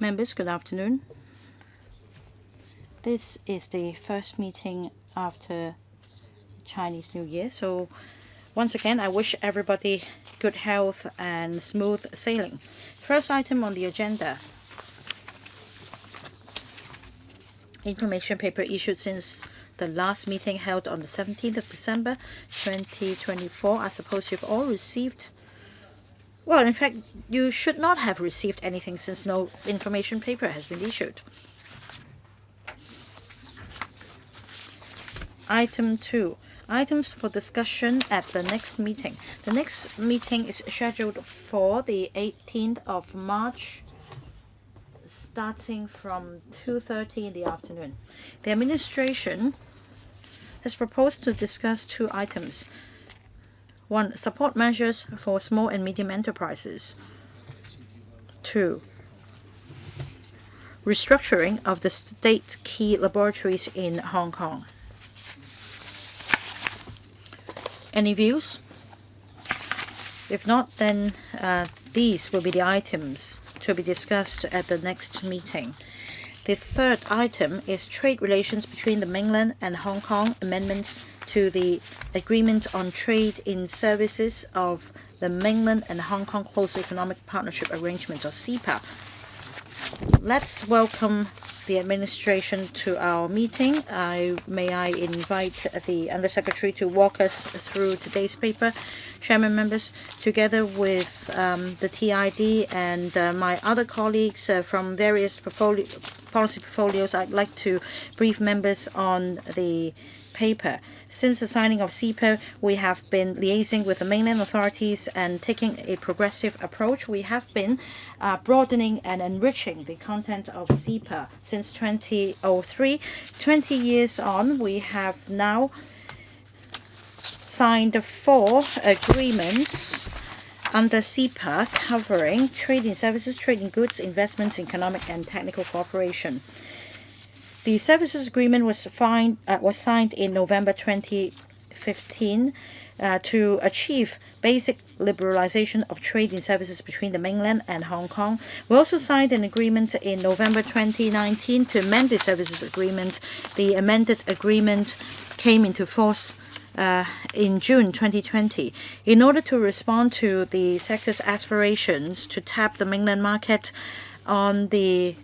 Members, good afternoon. This is the first meeting after Chinese New Year. So once again, I wish everybody good health and smooth sailing. First item on the agenda. Information paper issued since the last meeting held on the 17th of December 2024. I suppose you've all received. Well, in fact, you should not have received anything since no information paper has been issued. Item 2. Items for discussion at the next meeting. The next meeting is scheduled for the 18th of March, starting from 2:30 in the afternoon. The administration has proposed to discuss two items. 1. Support measures for small and medium enterprises. 2. Restructuring of the state key laboratories in Hong Kong. Any views? If not, then these will be the items to be discussed at the next meeting. The third item is trade relations between the Mainland and Hong Kong, amendments to the Agreement on Trade in Services of the Mainland and Hong Kong Close Economic Partnership Arrangement, or CEPA. Let's welcome the administration to our meeting. May I invite the Undersecretary to walk us through today's paper. Chairman, members, together with the TID and my other colleagues from various policy portfolios, I'd like to brief members on the paper. Since the signing of CEPA, we have been liaising with the mainland authorities and taking a progressive approach. We have been broadening and enriching the content of CEPA since 2003. 20 years on, we have now signed 4 agreements under CEPA covering trade in services, trade in goods, investments, economic and technical cooperation. The services agreement was signed in November 2015 to achieve basic liberalization of trade in services between the mainland and Hong Kong. We also signed an agreement in November 2019 to amend the services agreement. The amended agreement came into force in June 2020. In order to respond to the sector's aspirations to tap the mainland market on the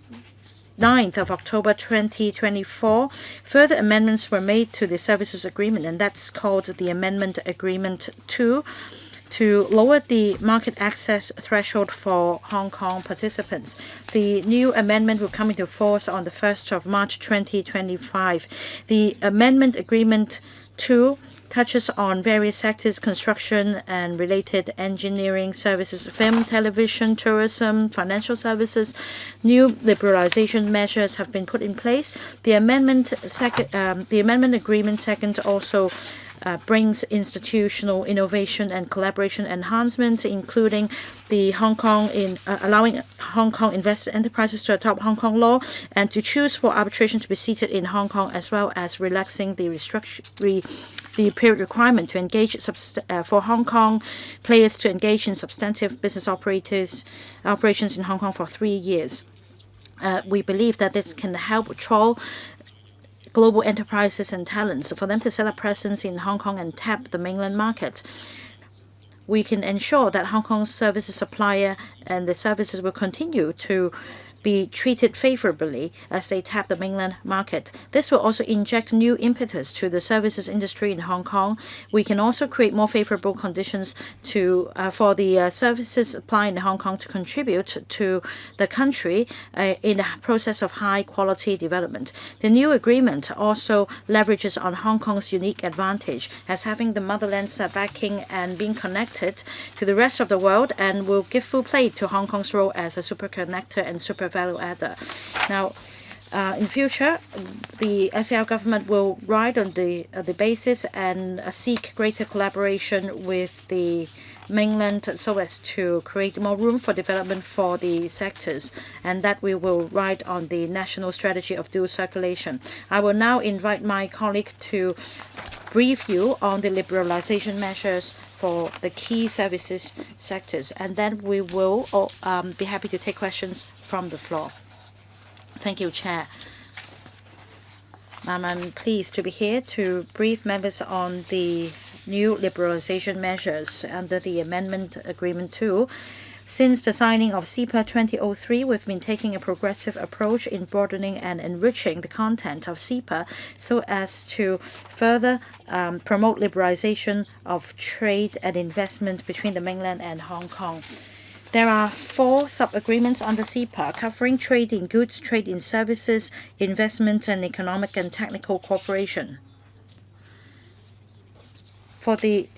9th of October 2024, further amendments were made to the services agreement, and that's called the Amendment Agreement 2, to lower the market access threshold for Hong Kong participants. The new amendment will come into force on the 1st of March 2025. The Amendment Agreement 2 touches on various sectors: construction and related engineering services, film, television, tourism, financial services. New liberalization measures have been put in place. The amendment agreement second also brings institutional innovation and collaboration enhancement, including the allowing Hong Kong invested enterprises to adopt Hong Kong law and to choose for arbitration to be seated in Hong Kong, as well as relaxing the period requirement to engage for Hong Kong players to engage in substantive business operations in Hong Kong for 3 years. We believe that this can help troll global enterprises and talents for them to set up presence in Hong Kong and tap the mainland market. We can ensure that Hong Kong's services supplier and the services will continue to be treated favorably as they tap the mainland market. This will also inject new impetus to the services industry in Hong Kong. We can also create more favorable conditions for the services supply in Hong Kong to contribute to the country in the process of high quality development. The new agreement also leverages on Hong Kong's unique advantage as having the motherland's backing and being connected to the rest of the world, and will give full play to Hong Kong's role as a super connector and super value adder. Now, in future, the SAR government will ride on the basis and seek greater collaboration with the mainland so as to create more room for development for the sectors, and that we will ride on the national strategy of dual circulation. I will now invite my colleague to brief you on the liberalization measures for for the key services sectors, and then we will be happy to take questions from the floor. Thank you, Chair. I'm pleased to be here to brief members on the new liberalization measures under the Amendment Agreement 2. Since the signing of CEPA 2003, we've been taking a progressive approach in broadening and enriching the content of CEPA so as to further promote liberalization of trade and investment between the mainland and Hong Kong. There are 4 sub-agreements under CEPA covering trade in goods, trade in services, investments, and economic and technical cooperation. For the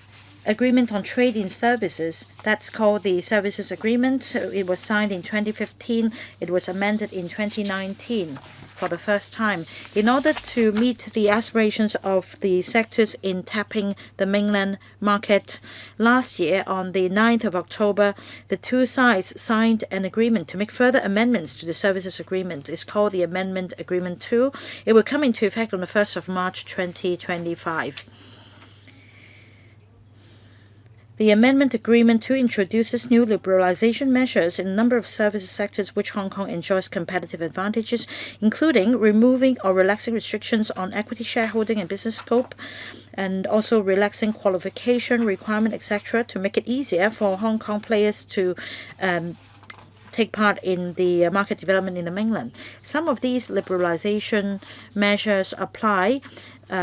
agreement on trade in services, that's called the Services Agreement. It was signed in 2015. It was amended in 2019 for the first time. In order to meet the aspirations of the sectors in tapping the mainland market, last year on the 9th of October, the 2 sides signed an agreement to make further amendments to the Services Agreement. It's called the Amendment Agreement 2. It will come into effect on the 1st of March 2025. The Amendment Agreement 2 introduces new liberalization measures in a number of services sectors which Hong Kong enjoys competitive advantages, including removing or relaxing restrictions on equity shareholding and business scope, and also relaxing qualification requirement, etc., to make it easier for Hong Kong players to take part in the market development in the mainland. Some of these liberalization measures apply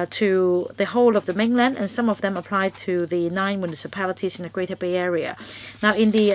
to the whole of the mainland, and some of them apply to the 9 municipalities in the Greater Bay Area. Now, in the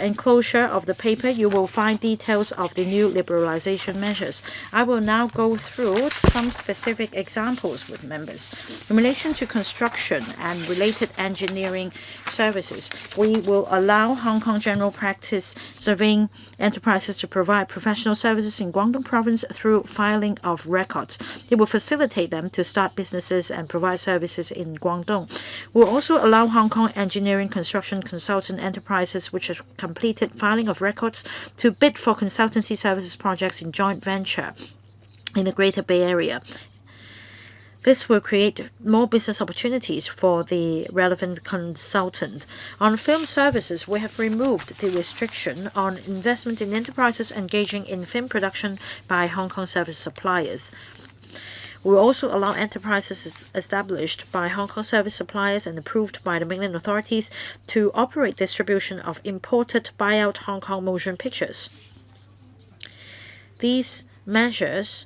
enclosure of the paper, you will find details of the new liberalization measures. I will now go through some specific examples with members. In relation to construction and related engineering services, we will allow Hong Kong general practice surveying enterprises to provide professional services in Guangdong province through filing of records. It will facilitate them to start businesses and provide services in Guangdong. We'll also allow Hong Kong engineering construction consultant enterprises which have completed filing of records to bid for consultancy services projects in joint venture in the Greater Bay Area. This will create more business opportunities for the relevant consultant. On film services, we have removed the restriction on investment in enterprises engaging in film production by Hong Kong service suppliers. We will also allow enterprises established by Hong Kong service suppliers and approved by the mainland authorities to operate distribution of imported buyout Hong Kong motion pictures. These measures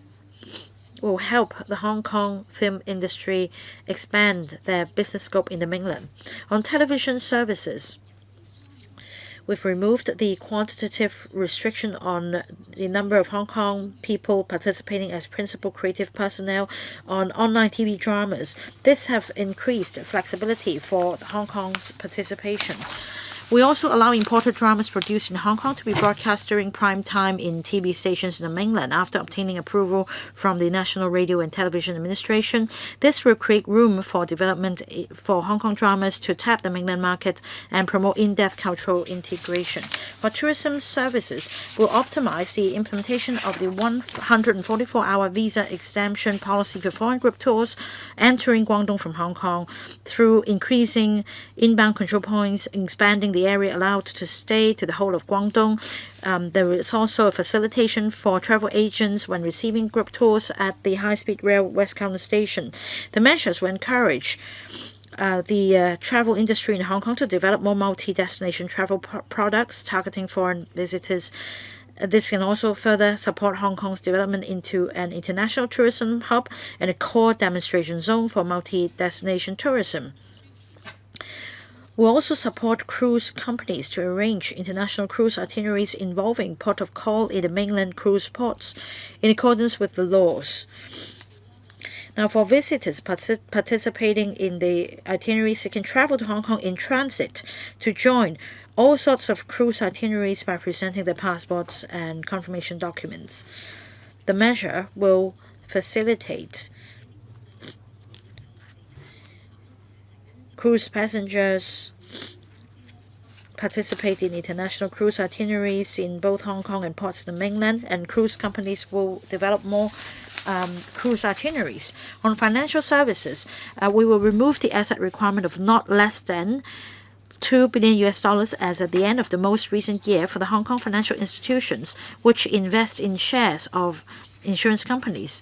will help the Hong Kong film industry expand their business scope in the mainland. On television services, we've removed the quantitative restriction on the number of Hong Kong people participating as principal creative personnel on online TV dramas. This have increased flexibility for Hong Kong's participation. We also allow imported dramas produced in Hong Kong to be broadcast during prime time in TV stations in the mainland after obtaining approval from the National Radio and Television Administration. This will create room for development for Hong Kong dramas to tap the mainland market and promote in-depth cultural integration. For tourism services, we'll optimize the implementation of the 144-hour visa exemption policy for foreign group tours entering Guangdong from Hong Kong through increasing inbound control points, expanding the area allowed to stay to the whole of Guangdong. There is also a facilitation for travel agents when receiving group tours at the high-speed rail West Counter Station. The measures will encourage the travel industry in Hong Kong to develop more multi-destination travel products targeting foreign visitors. This can also further support Hong Kong's development into an international tourism hub and a core demonstration zone for multi-destination tourism. We'll also support cruise companies to arrange international cruise itineraries involving port of call in the mainland cruise ports in accordance with the laws. Now, for visitors participating in the itineraries, they can travel to Hong Kong in transit to join all sorts of cruise itineraries by presenting their passports and confirmation documents. The measure will facilitate cruise passengers participate in international cruise itineraries in both Hong Kong and ports in the mainland, and cruise companies will develop more cruise itineraries. On financial services, we will remove the asset requirement of not less than $2 billion as at the end of the most recent year for the Hong Kong financial institutions which invest in shares of insurance companies,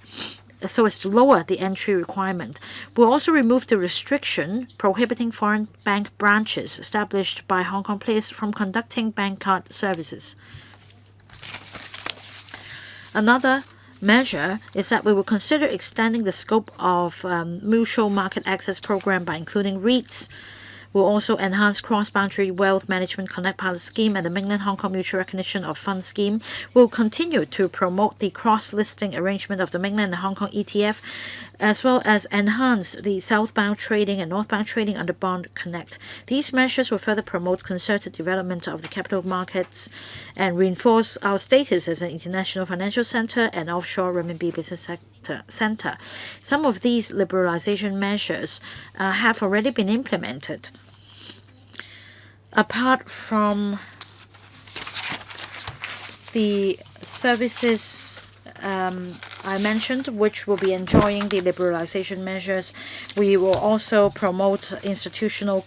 so as to lower the entry requirement. We'll also remove the restriction prohibiting foreign bank branches established by Hong Kong players from conducting bank card services. Another measure is that we will consider extending the scope of mutual market access program by including REITs. We'll also enhance cross-boundary wealth management Connect Pilot Scheme and the Mainland Hong Kong Mutual Recognition of Fund Scheme. We'll continue to promote the cross-listing arrangement of the Mainland and Hong Kong ETF, as well as enhance the southbound trading and northbound trading under Bond Connect. These measures will further promote concerted development of the capital markets and reinforce our status as an international financial center and offshore renminbi business center. Some of these liberalization measures have already been implemented. Apart from the services I mentioned, which will be enjoying the liberalization measures, we will also promote institutional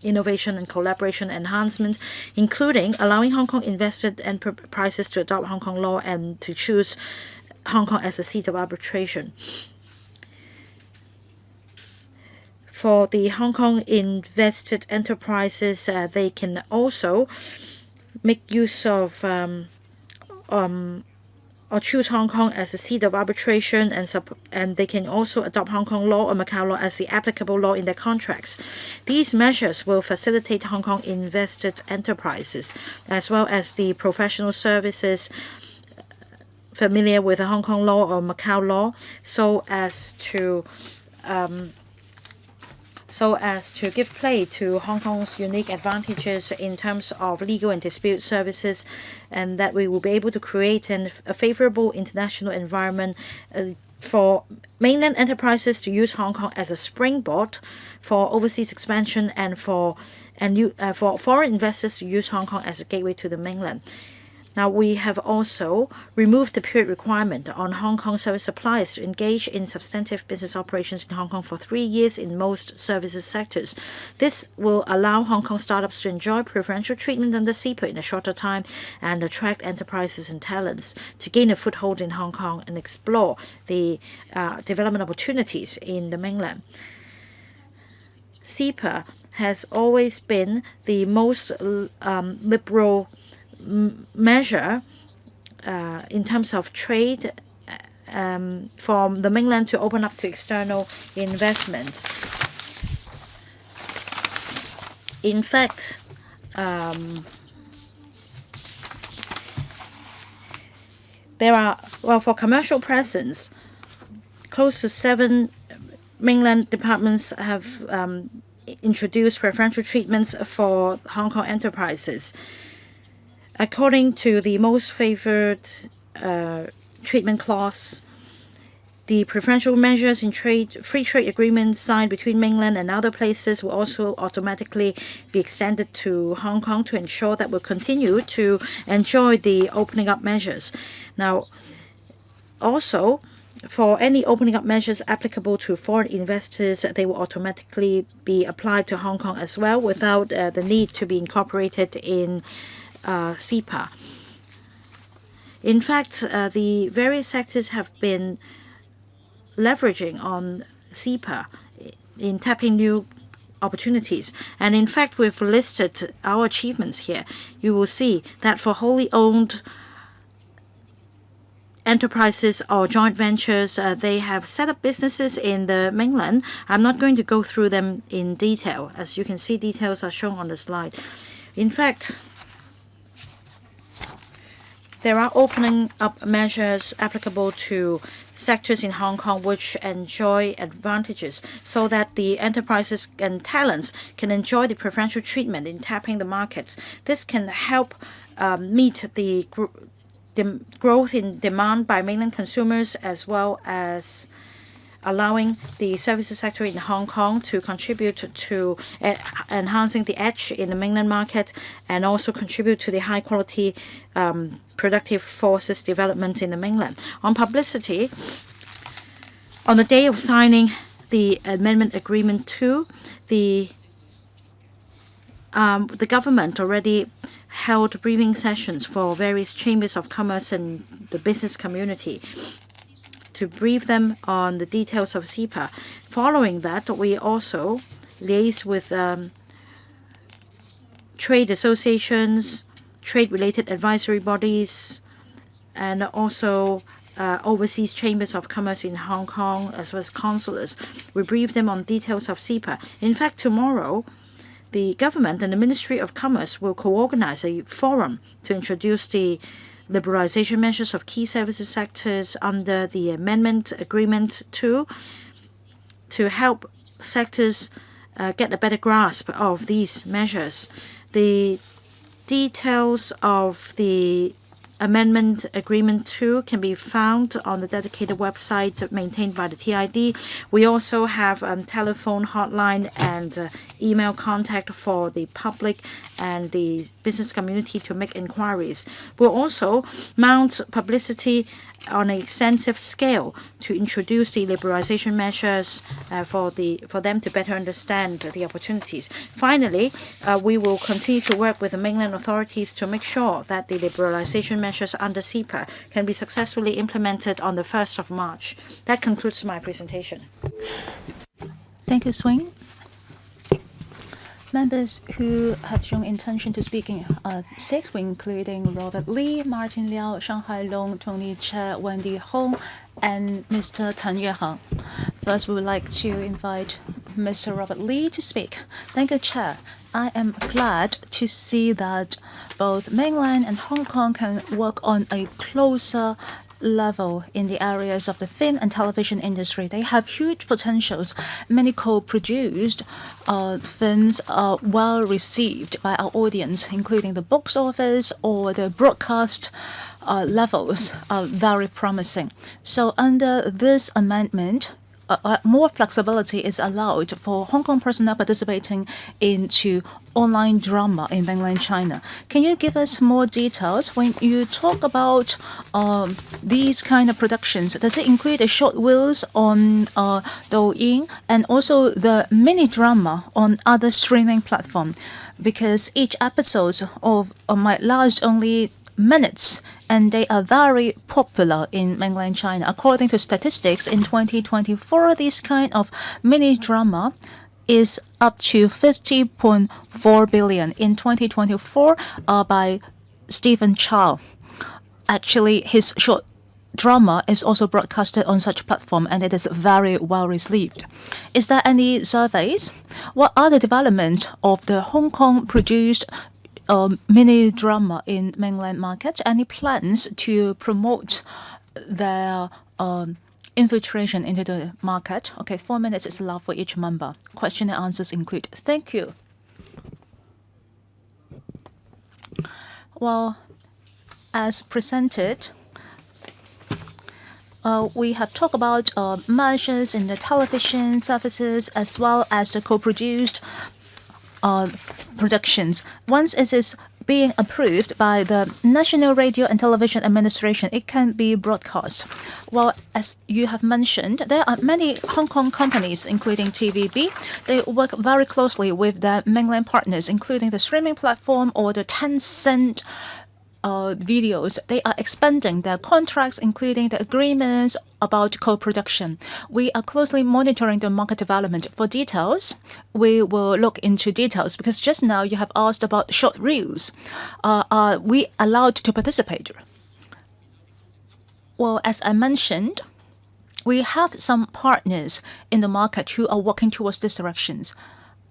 innovation and collaboration enhancement, including allowing Hong Kong invested enterprises to adopt Hong Kong law and to choose Hong Kong as a seat of arbitration. For the Hong Kong invested enterprises, they can also make use of or choose Hong Kong as a seat of arbitration, and they can also adopt Hong Kong law or Macau law as the applicable law in their contracts. These measures will facilitate Hong Kong invested enterprises, as well as the professional services familiar with the Hong Kong law or Macau law, so as to give play to Hong Kong's unique advantages in terms of legal and dispute services, and that we will be able to create a favorable international environment for mainland enterprises to use Hong Kong as a springboard for overseas expansion, and for foreign investors to use Hong Kong as a gateway to the mainland. Now, we have also removed the period requirement on Hong Kong service suppliers to engage in substantive business operations in Hong Kong for 3 years in most services sectors. This will allow Hong Kong startups to enjoy preferential treatment under CEPA in a shorter time and attract enterprises and talents to gain a foothold in Hong Kong and explore the development opportunities in the mainland. CEPA has always been the most liberal measure in terms of trade from the mainland to open up to external investments. In fact, there are, for commercial presence, close to 7 mainland departments have introduced preferential treatments for Hong Kong enterprises. According to the most favored treatment clause, the preferential measures in free trade agreements signed between mainland and other places will also automatically be extended to Hong Kong to ensure that we'll continue to enjoy the opening up measures. Now, also, for any opening up measures applicable to foreign investors, they will automatically be applied to Hong Kong as well without the need to be incorporated in CEPA. In fact, the various sectors have been leveraging on CEPA in tapping new opportunities. And in fact, we've listed our achievements here. You will see that for wholly owned enterprises or joint ventures, they have set up businesses in the mainland. I'm not going to go through them in detail. As you can see, details are shown on the slide. In fact, there are opening up measures applicable to sectors in Hong Kong which enjoy advantages, so that the enterprises and talents can enjoy the preferential treatment in tapping the markets. This can help meet the growth in demand by mainland consumers, as well as allowing the services sector in Hong Kong to contribute to enhancing the edge in the mainland market, and also contribute to the high quality productive forces development in the mainland. On publicity, On the day of signing the Amendment Agreement 2, the government already held briefing sessions for various chambers of commerce and the business community to brief them on the details of CEPA. Following that, we also liaised with trade associations, trade-related advisory bodies, and also overseas chambers of commerce in Hong Kong, as well as consulates. We briefed them on details of CEPA. In fact, tomorrow, the government and the Ministry of Commerce will co-organize a forum to introduce the liberalization measures of key services sectors under the Amendment Agreement 2 to help sectors get a better grasp of these measures. The details of the Amendment Agreement 2 can be found on the dedicated website maintained by the TID. We also have telephone hotline and email contact for the public and the business community to make inquiries. We'll also mount publicity on an extensive scale to introduce the liberalization measures for them to better understand the opportunities. Finally, we will continue to work with the mainland authorities to make sure that the liberalization measures under CEPA can be successfully implemented on the 1st of March. That concludes my presentation. Thank you, Swing. Members who have shown intention to speak in 6, including Robert Lee, Martin Liao, Shanghai Long, Tony Che, Wendy Hong, and Mr. Tan Yueheng. First, we would like to invite Mr. Robert Lee to speak. Thank you, Chair. I am glad to see that both Mainland and Hong Kong can work on a closer level in the areas of the film and television industry. They have huge potentials. Many co-produced films are well received by our audience, including the box office or the broadcast levels are very promising. So under this amendment, more flexibility is allowed for Hong Kong personnel participating into online drama in mainland China. Can you give us more details when you talk about these kind of productions? Does it include the short reels on Douyin and also the mini drama on other streaming platforms? Because each episode might last only minutes, and they are very popular in mainland China. According to statistics, in 2024, this kind of mini drama is up to 50.4 billion. In 2024, by Stephen Chow. Actually, his short drama is also broadcasted on such platform, and it is very well received. Is there any surveys? What are the development of the Hong Kong produced mini drama in mainland market? Any plans to promote their infiltration into the market? Okay, 4 minutes is allowed for each member. Question and answers include. Thank you. Well, as presented, we have talked about measures in the television services as well as the co-produced productions. Once it is being approved by the National Radio and Television Administration, it can be broadcast. Well, as you have mentioned, there are many Hong Kong companies, including TVB. They work very closely with their mainland partners, including the streaming platform or the Tencent videos. They are expanding their contracts, including the agreements about co-production. We are closely monitoring the market development. For details, we will look into details, because just now you have asked about short reels. Are we allowed to participate? Well, as I mentioned, we have some partners in the market who are working towards these directions.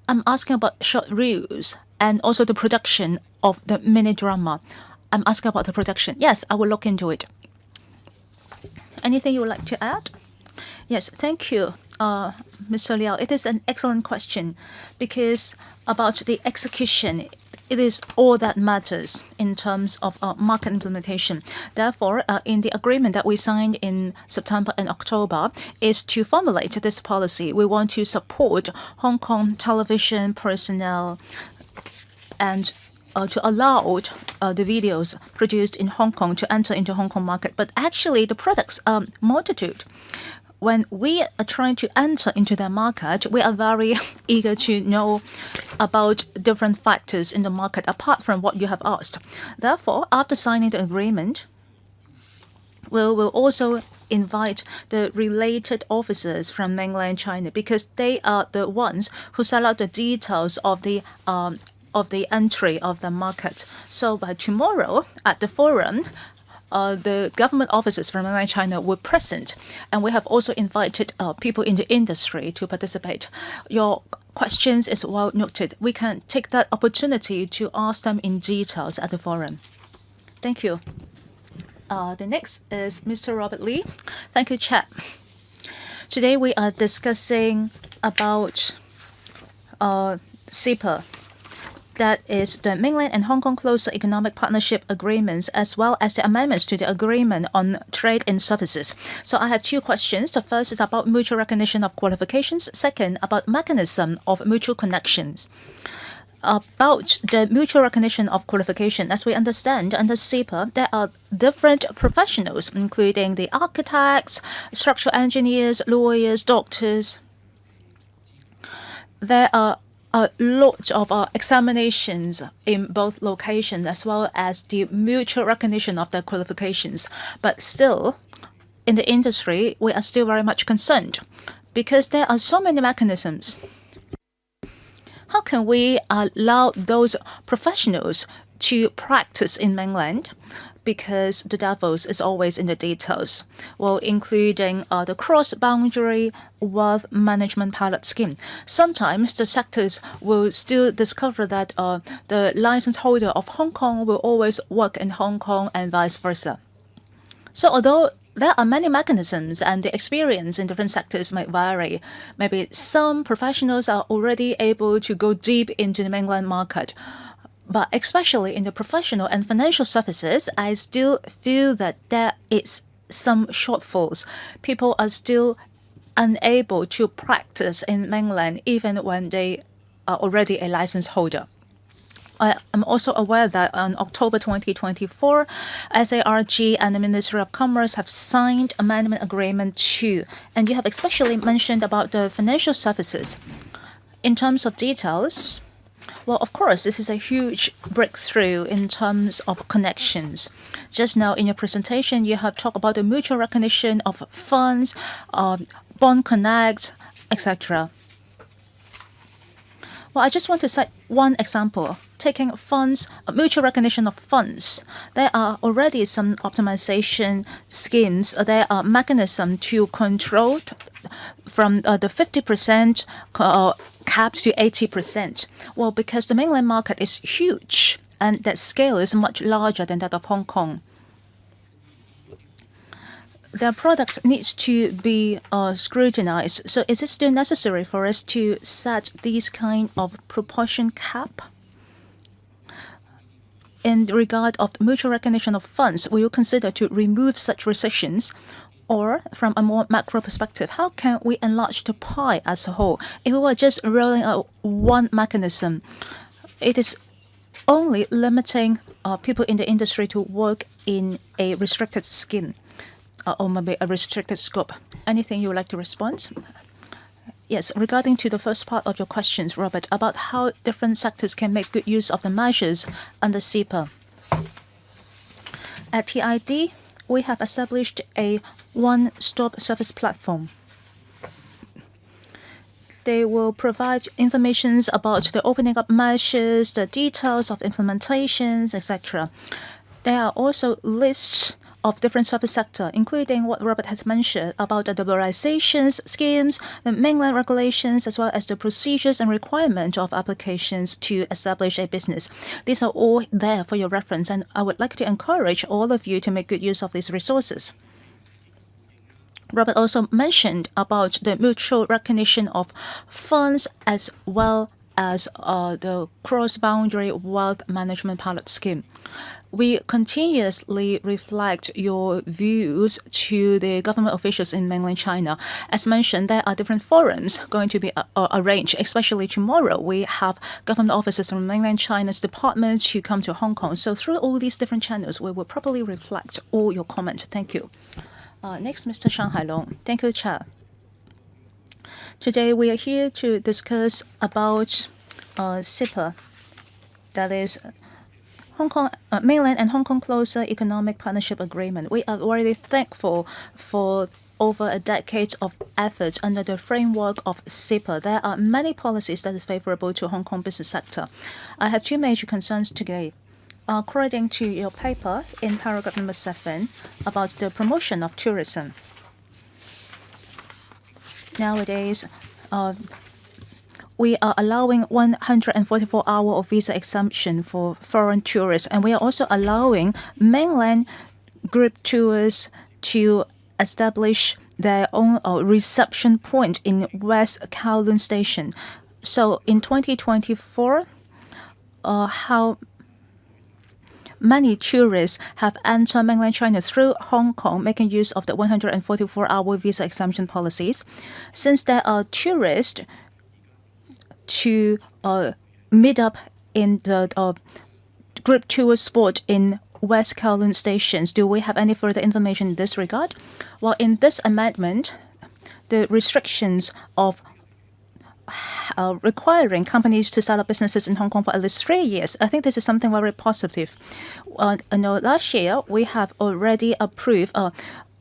I'm asking about short reels and also the production of the mini drama. I'm asking about the production. Yes, I will look into it. Anything you would like to add? Yes, thank you, Mr. Liao. It is an excellent question, because about the execution, it is all that matters in terms of market implementation. Therefore, in the agreement that we signed in September and October is to formulate this policy. We want to support Hong Kong television personnel and to allow the videos produced in Hong Kong to enter into Hong Kong market. But actually, the products are multitude. when we are trying to enter into the market, we are very eager to know about different factors in the market apart from what you have asked. Therefore, after signing the agreement, we will also invite the related officers from mainland China because they are the ones who sell out the details of the entry of the market. So by tomorrow at the forum, the government officers from mainland China were present, and we have also invited people in the industry to participate. Your questions is well noted. We can take that opportunity to ask them in details at the forum. Thank you. The next is Mr. Robert Lee. Thank you, Chair. Today we are discussing about CEPA. That is the Mainland and Hong Kong Closer Economic Partnership Agreements, as well as the amendments to the Agreement on Trade in Services. So I have two questions. The first is about mutual recognition of qualifications. Second, about mechanism of mutual connections. About the mutual recognition of qualification, as we understand under CEPA, there are different professionals, including the architects, structural engineers, lawyers, doctors. There are a lot of examinations in both locations, as well as the mutual recognition of their qualifications. But still, in the industry, we are still very much concerned because there are so many mechanisms. How can we allow those professionals to practice in mainland? Because the devil is always in the details, well, including the cross-boundary wealth management pilot scheme. Sometimes the sectors will still discover that the license holder of Hong Kong will always work in Hong Kong and vice versa. So although there are many mechanisms and the experience in different sectors might vary, maybe some professionals are already able to go deep into the mainland market. But especially in the professional and financial services, I still feel that there is some shortfalls. People are still unable to practice in mainland even when they are already a license holder. I am also aware that on October 2024, SARG and the Ministry of Commerce have signed Amendment Agreement 2, and you have especially mentioned about the financial services. In terms of details, well, of course, this is a huge breakthrough in terms of connections. Just now in your presentation, you have talked about the mutual recognition of funds, Bond Connect, etc. Well, I just want to cite one example. Taking funds, mutual recognition of funds. There are already some optimization schemes. There are mechanisms to control from the 50% capped to 80%. Well, because the mainland market is huge and that scale is much larger than that of Hong Kong. Their products needs to be scrutinized. So is it still necessary for us to set these kind of proportion cap? In regard of mutual recognition of funds, will you consider to remove such restrictions? Or from a more macro perspective, how can we enlarge the pie as a whole? If we were just rolling out one mechanism, it is only limiting people in the industry to work in a restricted scheme. Or maybe a restricted scope. Anything you would like to respond? Yes, regarding to the first part of your questions, Robert, about how different sectors can make good use of the measures under CEPA. At TID, we have established a one-stop service platform. They will provide information about the opening up measures, the details of implementations, etc. There are also lists of different service sector, including what Robert has mentioned about the liberalizations schemes, the mainland regulations, as well as the procedures and requirement of applications to establish a business. These are all there for your reference, and I would like to encourage all of you to make good use of these resources. Robert also mentioned about the mutual recognition of funds as well as the cross-boundary wealth management pilot scheme. We continuously reflect your views to the government officials in mainland China. As mentioned, there are different forums going to be arranged, especially tomorrow. We have government officers from mainland China's departments who come to Hong Kong. So through all these different channels, we will properly reflect all your comments. Thank you. Next, Mr. Shang Hailong. Thank you, Chair. Today we are here to discuss about CEPA, that is Hong Kong, Mainland and Hong Kong Closer Economic Partnership Agreement. We are very thankful for over a decade of efforts under the framework of CEPA. There are many policies that is favorable to Hong Kong business sector. I have two major concerns today. According to your paper in paragraph number 7 about the promotion of tourism. Nowadays, we are allowing 144 hours of visa exemption for foreign tourists, and we are also allowing mainland group tours to establish their own reception point in West Kowloon Station. So in 2024, how many tourists have entered mainland China through Hong Kong, making use of the 144-hour visa exemption policies. Since there are tourists to meet up in the group tour spot in West Kowloon stations, do we have any further information in this regard? Well, in this amendment, the restrictions of requiring companies to set up businesses in Hong Kong for at least 3 years. I think this is something very positive. Last year, we have already approved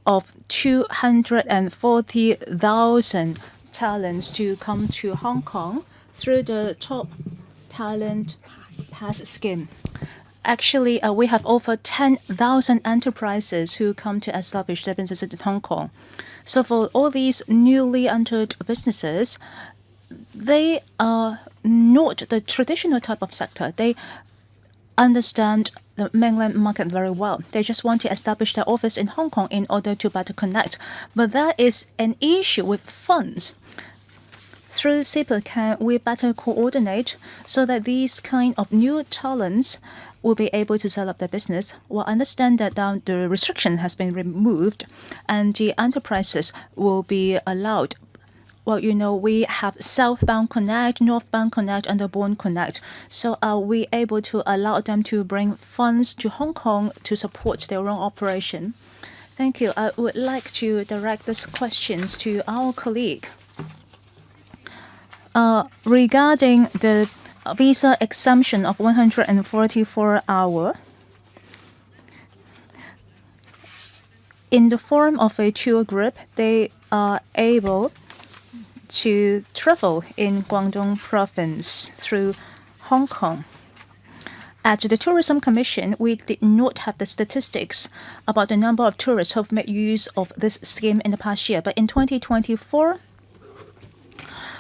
of 240,000 talents to come to Hong Kong through the Top Talent Pass scheme. Actually, we have over 10,000 enterprises who come to establish their businesses in Hong Kong. So for all these newly entered businesses, they are not the traditional type of sector. They understand the mainland market very well. They just want to establish their office in Hong Kong in order to better connect. But that is an issue with funds. Through CEPA, can we better coordinate so that these kind of new talents will be able to set up their business? Well, I understand that the restriction has been removed and the enterprises will be allowed. Well, we have Southbound Connect, Northbound Connect, and the Born Connect. So are we able to allow them to bring funds to Hong Kong to support their own operation? Thank you. I would like to direct these questions to our colleague. Regarding the visa exemption of 144 hours, in the form of a tour group, they are able to travel in Guangdong province through Hong Kong. At the Tourism Commission, we did not have the statistics about the number of tourists who have made use of this scheme in the past year. But in 2024,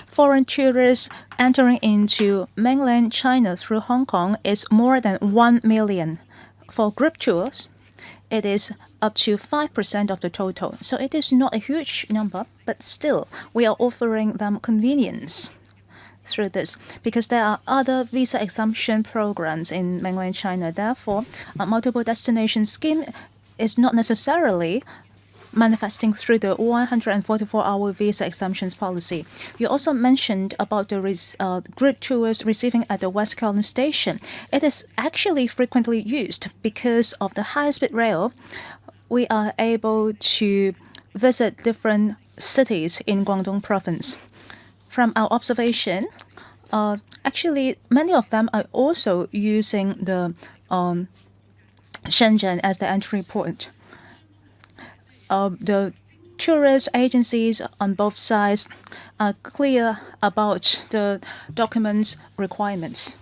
foreign tourists entering into mainland China through Hong Kong is more than 1 million. For group tours, it is up to 5% of the total. So it is not a huge number, but still, we are offering them convenience through this because there are other visa exemption programs in mainland China. Therefore, a multiple destination scheme is not necessarily manifesting through the 144-hour visa exemptions policy. You also mentioned about the group tours receiving at the West Kowloon Station. It is actually frequently used because of the high-speed rail. We are able to visit different cities in Guangdong province. From our observation, actually many of them are also using the Shenzhen as the entry point. The tourist agencies on both sides are clear about the documents requirements.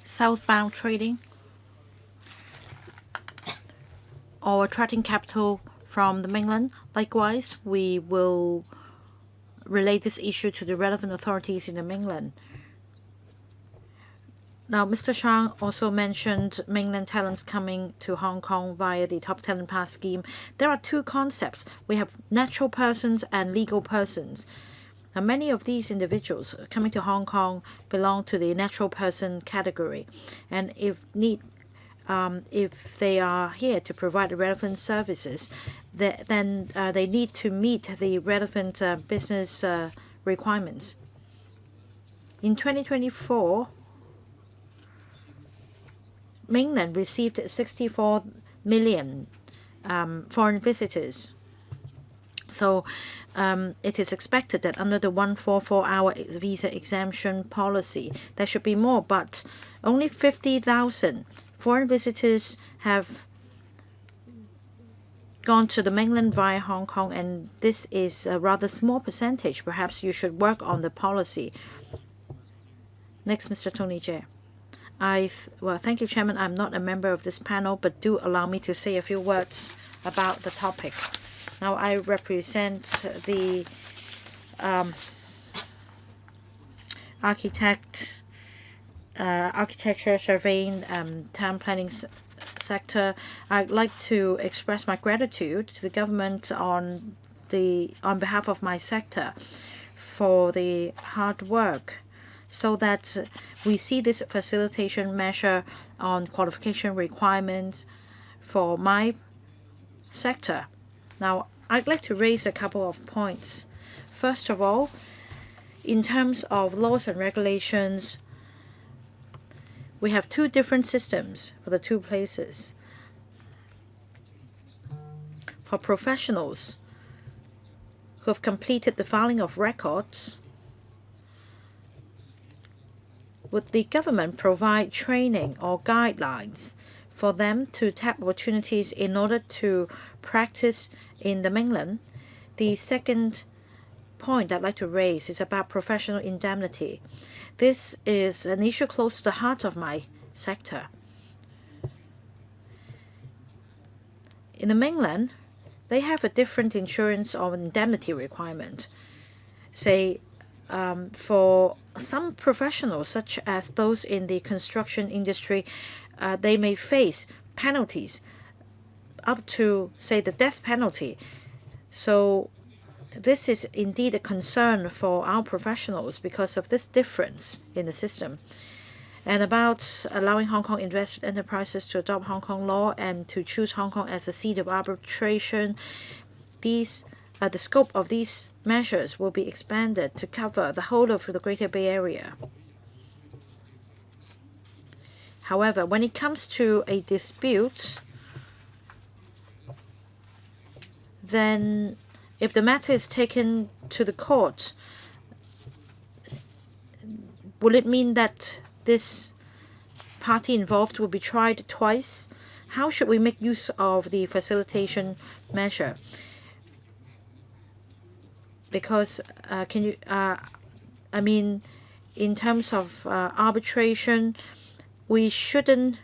Southbound trading or attracting capital from the mainland. Likewise, we will relate this issue to the relevant authorities in the mainland. Now, Mr. Shang also mentioned mainland talents coming to Hong Kong via the Top Talent Pass scheme. There are two concepts. We have natural persons and legal persons. Now, many of these individuals coming to Hong Kong belong to the natural person category. And if they are here to provide the relevant services, then they need to meet the relevant business requirements. In 2024, Mainland received 64 million foreign visitors. So it is expected that under the 144-hour visa exemption policy, there should be more, but only 50,000 foreign visitors have gone to the mainland via Hong Kong, and this is a rather small percentage. Perhaps you should work on the policy. Next, Mr. Tony Jay. Well, thank you, Chairman. I'm not a member of this panel, but do allow me to say a few words about the topic. Now, I represent the architecture, surveying, town planning sector. I'd like to express my gratitude to the government on behalf of my sector for the hard work, so that we see this facilitation measure on qualification requirements for my sector. Now, I'd like to raise a couple of points. First of all, in terms of laws and regulations, we have two different systems for the two places. For professionals who have completed the filing of records, would the government provide training or guidelines for them to tap opportunities in order to practice in the mainland? The second point I'd like to raise is about professional indemnity. This is an issue close to the heart of my sector. In the mainland, they have a different insurance or indemnity requirement. Say, for some professionals, such as those in the construction industry, they may face penalties up to, say, the death penalty. So this is indeed a concern for our professionals because of this difference in the system. And about allowing Hong Kong invested enterprises to adopt Hong Kong law and to choose Hong Kong as a seat of arbitration, the scope of these measures will be expanded to cover the whole of the Greater Bay Area. However, when it comes to a dispute, then if the matter is taken to the court, will it mean that this party involved will be tried twice? How should we make use of the facilitation measure? Because in terms of arbitration, we shouldn't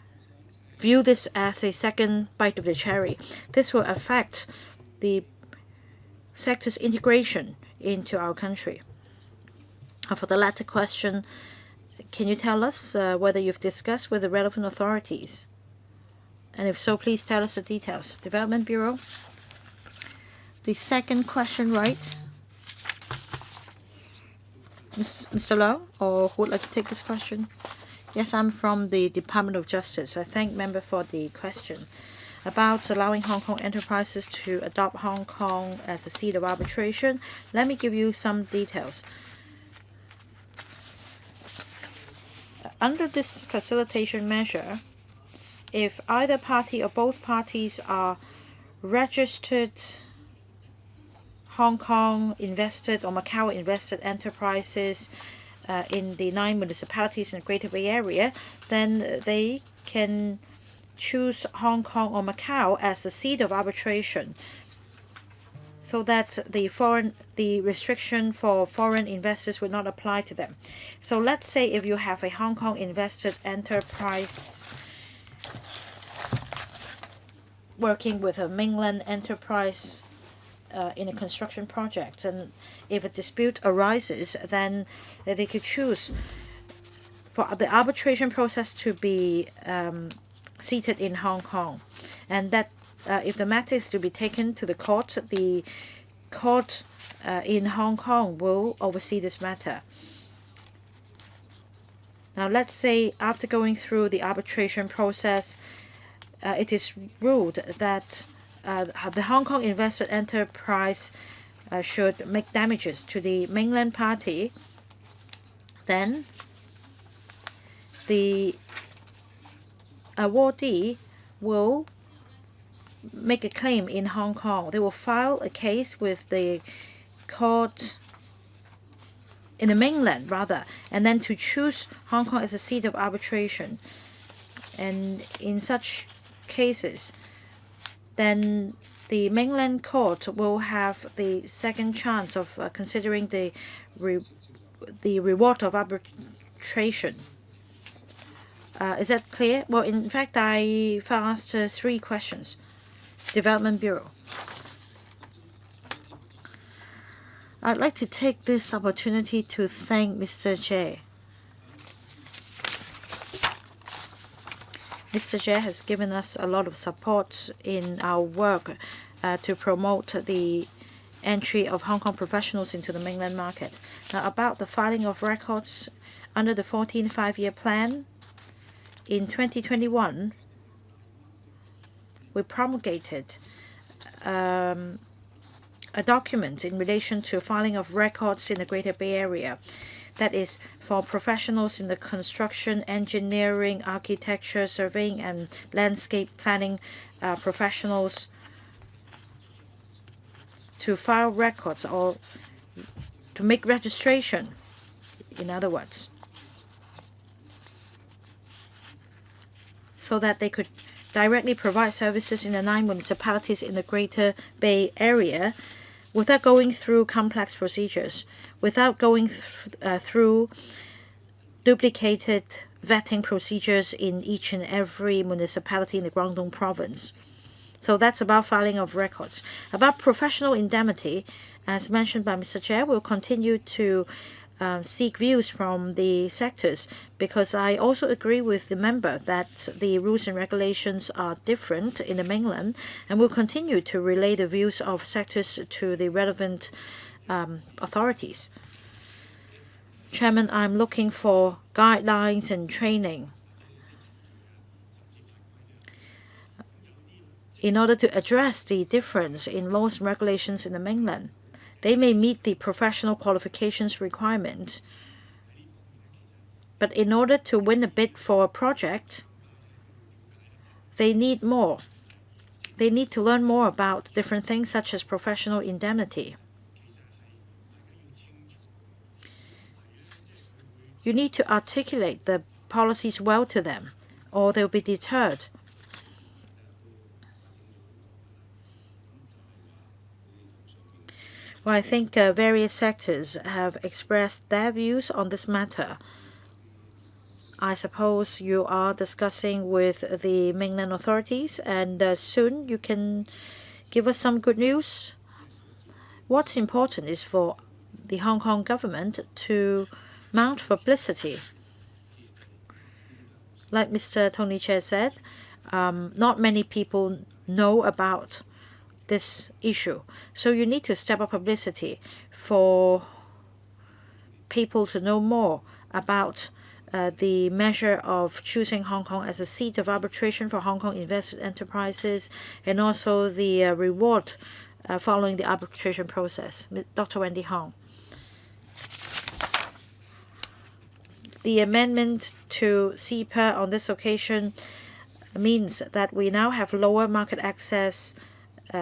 view this as a second bite of the cherry. This will affect the sector's integration into our country. For the latter question, can you tell us whether you've discussed with the relevant authorities? And if so, please tell us the details. Development Bureau. The second question, right? Mr. Low, or who would like to take this question? Yes, I'm from the Department of Justice. I thank member for the question about allowing Hong Kong enterprises to adopt Hong Kong as a seat of arbitration. Let me give you some details. Under this facilitation measure, if either party or both parties are registered Hong Kong invested or Macau invested enterprises in the 9 municipalities in the Greater Bay Area, then they can choose Hong Kong or Macau as a seat of arbitration, so that the restriction for foreign investors will not apply to them. So let's say if you have a Hong Kong invested enterprise working with a mainland enterprise in a construction project, and if a dispute arises, then they could choose for the arbitration process to be seated in Hong Kong, and that if the matter is to be taken to the court in Hong Kong will oversee this matter. Now, let's say after going through the arbitration process, it is ruled that the Hong Kong invested enterprise should make damages to the mainland party, then the awardee will make a claim in Hong Kong. They will file a case with the court in the mainland, rather, and then to choose Hong Kong as a seat of arbitration. And in such cases, then the mainland court will have the second chance of considering the reward of arbitration. Is that clear? Well, in fact, I asked 3 questions. Development Bureau. I'd like to take this opportunity to thank Mr. Jay. Mr. Jay has given us a lot of support in our work to promote the entry of Hong Kong professionals into the mainland market. Now, about the filing of records under the 14th Five-Year Plan, in 2021, we promulgated a document in relation to filing of records in the Greater Bay Area. That is for professionals in the construction, engineering, architecture, surveying, and landscape planning professionals to file records or to make registration, in other words, so that they could directly provide services in the 9 municipalities in the Greater Bay Area without going through complex procedures, without going through duplicated vetting procedures in each and every municipality in the Guangdong province. So that's about filing of records. About professional indemnity, as mentioned by Mr. Chair, we'll continue to seek views from the sectors, because I also agree with the member that the rules and regulations are different in the mainland, and will continue to relay the views of sectors to the relevant authorities. Chairman, I'm looking for guidelines and training in order to address the difference in laws and regulations in the mainland. They may meet the professional qualifications requirement, but in order to win a bid for a project, they need more. They need to learn more about different things such as professional indemnity. You need to articulate the policies well to them, or they'll be deterred. Well, I think various sectors have expressed their views on this matter. I suppose you are discussing with the mainland authorities, and soon you can give us some good news. What's important is for the Hong Kong government to mount publicity. Like Mr. Tony Chair said, not many people know about this issue. So you need to step up publicity for people to know more about the measure of choosing Hong Kong as a seat of arbitration for Hong Kong invested enterprises, and also the reward following the arbitration process. Dr. Wendy Hong. The amendment to CEPA on this occasion means that we now have lower market access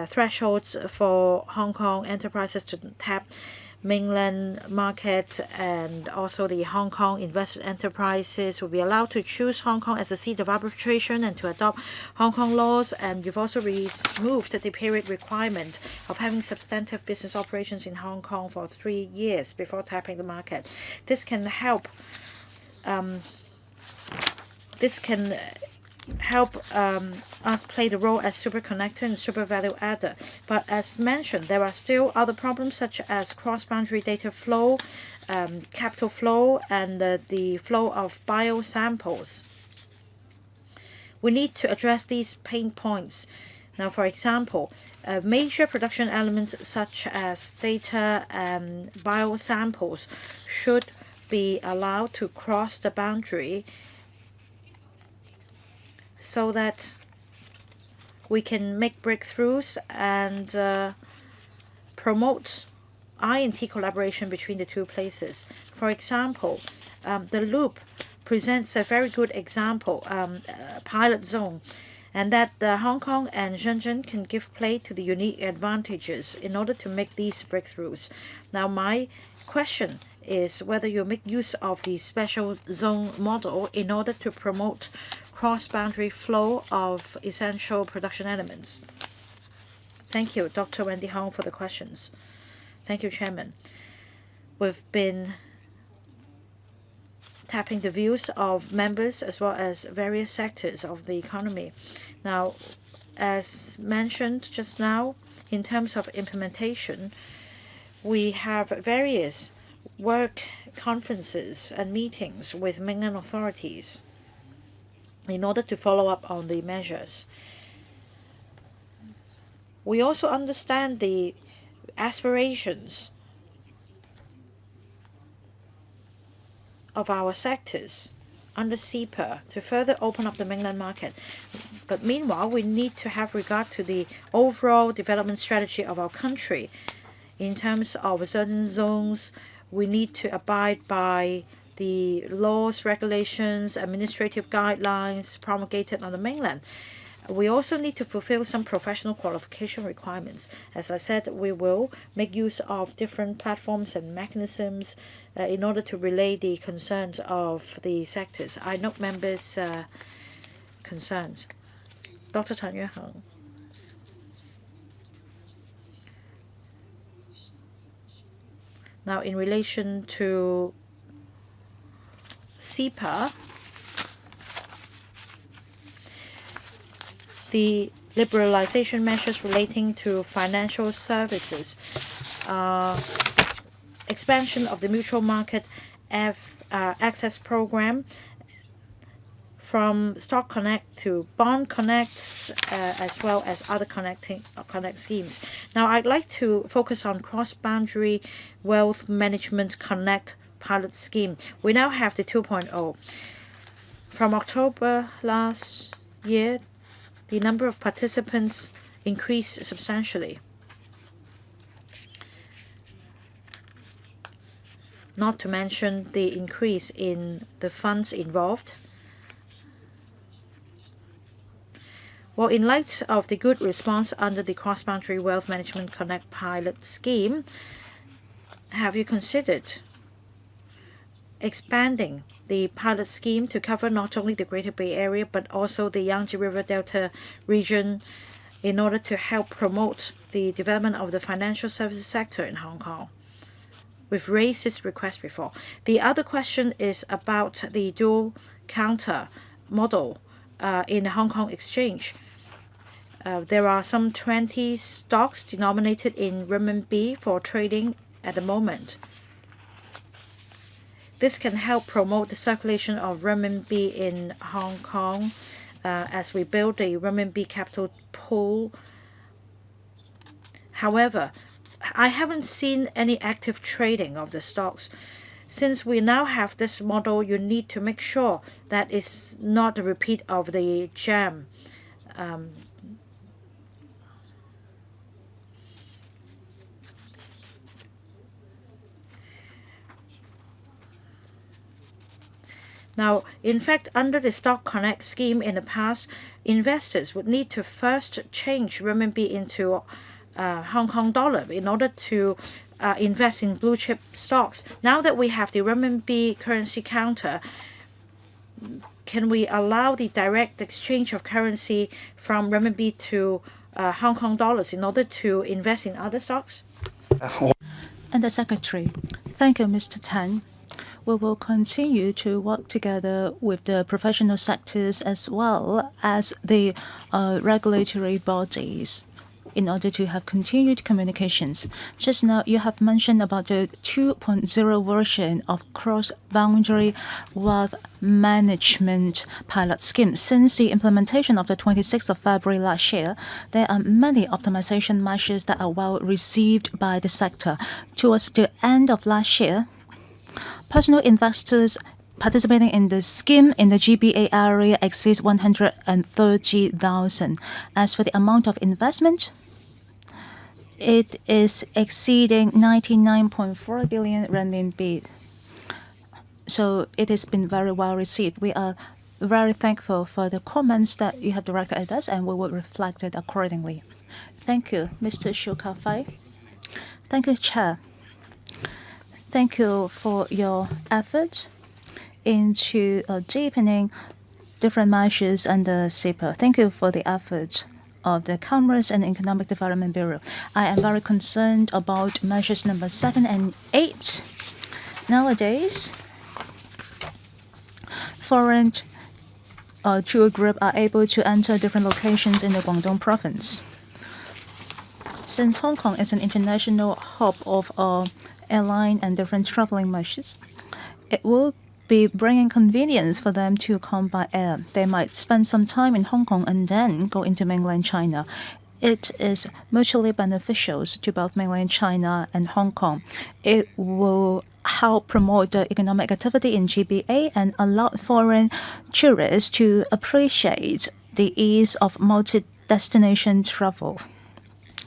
thresholds for Hong Kong enterprises to tap mainland market, and also the Hong Kong invested enterprises will be allowed to choose Hong Kong as a seat of arbitration and to adopt Hong Kong laws. And you've also removed the period requirement of having substantive business operations in Hong Kong for 3 years before tapping the market. This can help us play the role as super connector and super value adder. But as mentioned, there are still other problems such as cross-boundary data flow, capital flow, and the flow of biosamples. We need to address these pain points. Now, for example, major production elements such as data and biosamples should be allowed to cross the boundary so that we can make breakthroughs and promote I&T collaboration between the two places. For example, the Loop presents a very good example, pilot zone. and that Hong Kong and Shenzhen can give play to the unique advantages in order to make these breakthroughs. Now, my question is whether you make use of the special zone model in order to promote cross-boundary flow of essential production elements. Thank you, Dr. Wendy Hong, for the questions. Thank you, Chairman. We've been tapping the views of members as well as various sectors of the economy. Now, as mentioned just now, in terms of implementation, we have various work conferences and meetings with Mainland authorities in order to follow up on the measures. We also understand the aspirations of our sectors under CEPA to further open up the mainland market. But meanwhile, we need to have regard to the overall development strategy of our country. In terms of certain zones, we need to abide by the laws, regulations, administrative guidelines promulgated on the mainland. We also need to fulfill some professional qualification requirements. As I said, we will make use of different platforms and mechanisms in order to relay the concerns of the sectors. I note members' concerns. Dr. Tan Yueheng. Now, in relation to CEPA, the liberalization measures relating to financial services, expansion of the mutual market access program from Stock Connect to Bond Connect, as well as other connect schemes. Now, I'd like to focus on cross-boundary wealth management connect pilot scheme. We now have the 2.0. From October last year, the number of participants increased substantially. Not to mention the increase in the funds involved. Well, in light of the good response under the Cross-Boundary Wealth Management Connect pilot scheme, have you considered expanding the pilot scheme to cover not only the Greater Bay Area but also the Yangtze River Delta region in order to help promote the development of the financial services sector in Hong Kong? We've raised this request before. The other question is about the dual counter model in the Hong Kong exchange. There are some 20 stocks denominated in renminbi for trading at the moment. This can help promote the circulation of renminbi in Hong Kong as we build a renminbi capital pool. However, I haven't seen any active trading of the stocks. Since we now have this model, you need to make sure that it's not a repeat of the jam. Now, in fact, under the Stock Connect scheme in the past, investors would need to first change renminbi into Hong Kong dollar in order to invest in blue chip stocks. Now that we have the renminbi currency counter, can we allow the direct exchange of currency from renminbi to Hong Kong dollars in order to invest in other stocks? And the Secretary, thank you, Mr. Tan. We will continue to work together with the professional sectors as well as the regulatory bodies in order to have continued communications. Just now, you have mentioned about the 2.0 version of cross-boundary wealth management pilot scheme. Since the implementation of the 26th of February last year, there are many optimization measures that are well received by the sector. Towards the end of last year, personal investors participating in the scheme in the GBA area exceeds 130,000. As for the amount of investment, it is exceeding 99.4 billion renminbi. So it has been very well received. We are very thankful for the comments that you have directed at us, and we will reflect it accordingly. Thank you, Mr. Shu Kafai. Thank you, Chair. Thank you for your effort into deepening different measures under CEPA. Thank you for the effort of the Commerce and Economic Development Bureau. I am very concerned about measures number 7 and 8. Nowadays, foreign tour group are able to enter different locations in the Guangdong province. Since Hong Kong is an international hub of airline and different traveling measures, it will be bringing convenience for them to come by air. They might spend some time in Hong Kong and then go into mainland China. It is mutually beneficial to both mainland China and Hong Kong. It will help promote the economic activity in GBA and allow foreign tourists to appreciate the ease of multi-destination travel.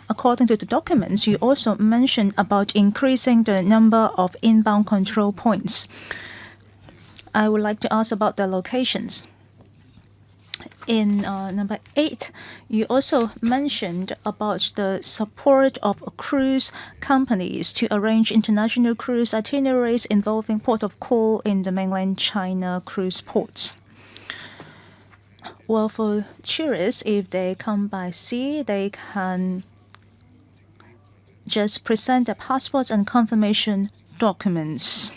According to the documents, you also mentioned about increasing the number of inbound control points. I would like to ask about the locations. In number 8, you also mentioned about the support of cruise companies to arrange international cruise itineraries involving port of call in the mainland China cruise ports. Well, for tourists, if they come by sea, they can just present their passports and confirmation documents,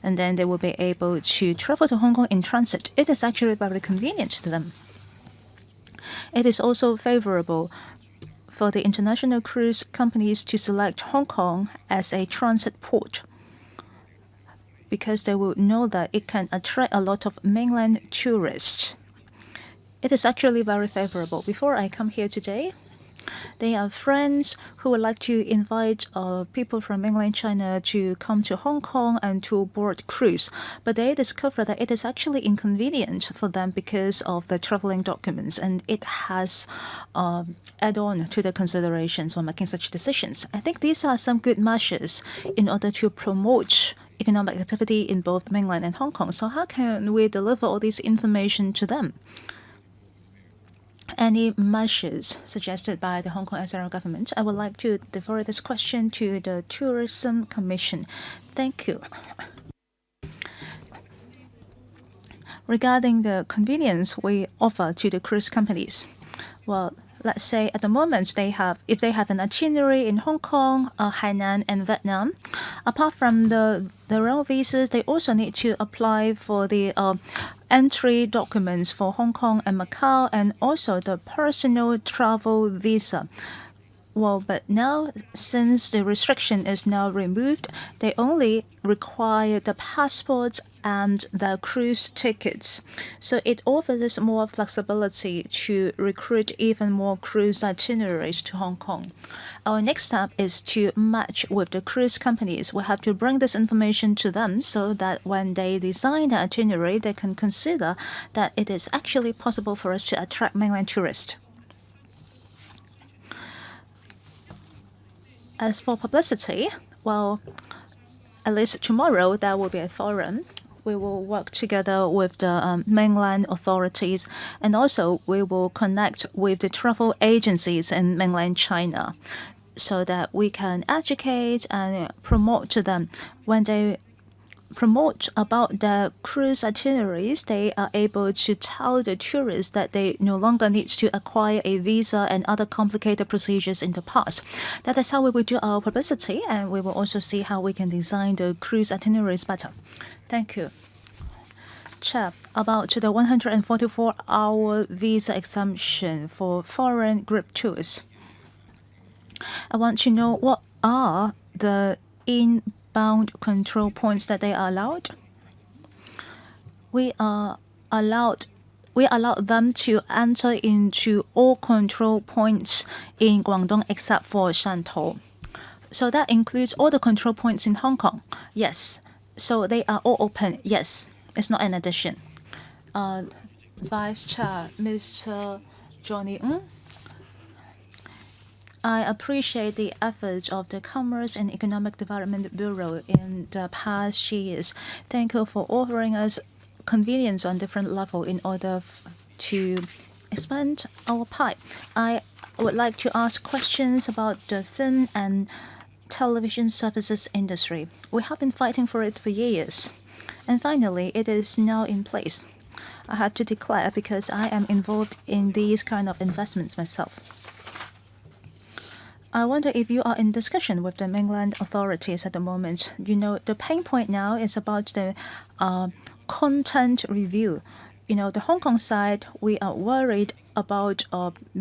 and then they will be able to travel to Hong Kong in transit. It is actually very convenient to them. It is also favorable for the international cruise companies to select Hong Kong as a transit port, because they will know that it can attract a lot of mainland tourists. It is actually very favorable. Before I come here today, they are friends who would like to invite people from mainland China to come to Hong Kong and to board cruise. But they discover that it is actually inconvenient for them because of the traveling documents, and it has add on to the considerations for making such decisions. I think these are some good measures in order to promote economic activity in both mainland and Hong Kong. So how can we deliver all this information to them? Any measures suggested by the Hong Kong SAR government? I would like to defer this question to the Tourism Commission. Thank you. Regarding the convenience we offer to the cruise companies, well, let's say at the moment if they have an itinerary in Hong Kong, Hainan, and Vietnam, apart from their own visas, they also need to apply for the entry documents for Hong Kong and Macau, and also the personal travel visa. Well, but now, since the restriction is now removed, they only require the passports and the cruise tickets. So it offers more flexibility to recruit even more cruise itineraries to Hong Kong. Our next step is to match with the cruise companies. We have to bring this information to them so that when they design the itinerary, they can consider that it is actually possible for us to attract mainland tourists. As for publicity, well, at least tomorrow there will be a forum. We will work together with the mainland authorities, and also we will connect with the travel agencies in mainland China so that we can educate and promote to them. When they promote about the cruise itineraries, they are able to tell the tourists that they no longer need to acquire a visa and other complicated procedures in the past. That is how we will do our publicity, and we will also see how we can design the cruise itineraries better. Thank you. Chair, about the 144-hour visa exemption for foreign group tours. I want to know what are the inbound control points that they are allowed. We allow them to enter into all control points in Guangdong except for Shantou. So that includes all the control points in Hong Kong. Yes. So they are all open. Yes. It's not an addition. Vice Chair, Mr. Johnny Ng. I appreciate the efforts of the Commerce and Economic Development Bureau in the past years. Thank you for offering us convenience on different level in order to expand our pie. I would like to ask questions about the film and television services industry. We have been fighting for it for years, and finally, it is now in place. I have to declare because I am involved in these kind of investments myself. I wonder if you are in discussion with the mainland authorities at the moment. You know, the pain point now is about the content review. You know, the Hong Kong side, we are worried about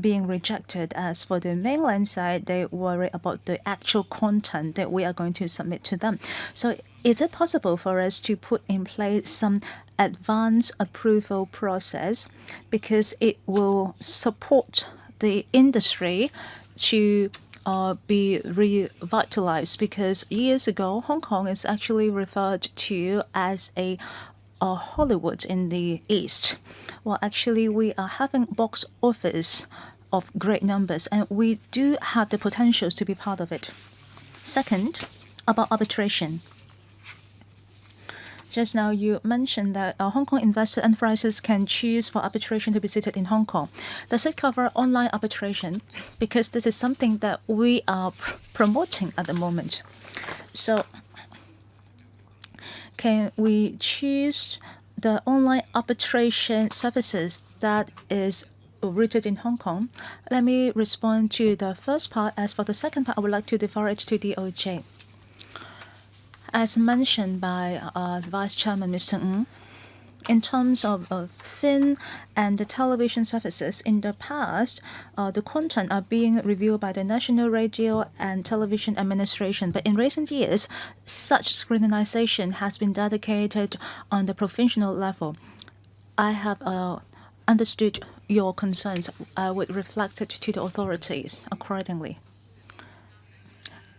being rejected. As for the mainland side, they worry about the actual content that we are going to submit to them. So is it possible for us to put in place some advance approval process, because it will support the industry to be revitalized? Because years ago, Hong Kong is actually referred to as a Hollywood in the East. Well, actually, we are having box office of great numbers, and we do have the potentials to be part of it. Second, about arbitration. Just now you mentioned that Hong Kong invested enterprises can choose for arbitration to be seated in Hong Kong. Does it cover online arbitration? Because this is something that we are promoting at the moment. So can we choose the online arbitration services that is rooted in Hong Kong? Let me respond to the first part. As for the second part, I would like to defer it to DOJ. As mentioned by Vice Chairman Mr. Ng, in terms of film and the television services, in the past, the content are being reviewed by the National Radio and Television Administration. But in recent years, such scrutinization has been dedicated on the provincial level. I have understood your concerns. I would reflect it to the authorities accordingly.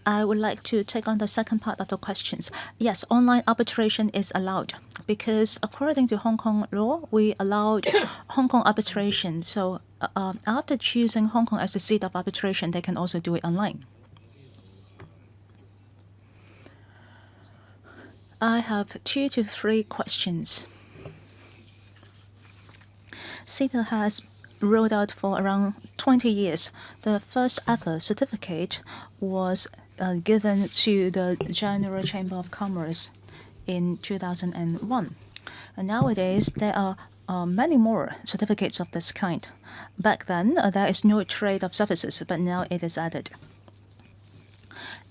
I would like to take on the second part of the questions. Yes, online arbitration is allowed because according to Hong Kong law, we allowed Hong Kong arbitration. So after choosing Hong Kong as the seat of arbitration, they can also do it online. I have 2 to 3 questions. CEPA has rolled out for around 20 years. The first ever certificate was given to the General Chamber of Commerce in 2001. And nowadays, there are many more certificates of this kind. Back then, there is no trade of services, but now it is added.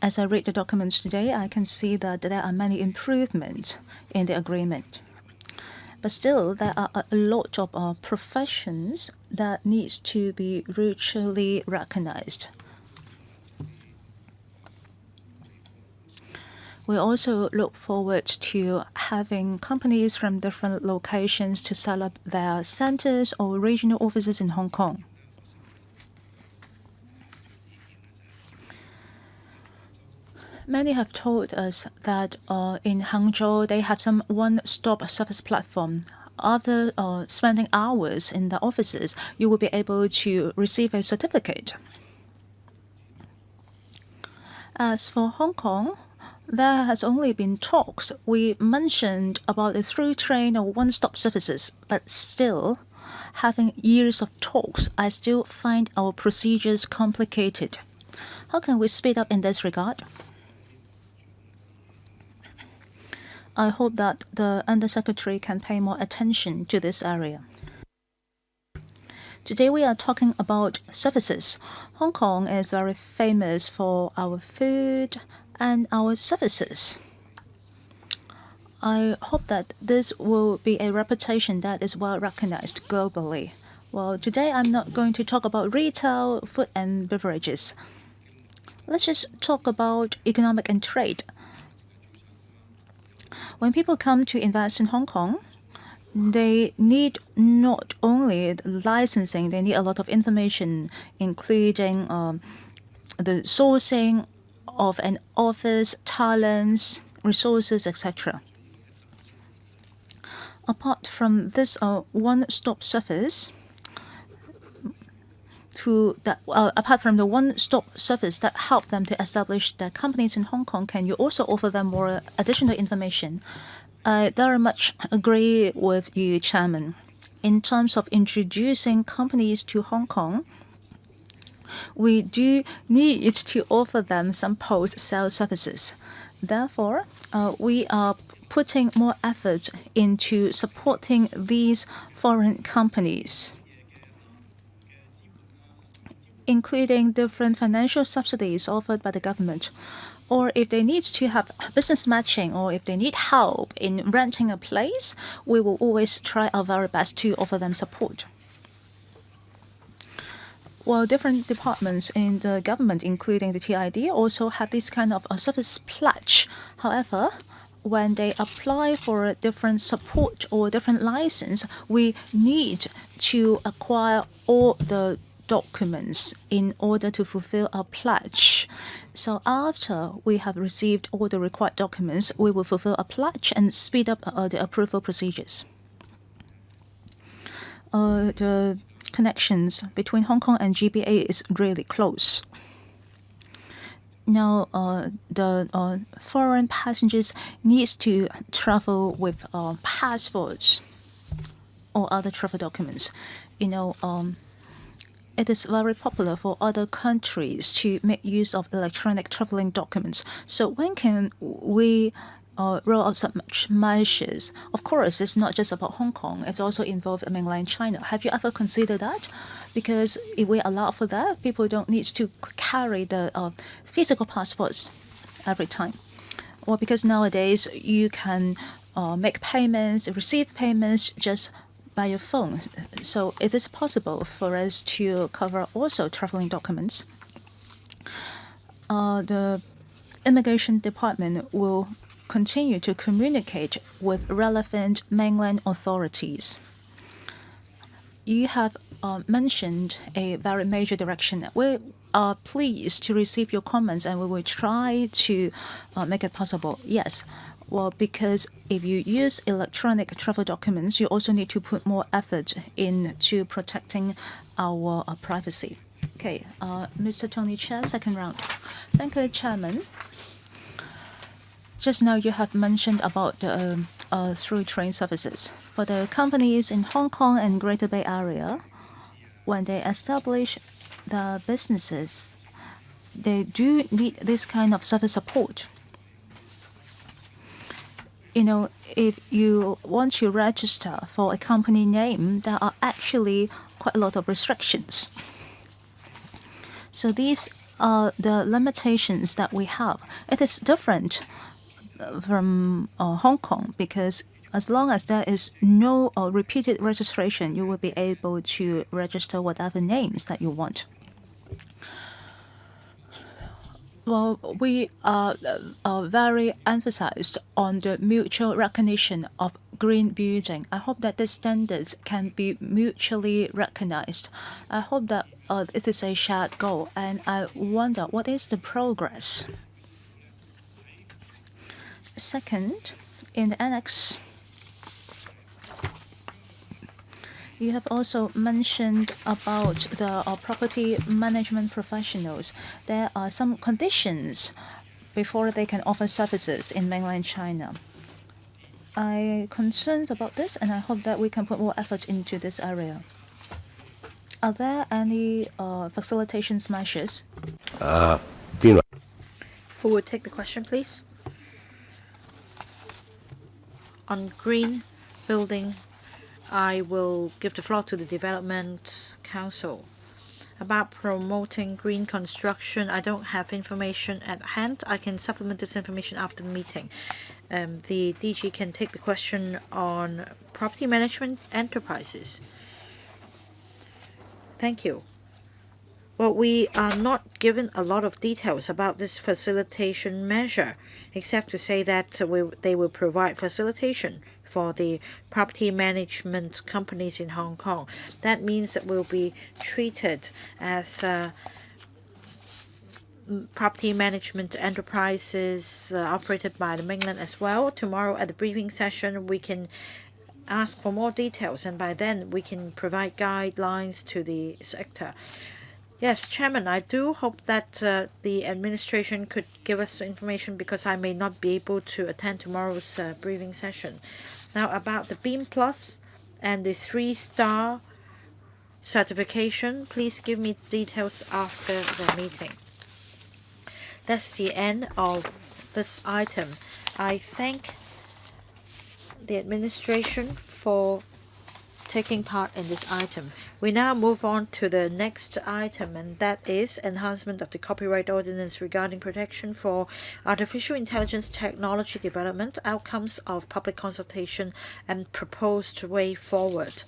As I read the documents today, I can see that there are many improvements in the agreement. But still, there are a lot of professions that needs to be mutually recognized. We also look forward to having companies from different locations to set up their centers or regional offices in Hong Kong. Many have told us that in Hangzhou, they have some one-stop service platform. After spending hours in the offices, you will be able to receive a certificate. As for Hong Kong, there has only been talks. We mentioned about the through train or one-stop services, but still, having years of talks, I still find our procedures complicated. How can we speed up in this regard? I hope that the Undersecretary can pay more attention to this area. Today we are talking about services. Hong Kong is very famous for our food and our services. I hope that this will be a reputation that is well recognized globally. Well, today I'm not going to talk about retail, food and beverages. Let's just talk about economic and trade. When people come to invest in Hong Kong, they need not only licensing, they need a lot of information, including the sourcing of an office, talents, resources, etc. Apart from this one-stop service, apart from the one-stop service that help them to establish their companies in Hong Kong, can you also offer them more additional information? I very much agree with you, Chairman. In terms of introducing companies to Hong Kong, we do need to offer them some post-sale services. Therefore, we are putting more effort into supporting these foreign companies, including different financial subsidies offered by the government. Or if they need to have business matching, or if they need help in renting a place, we will always try our very best to offer them support. Well, different departments in the government, including the TID, also have this kind of a service pledge. However, when they apply for a different support or different license, we need to acquire all the documents in order to fulfill our pledge. So after we have received all the required documents, we will fulfill a pledge and speed up the approval procedures. The connections between Hong Kong and GBA is really close. Now, the foreign passengers needs to travel with passports or other travel documents. It is very popular for other countries to make use of electronic traveling documents. So when can we roll out such measures? Of course, it's not just about Hong Kong. It's also involved mainland China. Have you ever considered that? Because if we allow for that, people don't need to carry the physical passports every time. Well, because nowadays you can make payments, receive payments just by your phone. So it is possible for us to cover also traveling documents. The Immigration Department will continue to communicate with relevant mainland authorities. You have mentioned a very major direction. We are pleased to receive your comments, and we will try to make it possible. Yes. Well, because if you use electronic travel documents, you also need to put more effort into protecting our privacy. Okay, Mr. Tony Chair, second round. Thank you, Chairman. Just now you have mentioned about the through train services. For the companies in Hong Kong and Greater Bay Area, when they establish the businesses, they do need this kind of service support. If you want to register for a company name, there are actually quite a lot of restrictions. So these are the limitations that we have. It is different from Hong Kong, because as long as there is no repeated registration, you will be able to register whatever names that you want. Well, we are very emphasized on the mutual recognition of green building. I hope that the standards can be mutually recognized. I hope that it is a shared goal, and I wonder what is the progress. Second, in the annex, you have also mentioned about the property management professionals. There are some conditions before they can offer services in mainland China. I'm concerned about this, and I hope that we can put more effort into this area. Are there any facilitation measures? Who would take the question, please? On green building, I will give the floor to the Development Council. About promoting green construction, I don't have information at hand. I can supplement this information after the meeting. The DG can take the question on property management enterprises. Thank you. Well, we are not given a lot of details about this facilitation measure, except to say that they will provide facilitation for the property management companies in Hong Kong. That means that we'll be treated as property management enterprises operated by the mainland as well. Tomorrow at the briefing session, we can ask for more details, and by then we can provide guidelines to the sector. Yes, Chairman, I do hope that the administration could give us information because I may not be able to attend tomorrow's briefing session. Now, about the Beam Plus and the 3-star certification, please give me details after the meeting. That's the end of this item. I thank the administration for taking part in this item. We now move on to the next item, and that is enhancement of the copyright ordinance regarding protection for artificial intelligence technology development, outcomes of public consultation, and proposed way forward.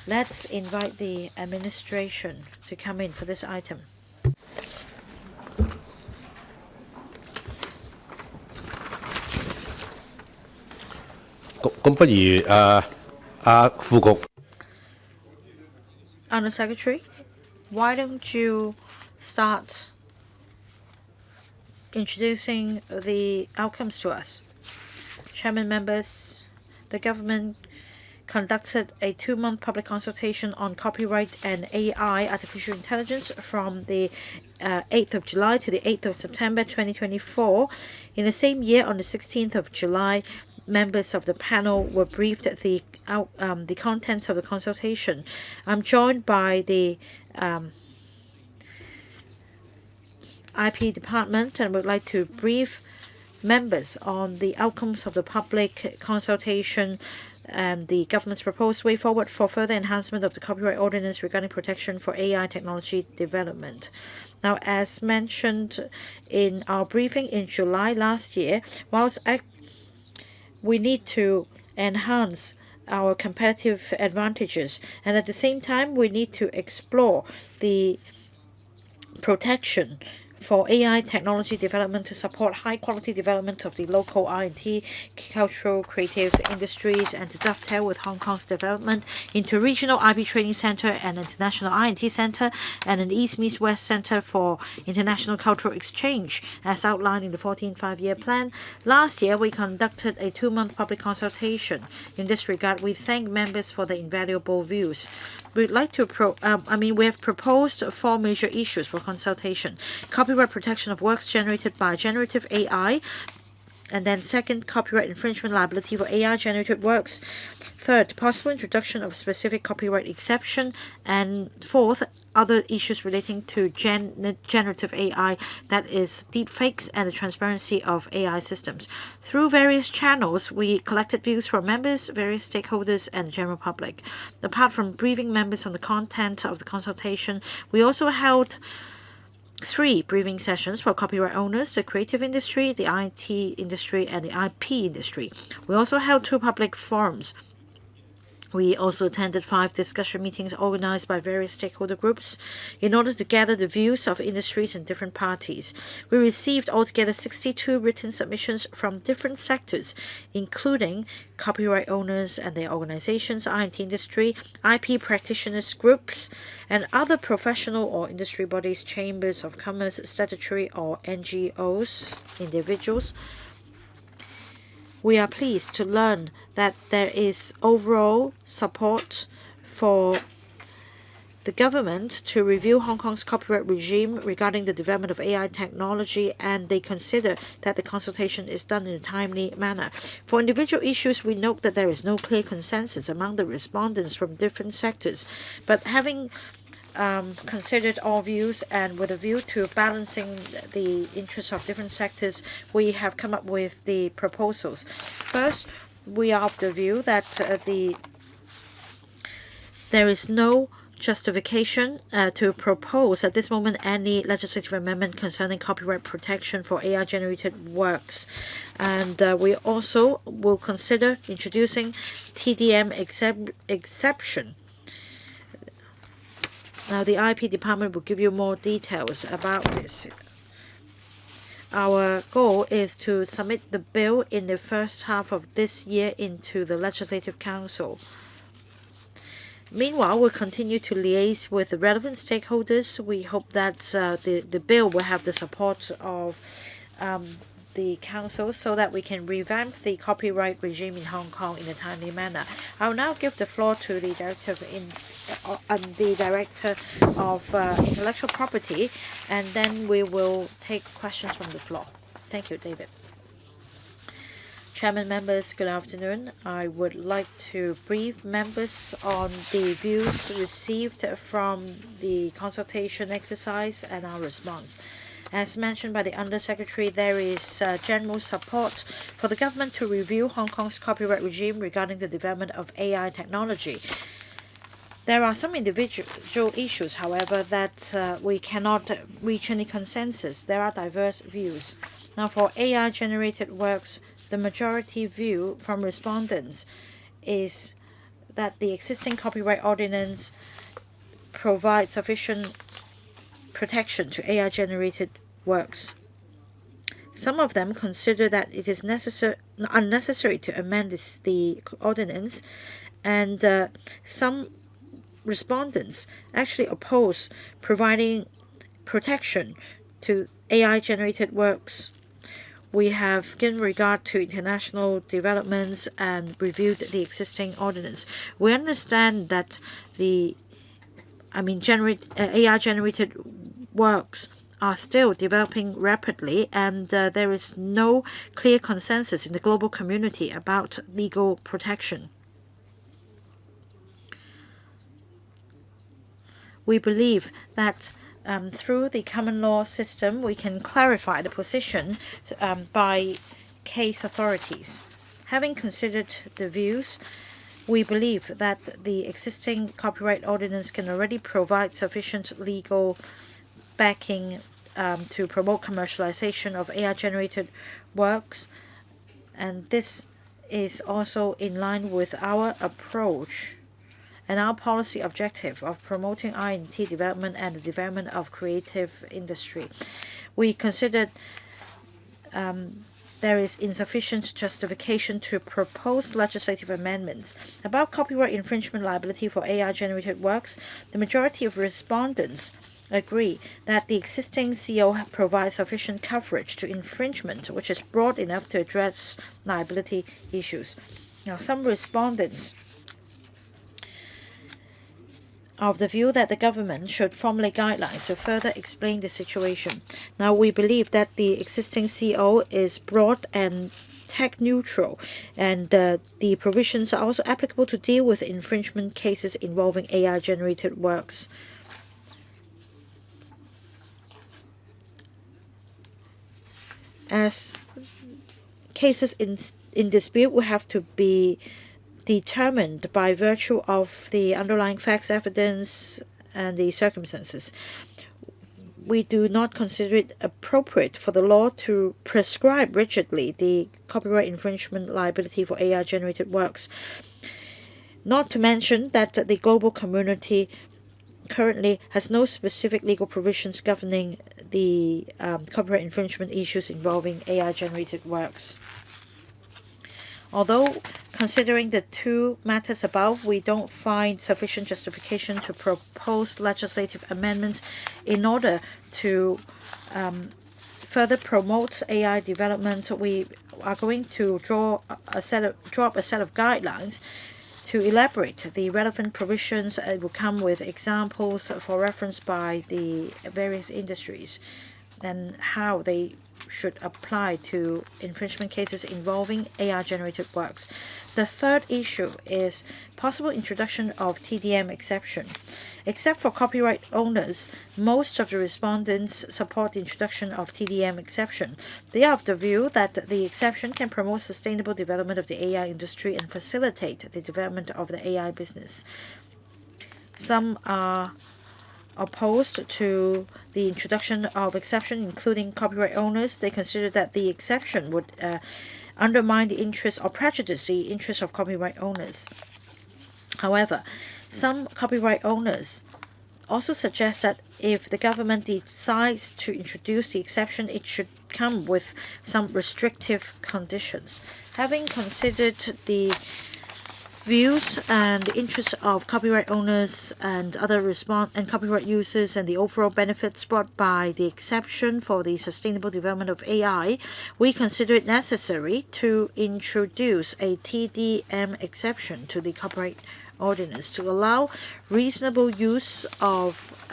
Let's invite the administration to come in for this item. 咁不如副局 Under Secretary, why don't you start introducing the outcomes to us? Chairman, members, the government conducted a 2-month public consultation on copyright and AI, artificial intelligence, from the 8th of July to the 8th of September 2024. In the same year, on the 16th of July, members of the panel were briefed the contents of the consultation. I'm joined by the IP department and would like to brief members on the outcomes of the public consultation and the government's proposed way forward for further enhancement of the copyright ordinance regarding protection for AI technology development. Now, as mentioned in our briefing in July last year, whilst we need to enhance our competitive advantages, and at the same time we need to explore the protection for AI technology development to support high-quality development of the local R&D, cultural, creative industries, and to dovetail with Hong Kong's development into regional IP training center and international R&D center and an East-Meets-West center for international cultural exchange, as outlined in the 14th Five-Year Plan. Last year, we conducted a 2-month public consultation. In this regard, we thank members for their invaluable views. We'd like to we have proposed 4 major issues for consultation: copyright protection of works generated by generative AI, and then second, copyright infringement liability for AI generated works. Third, possible introduction of specific copyright exception, and fourth, other issues relating to generative AI, that is deepfakes and the transparency of AI systems. Through various channels, we collected views from members, various stakeholders, and the general public. Apart from briefing members on the content of the consultation, we also held 3 briefing sessions for copyright owners, the creative industry, the IT industry, and the IP industry. We also held 2 public forums. We also attended 5 discussion meetings organized by various stakeholder groups in order to gather the views of industries and different parties. We received altogether 62 written submissions from different sectors, including copyright owners and their organizations, R&D industry, IP practitioners groups, and other professional or industry bodies, chambers of commerce, statutory or NGOs, individuals. We are pleased to learn that there is overall support for the government to review Hong Kong's copyright regime regarding the development of AI technology, and they consider that the consultation is done in a timely manner. For individual issues, we note that there is no clear consensus among the respondents from different sectors, but having considered all views and with a view to balancing the interests of different sectors, we have come up with the proposals. First, we are of the view that there is no justification to propose at this moment any legislative amendment concerning copyright protection for AI-generated works. And we also will consider introducing TDM exception. Now, the IP department will give you more details about this. Our goal is to submit the bill in the first half of this year into the Legislative Council. Meanwhile, we'll continue to liaise with the relevant stakeholders. We hope that the bill will have the support of the the Council so that we can revamp the copyright regime in Hong Kong in a timely manner. I will now give the floor to the Director of Intellectual Property, and then we will take questions from the floor. Thank you, David. Chairman, members, good afternoon. I would like to brief members on the views received from the consultation exercise and our response. As mentioned by the Undersecretary, there is general support for the government to review Hong Kong's copyright regime regarding the development of AI technology. There are some individual issues, however, that we cannot reach any consensus. There are diverse views. Now, for AI-generated works, the majority view from respondents is that the existing copyright ordinance provides sufficient protection to AI-generated works. Some of them consider that it is unnecessary to amend the ordinance, and some respondents actually oppose providing protection to AI-generated works. We have given regard to international developments and reviewed the existing ordinance. We understand that AI-generated works are still developing rapidly, and there is no clear consensus in the global community about legal protection. We believe that through the common law system, we can clarify the position by case authorities. Having considered the views, we believe that the existing copyright ordinance can already provide sufficient legal backing to promote commercialization of AI-generated works, and this is also in line with our approach and our policy objective of promoting R&D development and the development of creative industry. We considered there is insufficient justification to propose legislative amendments. About copyright infringement liability for AI-generated works, the majority of respondents agree that the existing CO provides sufficient coverage to infringement, which is broad enough to address liability issues. Now, some respondents of the view that the government should formulate guidelines to further explain the situation. Now, we believe that the existing CO is broad and tech neutral, and the provisions are also applicable to deal with infringement cases involving AI-generated works. As cases in dispute will have to be determined by virtue of the underlying facts, evidence, and the circumstances. We do not consider it appropriate for the law to prescribe rigidly the copyright infringement liability for AI-generated works. Not to mention that the global community currently has no specific legal provisions governing the copyright infringement issues involving AI-generated works. Although considering the two matters above, we don't find sufficient justification to propose legislative amendments in order to further promote AI development. We are going to draw up a set of guidelines to elaborate the relevant provisions. It will come with examples for reference by the various industries and how they should apply to infringement cases involving AI-generated works. The third issue is possible introduction of TDM exception. Except for copyright owners, most of the respondents support the introduction of TDM exception. They are of the view that the exception can promote sustainable development of the AI industry and facilitate the development of the AI business. Some are opposed to the introduction of exception, including copyright owners. They consider that the exception would undermine the interests or prejudice the interests of copyright owners. However, some copyright owners also suggest that if the government decides to introduce the exception, it should come with some restrictive conditions. Having considered the views and the interests of copyright owners and other copyright users and the overall benefits brought by the exception for the sustainable development of AI, we consider it necessary to introduce a TDM exception to the copyright ordinance to allow reasonable use of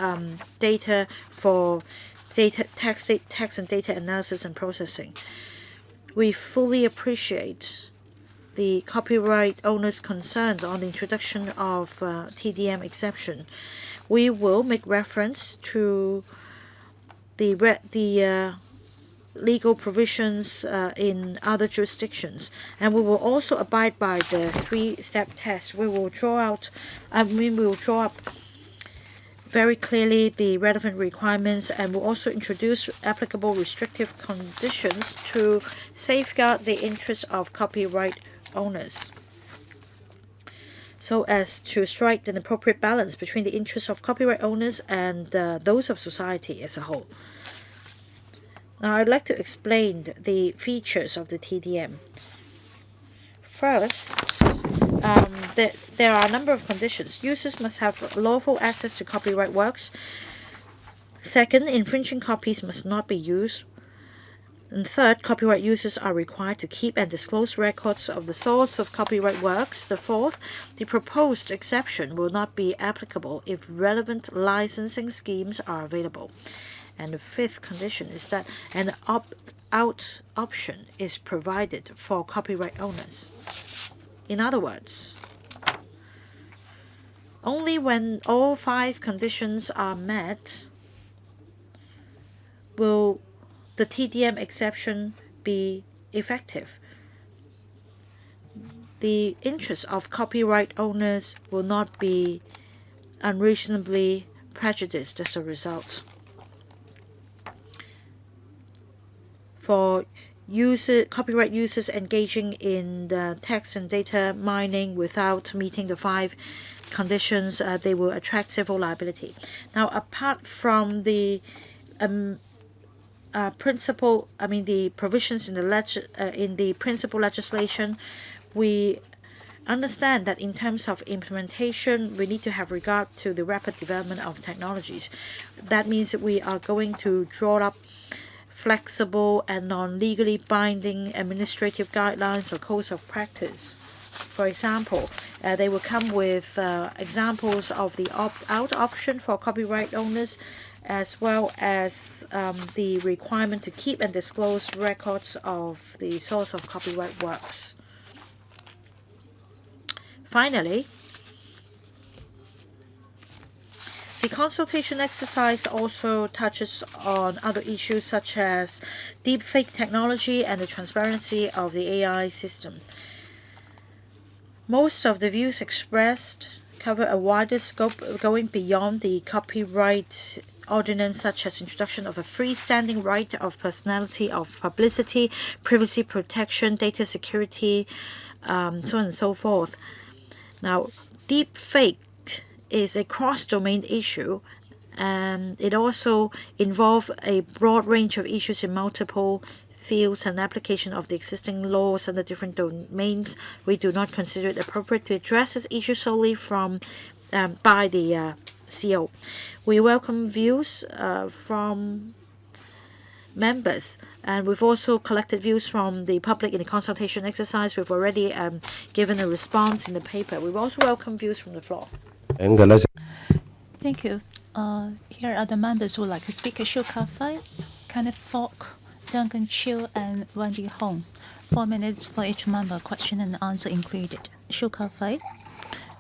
data for text and data analysis and processing. We fully appreciate the copyright owners' concerns on the introduction of TDM exception. We will make reference to the legal provisions in other jurisdictions, and we will also abide by the three-step test. We will draw up very clearly the relevant requirements, and will also introduce applicable restrictive conditions to safeguard the interests of copyright owners, so as to strike an appropriate balance between the interests of copyright owners and those of society as a whole. Now, I'd like to explain the features of the TDM. First, there are a number of conditions. Users must have lawful access to copyright works. Second, infringing copies must not be used. And third, copyright users are required to keep and disclose records of the source of copyright works. The fourth, the proposed exception will not be applicable if relevant licensing schemes are available. And the fifth condition is that an opt-out option is provided for copyright owners. In other words, only when all five conditions are met will the TDM exception be effective. The interests of copyright owners will not be unreasonably prejudiced as a result. For copyright users engaging in the text and data mining without meeting the five conditions, they will attract civil liability. Now, apart from the the provisions in the principal legislation, we understand that in terms of implementation, we need to have regard to the rapid development of technologies. That means that we are going to draw up flexible and non-legally binding administrative guidelines or codes of practice. For example, they will come with examples of the opt-out option for copyright owners, as well as the requirement to keep and disclose records of the source of copyright works. Finally, the consultation exercise also touches on other issues such as deepfake technology and the transparency of the AI system. Most of the views expressed cover a wider scope going beyond the copyright ordinance, such as introduction of a freestanding right of personality, of publicity, privacy protection, data security, so on and so forth. Now, deepfake is a cross-domain issue, and it also involves a broad range of issues in multiple fields and application of the existing laws under different domains. We do not consider it appropriate to address this issue solely by the CO. We welcome views from members, and we've also collected views from the public in the consultation exercise. We've already given a response in the paper. We also welcome views from the floor. Thank you. Here are the members who would like to speak. Shu Ka-fai, Kenneth Falk, Duncan Chiu, and Wendy Hong. 4 minutes for each member, question and answer included. Shu Ka-fai.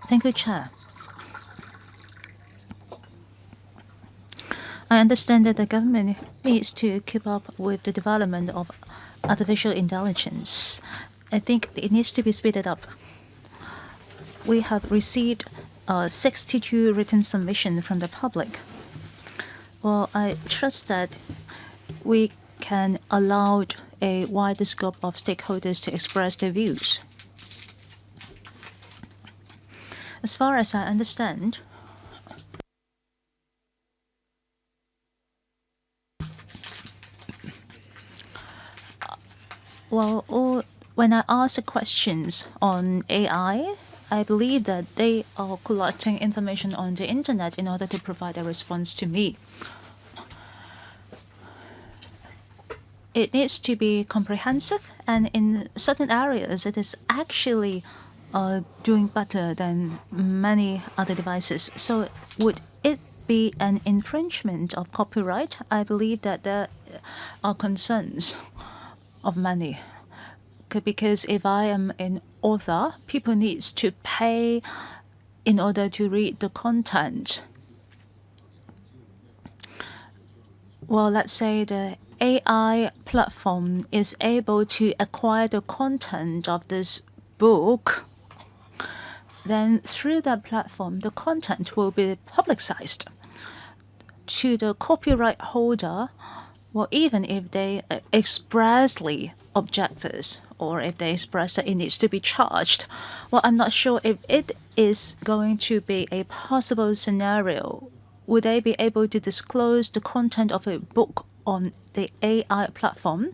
Thank you, Chair. I understand that the government needs to keep up with the development of artificial intelligence. I think it needs to be speeded up. We have received 62 written submissions from the public. Well, I trust that we can allow a wider scope of stakeholders to express their views. As far as I understand, when I ask questions on AI, I believe that they are collecting information on the internet in order to provide a response to me. It needs to be comprehensive, and in certain areas, it is actually doing better than many other devices. So, would it be an infringement of copyright? I believe that there are concerns of many. Because if I am an author, people need to pay in order to read the content. Well, let's say the AI platform is able to acquire the content of this book. Then through that platform, the content will be publicized to the copyright holder. Well, even if they expressly object this, or if they express that it needs to be charged, well, I'm not sure if it is going to be a possible scenario. Would they be able to disclose the content of a book on the AI platform?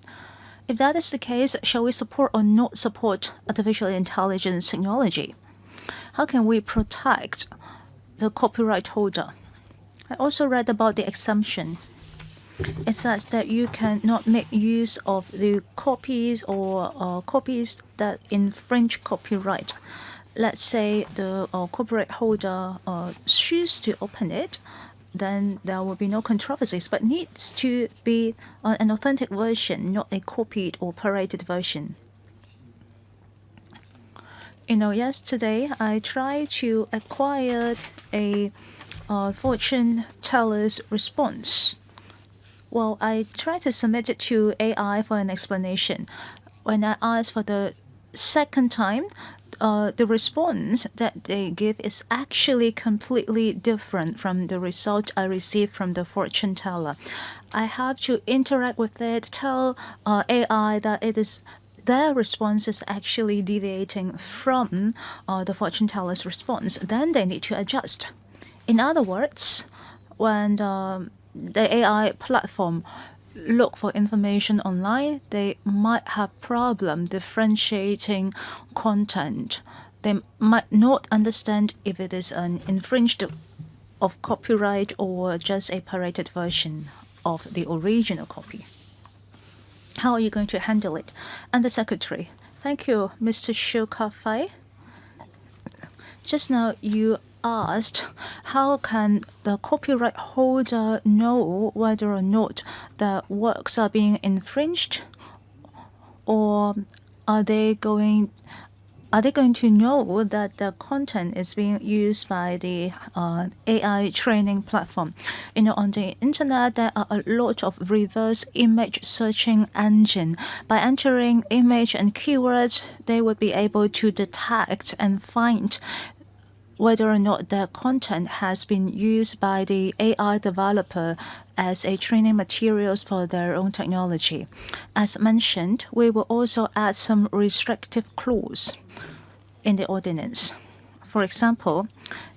If that is the case, shall we support or not support artificial intelligence technology? How can we protect the copyright holder? I also read about the exemption. It says that you cannot make use of the copies or copies that infringe copyright. Let's say the copyright holder chooses to open it, then there will be no controversies, but needs to be an authentic version, not a copied or pirated version. Yesterday I tried to acquire a fortune teller's response. Well, I tried to submit it to AI for an explanation. When I asked for the second time, the response that they give is actually completely different from the result I received from the fortune teller. I have to interact with it, tell AI that it is their response is actually deviating from the fortune teller's response. Then they need to adjust. In other words, when the AI platform look for information online, they might have problem differentiating content. They might not understand if it is an infringed of copyright or just a pirated version of the original copy. How are you going to handle it? And the Secretary. Thank you, Mr. Shu Ka-fai. Just now you asked how can the copyright holder know whether or not the works are being infringed, or are they going to know that the content is being used by the AI training platform? On the internet, there are a lot of reverse image searching engine. By entering image and keywords, they would be able to detect and find whether or not the content has been used by the AI developer as a training materials for their own technology. As mentioned, we will also add some restrictive clause in the ordinance. For example,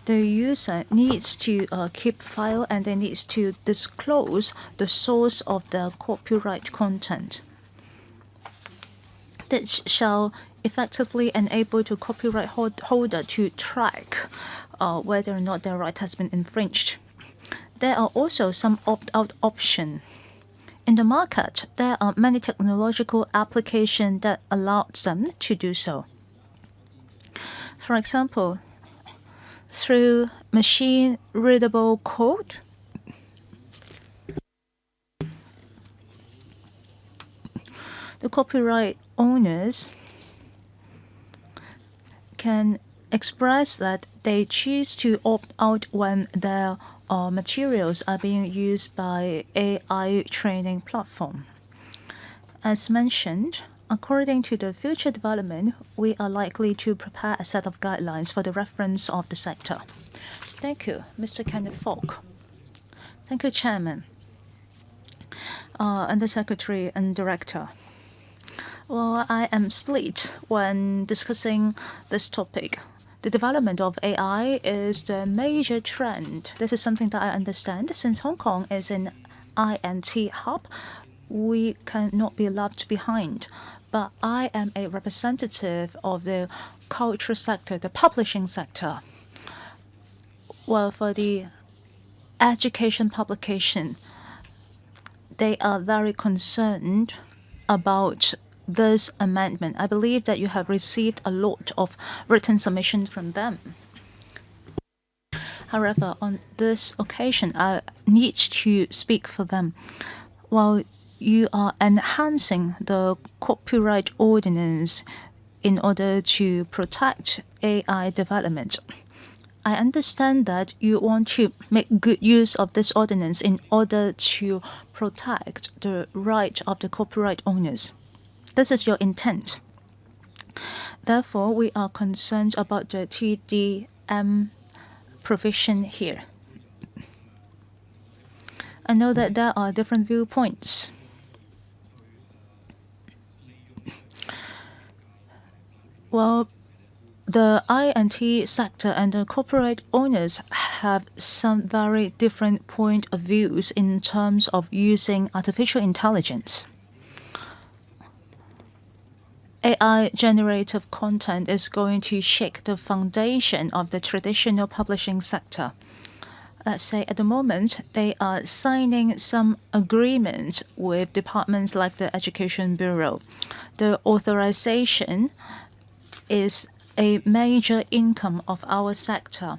the user needs to keep file and they needs to disclose the source of the copyright content. This shall effectively enable the copyright holder to track whether or not their right has been infringed. There are also some opt-out options. In the market, there are many technological applications that allow them to do so. For example, through machine-readable code, the copyright owners can express that they choose to opt out when their materials are being used by AI training platform. As mentioned, according to the future development, we are likely to prepare a set of guidelines for the reference of the sector. Thank you, Mr. Kenneth Falk. Thank you, Chairman, Under Secretary and Director. Well, I am split when discussing this topic. The development of AI is the major trend. This is something that I understand. Since Hong Kong is an INT hub, we cannot be left behind. But I am a representative of the culture sector, the publishing sector. Well, for the education publication, they are very concerned about this amendment. I believe that you have received a lot of written submissions from them. However, on this occasion, I need to speak for them. While you are enhancing the copyright ordinance in order to protect AI development, I understand that you want to make good use of this ordinance in order to protect the right of the copyright owners. This is your intent. Therefore, we are concerned about the TDM provision here. I know that there are different viewpoints. Well, the I&T sector and the copyright owners have some very different point of views in terms of using artificial intelligence. AI generative content is going to shake the foundation of the traditional publishing sector. Let's say at the moment, they are signing some agreements with departments like the Education Bureau. The authorization is a major income of our sector.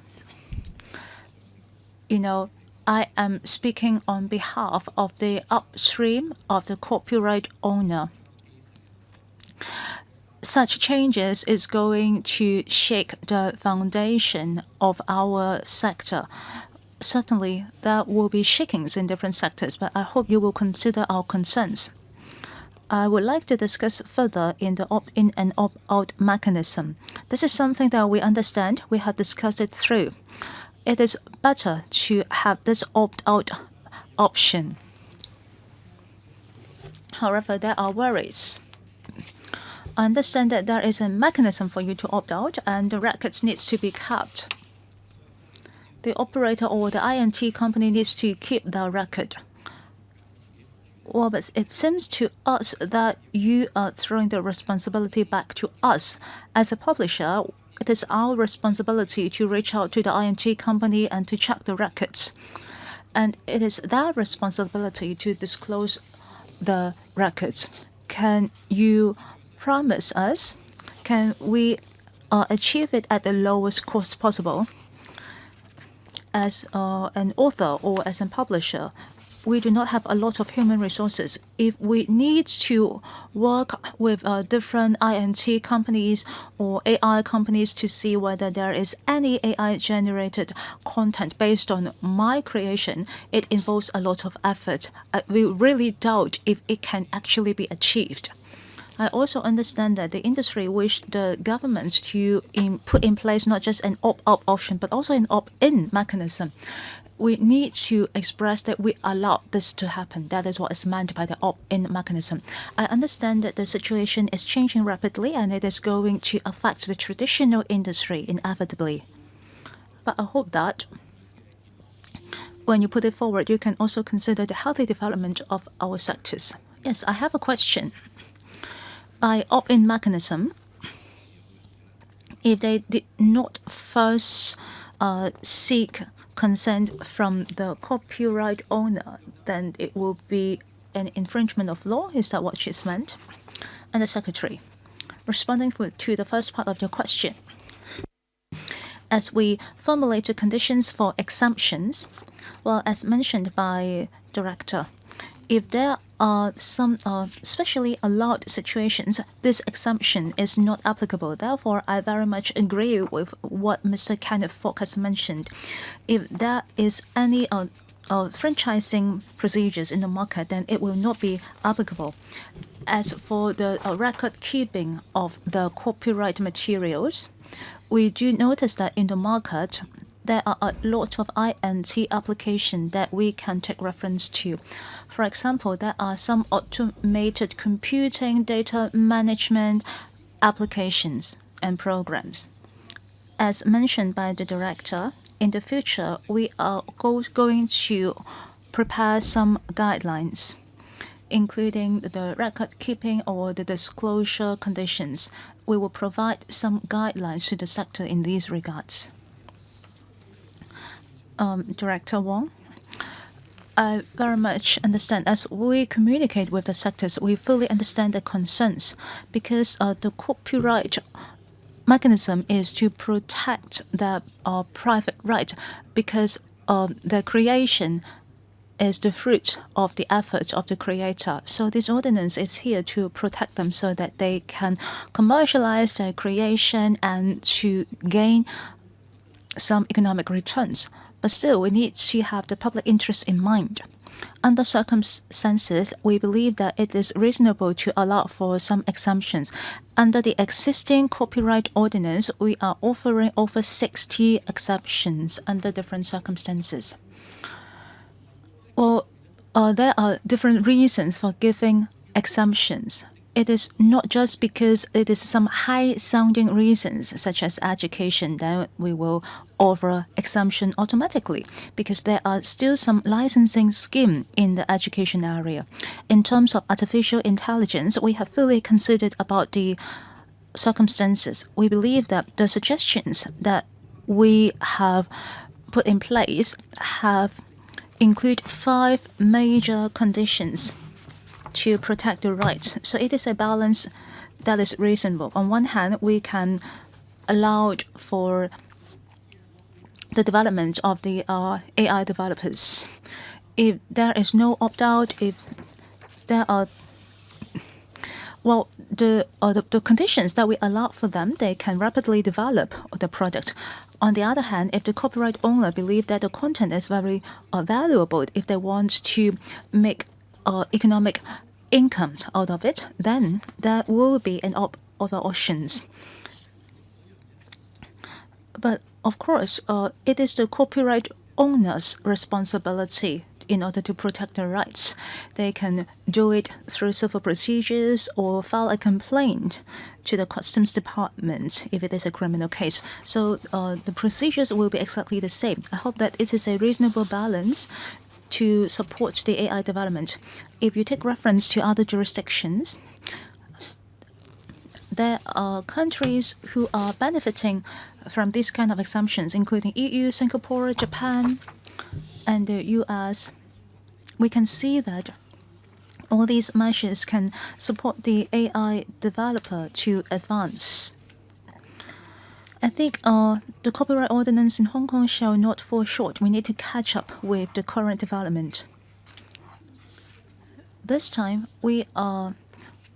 You know, I am speaking on behalf of the upstream of the copyright owner. Such changes is going to shake the foundation of our sector. Certainly, there will be shakings in different sectors, but I hope you will consider our concerns. I would like to discuss further in the opt-in and opt-out mechanism. This is something that we understand. We have discussed it through. It is better to have this opt-out option. However, there are worries. I understand that there is a mechanism for you to opt out and the records needs to be kept. The operator or the I&T company needs to keep the record. Well, but it seems to us that you are throwing the responsibility back to us. As a publisher, it is our responsibility to reach out to the I&T company and to check the records. And it is their responsibility to disclose the records. Can you promise us? Can we achieve it at the lowest cost possible? As an author or as a publisher, we do not have a lot of human resources. If we need to work with different I&T companies or AI companies to see whether there is any AI-generated content based on my creation, it involves a lot of effort. We really doubt if it can actually be achieved. I also understand that the industry wish the government to put in place not just an opt-out option, but also an opt-in mechanism. We need to express that we allow this to happen. That is what is meant by the opt-in mechanism. I understand that the situation is changing rapidly and it is going to affect the traditional industry inevitably. But I hope that when you put it forward, you can also consider the healthy development of our sectors. Yes, I have a question. By opt-in mechanism, if they did not first seek consent from the copyright owner, then it will be an infringement of law. Is that what she's meant? And the Secretary, responding to the first part of your question, as we formulate the conditions for exemptions, well, as mentioned by Director, if there are some specially allowed situations, this exemption is not applicable. Therefore, I very much agree with what Mr. Kenneth Fogg has mentioned. If there is any franchising procedures in the market, then it will not be applicable. As for the record keeping of the copyright materials, we do notice that in the market, there are a lot of I&T applications that we can take reference to. For example, there are some automated computing data management applications and programs. As mentioned by the Director, in the future, we are going to prepare some guidelines. including the record keeping or the disclosure conditions. We will provide some guidelines to the sector in these regards. Director Wong, I very much understand. As we communicate with the sectors, we fully understand the concerns because the copyright mechanism is to protect the private right because the creation is the fruit of the effort of the creator. So this ordinance is here to protect them so that they can commercialize their creation and to gain some economic returns. But still, we need to have the public interest in mind. Under circumstances, we believe that it is reasonable to allow for some exemptions. Under the existing copyright ordinance, we are offering over 60 exceptions under different circumstances. Well, there are different reasons for giving exemptions. It is not just because it is some high-sounding reasons, such as education, then we will offer exemption automatically, because there are still some licensing scheme in the education area. In terms of artificial intelligence, we have fully considered about the circumstances. We believe that the suggestions that we have put in place have include 5 major conditions to protect the rights. So it is a balance that is reasonable. On one hand, we can allow for the development of the AI developers. If there is no opt-out, if there are the conditions that we allow for them, they can rapidly develop the product. On the other hand, if the copyright owner believes that the content is very valuable, if they want to make economic income out of it, then there will be an other options. But of course, it is the copyright owner's responsibility in order to protect their rights. They can do it through civil procedures or file a complaint to the Customs Department if it is a criminal case. So the procedures will be exactly the same. I hope that it is a reasonable balance to support the AI development. If you take reference to other jurisdictions, there are countries who are benefiting from these kind of exemptions, including EU, Singapore, Japan, and the US. We can see that all these measures can support the AI developer to advance. I think the copyright ordinance in Hong Kong shall not fall short. We need to catch up with the current development. This time, we are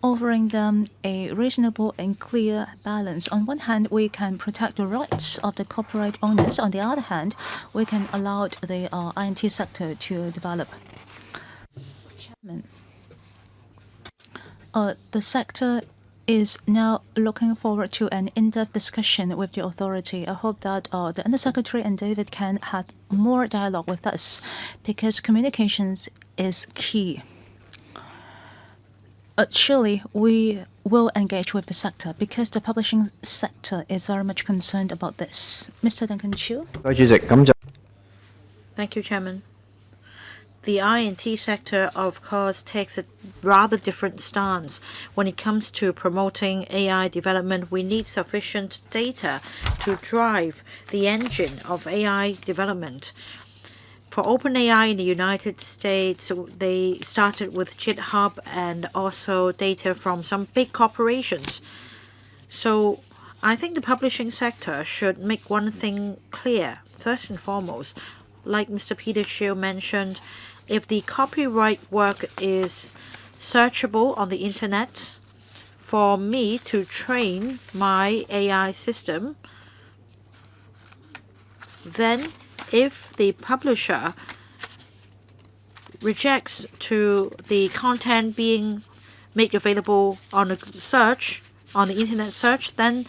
offering them a reasonable and clear balance. On one hand, we can protect the rights of the copyright owners. On the other hand, we can allow the INT sector to develop. Chairman, the sector is now looking forward to an in-depth discussion with the authority. I hope that the Undersecretary and David can have more dialogue with us, because communications is key. Surely we will engage with the sector because the publishing sector is very much concerned about this. Mr. Duncan Chiu. Thank you, Chairman. The INT sector, of course, takes a rather different stance. When it comes to promoting AI development, we need sufficient data to drive the engine of AI development. For OpenAI in the United States, they started with GitHub and also data from some big corporations. So I think the publishing sector should make one thing clear. First and foremost, like Mr. Peter Chiu mentioned, if the copyright work is searchable on the internet, for me to train my AI system, then if the publisher rejects to the content being made available on a search, on the internet search, then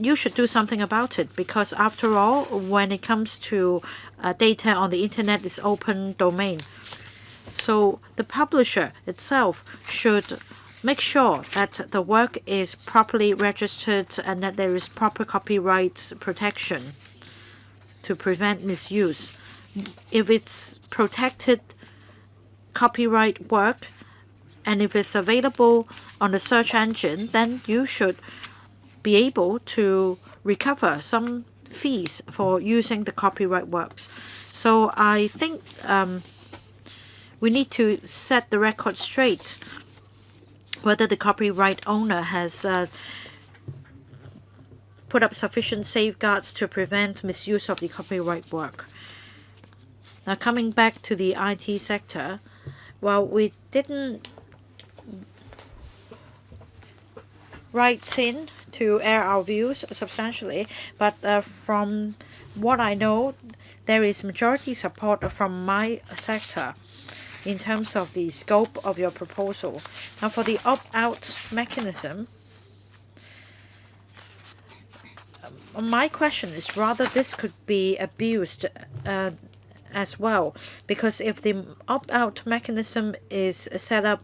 you should do something about it, because after all, when it comes to data on the internet, it's open domain. So the publisher itself should make sure that the work is properly registered and that there is proper copyright protection to prevent misuse. If it's protected copyright work, And if it's available on the search engine, then you should be able to recover some fees for using the copyright works. So I think we need to set the record straight whether the copyright owner has put up sufficient safeguards to prevent misuse of the copyright work. Now, coming back to the IT sector, well, we didn't write in to air our views substantially, but from what I know, there is majority support from my sector in terms of the scope of your proposal. Now, for the opt-out mechanism, my question is rather this could be abused as well, because if the opt-out mechanism is set up,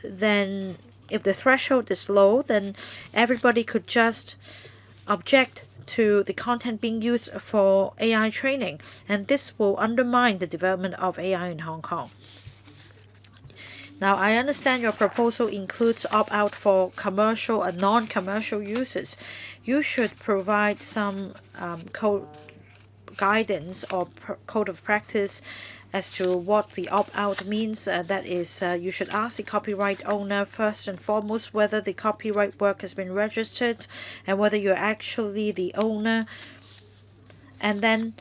then if the threshold is low, then everybody could just object to the content being used for AI training, and this will undermine the development of AI in Hong Kong. Now, I understand your proposal includes opt-out for commercial and non-commercial uses. You should provide some code guidance or code of practice as to what the opt-out means. That is, you should ask the copyright owner first and foremost whether the copyright work has been registered and whether you're actually the owner. And then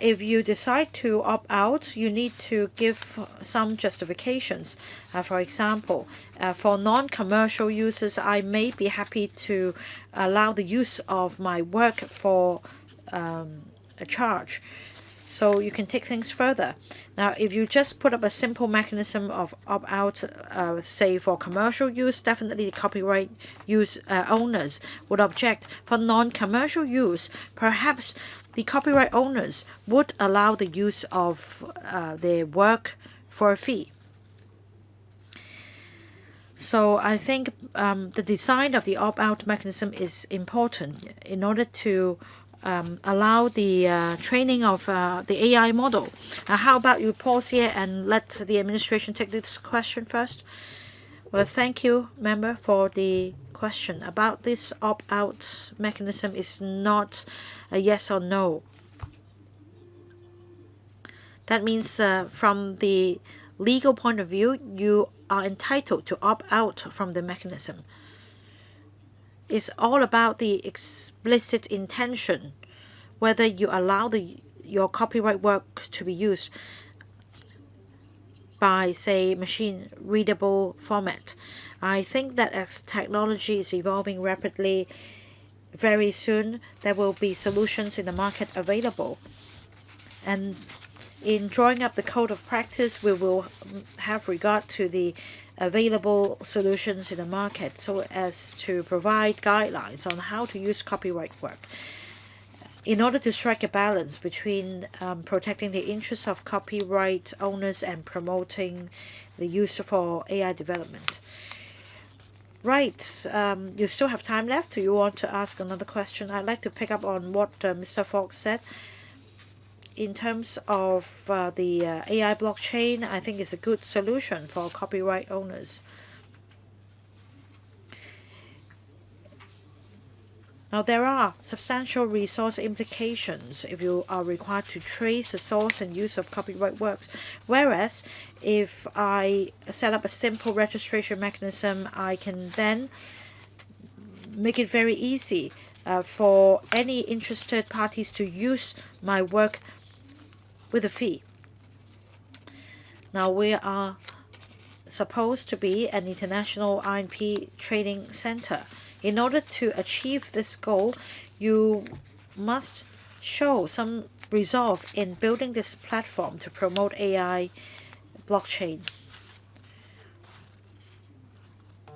if you decide to opt out, you need to give some justifications. For example, for non-commercial users, I may be happy to allow the use of my work for a charge. So you can take things further. Now, if you just put up a simple mechanism of opt-out, say for commercial use, definitely the copyright use owners would object. For non-commercial use, perhaps the copyright owners would allow the use of their work for a fee. So I think the design of the opt-out mechanism is important in order to allow the training of the AI model. How about you pause here and let the administration take this question first? Well, thank you, member, for the question. About this opt-out mechanism is not a yes or no. That means from the legal point of view, you are entitled to opt out from the mechanism. It's all about the explicit intention, whether you allow your copyright work to be used by, say, machine-readable format. I think that as technology is evolving rapidly, very soon there will be solutions in the market available. And in drawing up the code of practice, we will have regard to the available solutions in the market so as to provide guidelines on how to use copyright work in order to strike a balance between protecting the interests of copyright owners and promoting the use for AI development. Right, you still have time left. Do you want to ask another question? I'd like to pick up on what Mr. Fox said. In terms of the AI blockchain, I think it's a good solution for copyright owners. Now, there are substantial resource implications if you are required to trace the source and use of copyright works. Whereas, if I set up a simple registration mechanism, I can then make it very easy for any interested parties to use my work with a fee. Now, we are supposed to be an international INP trading center. In order to achieve this goal, you must show some resolve in building this platform to promote AI blockchain.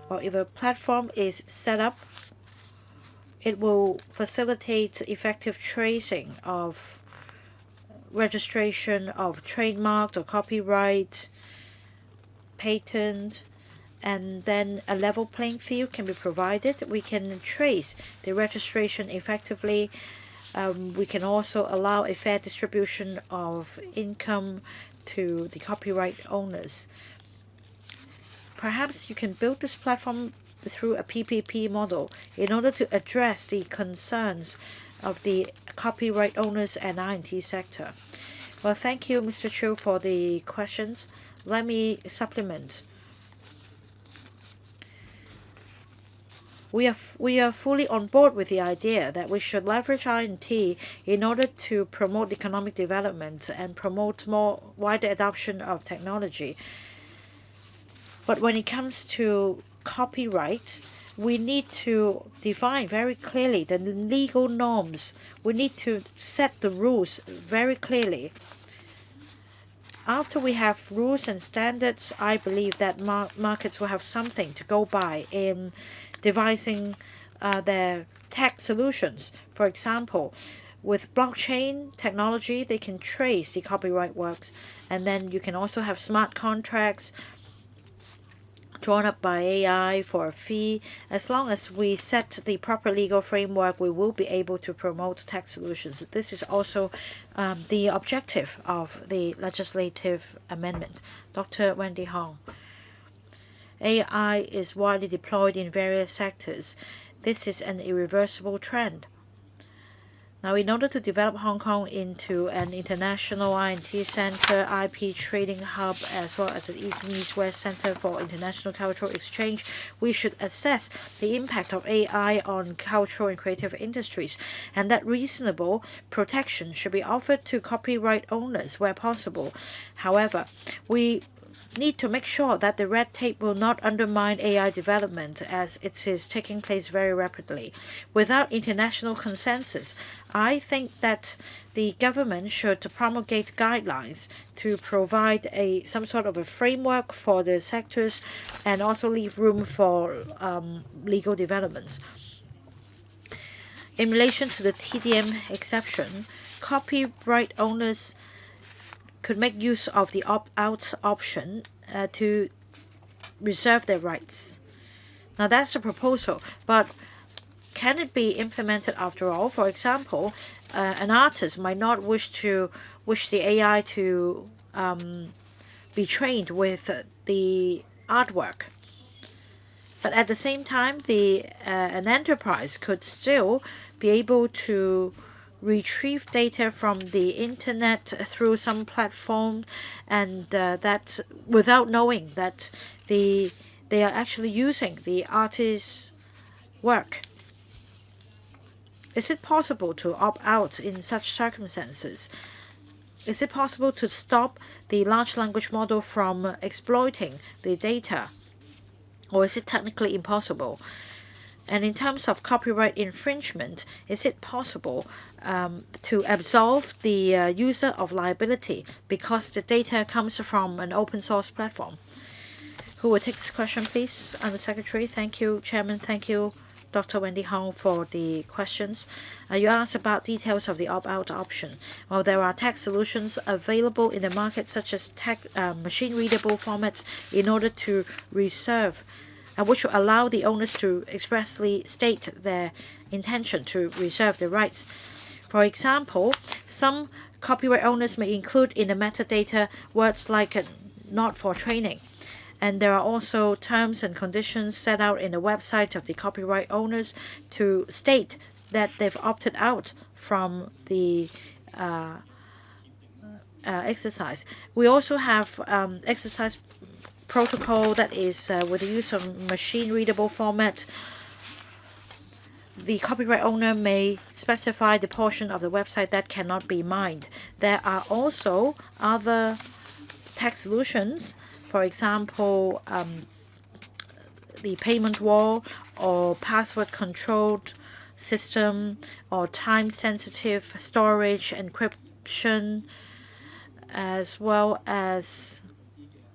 Well, if a platform is set up, it will facilitate effective tracing of registration of trademark or copyright, patent, and then a level playing field can be provided. We can trace the registration effectively. We can also allow a fair distribution of income to the copyright owners. perhaps you can build this platform through a PPP model in order to address the concerns of the copyright owners and I&T sector. Well, thank you, Mr. Chiu, for the questions. Let me supplement. We are fully on board with the idea that we should leverage I&T in order to promote economic development and promote more wider adoption of technology. But when it comes to copyright, we need to define very clearly the legal norms. We need to set the rules very clearly. After we have rules and standards, I believe that markets will have something to go by in devising their tech solutions. For example, with blockchain technology, they can trace the copyright works, and then you can also have smart contracts drawn up by AI for a fee. As long as we set the proper legal framework, we will be able to promote tech solutions. This is also the objective of the legislative amendment. Dr. Wendy Hong. AI is widely deployed in various sectors. This is an irreversible trend. Now, in order to develop Hong Kong into an international I&T center, IP trading hub, as well as an East-West center for international cultural exchange, we should assess the impact of AI on cultural and creative industries, and that reasonable protection should be offered to copyright owners where possible. However, we need to make sure that the red tape will not undermine AI development as it is taking place very rapidly. Without international consensus, I think that the government should promulgate guidelines to provide some sort of a framework for the sectors and also leave room for legal developments. In relation to the TDM exception, copyright owners could make use of the opt-out option to reserve their rights. Now, that's a proposal, but can it be implemented after all? For example, an artist might not wish the AI to be trained with the artwork, but at the same time, an enterprise could still be able to retrieve data from the internet through some platform, and that without knowing that they are actually using the artist's work. Is it possible to opt out in such circumstances? Is it possible to stop the large language model from exploiting the data, or is it technically impossible? And in terms of copyright infringement, is it possible to absolve the user of liability because the data comes from an open source platform? Who will take this question, please? Under Secretary. Thank you, Chairman. Thank you, Dr. Wendy Hong, for the questions. You asked about details of the opt-out option. Well, there are text solutions available in the market, such as machine-readable formats, in order to reserve which will allow the owners to expressly state their intention to reserve the rights. For example, some copyright owners may include in the metadata words like "not for training." And there are also terms and conditions set out in the website of the copyright owners to state that they've opted out from the exercise. We also have exercise protocol that is with the use of machine-readable format. The copyright owner may specify the portion of the website that cannot be mined. There are also other text solutions, for example, the payment wall or password-controlled system or time-sensitive storage encryption, as well as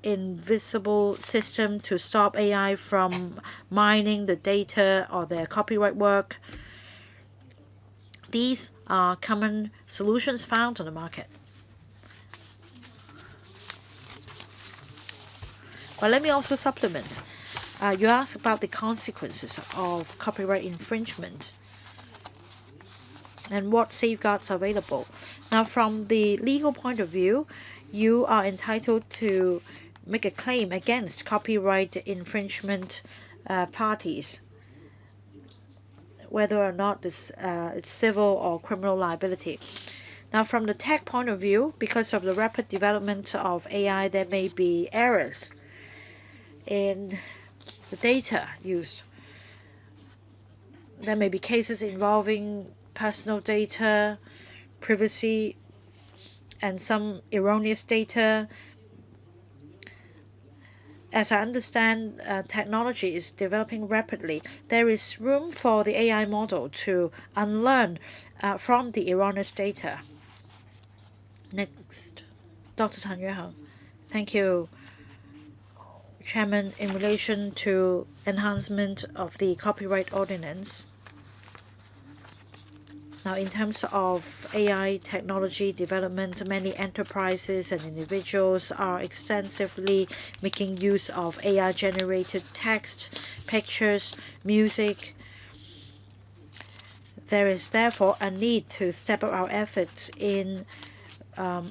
invisible system to stop AI from mining the data or their copyright work. These are common solutions found on the market. But let me also supplement. You asked about the consequences of copyright infringement and what safeguards are available. Now, from the legal point of view, you are entitled to make a claim against copyright infringement parties, whether or not it's civil or criminal liability. Now, from the tech point of view, because of the rapid development of AI, there may be errors in the data used. There may be cases involving personal data, privacy, and some erroneous data. As I understand, technology is developing rapidly. There is room for the AI model to unlearn from the erroneous data. Next, Dr. Tan Yueheng. Thank you, Chairman. In relation to enhancement of the copyright ordinance, now, in terms of AI technology development, many enterprises and individuals are extensively making use of AI-generated text, pictures, music. There is therefore a need to step up our efforts in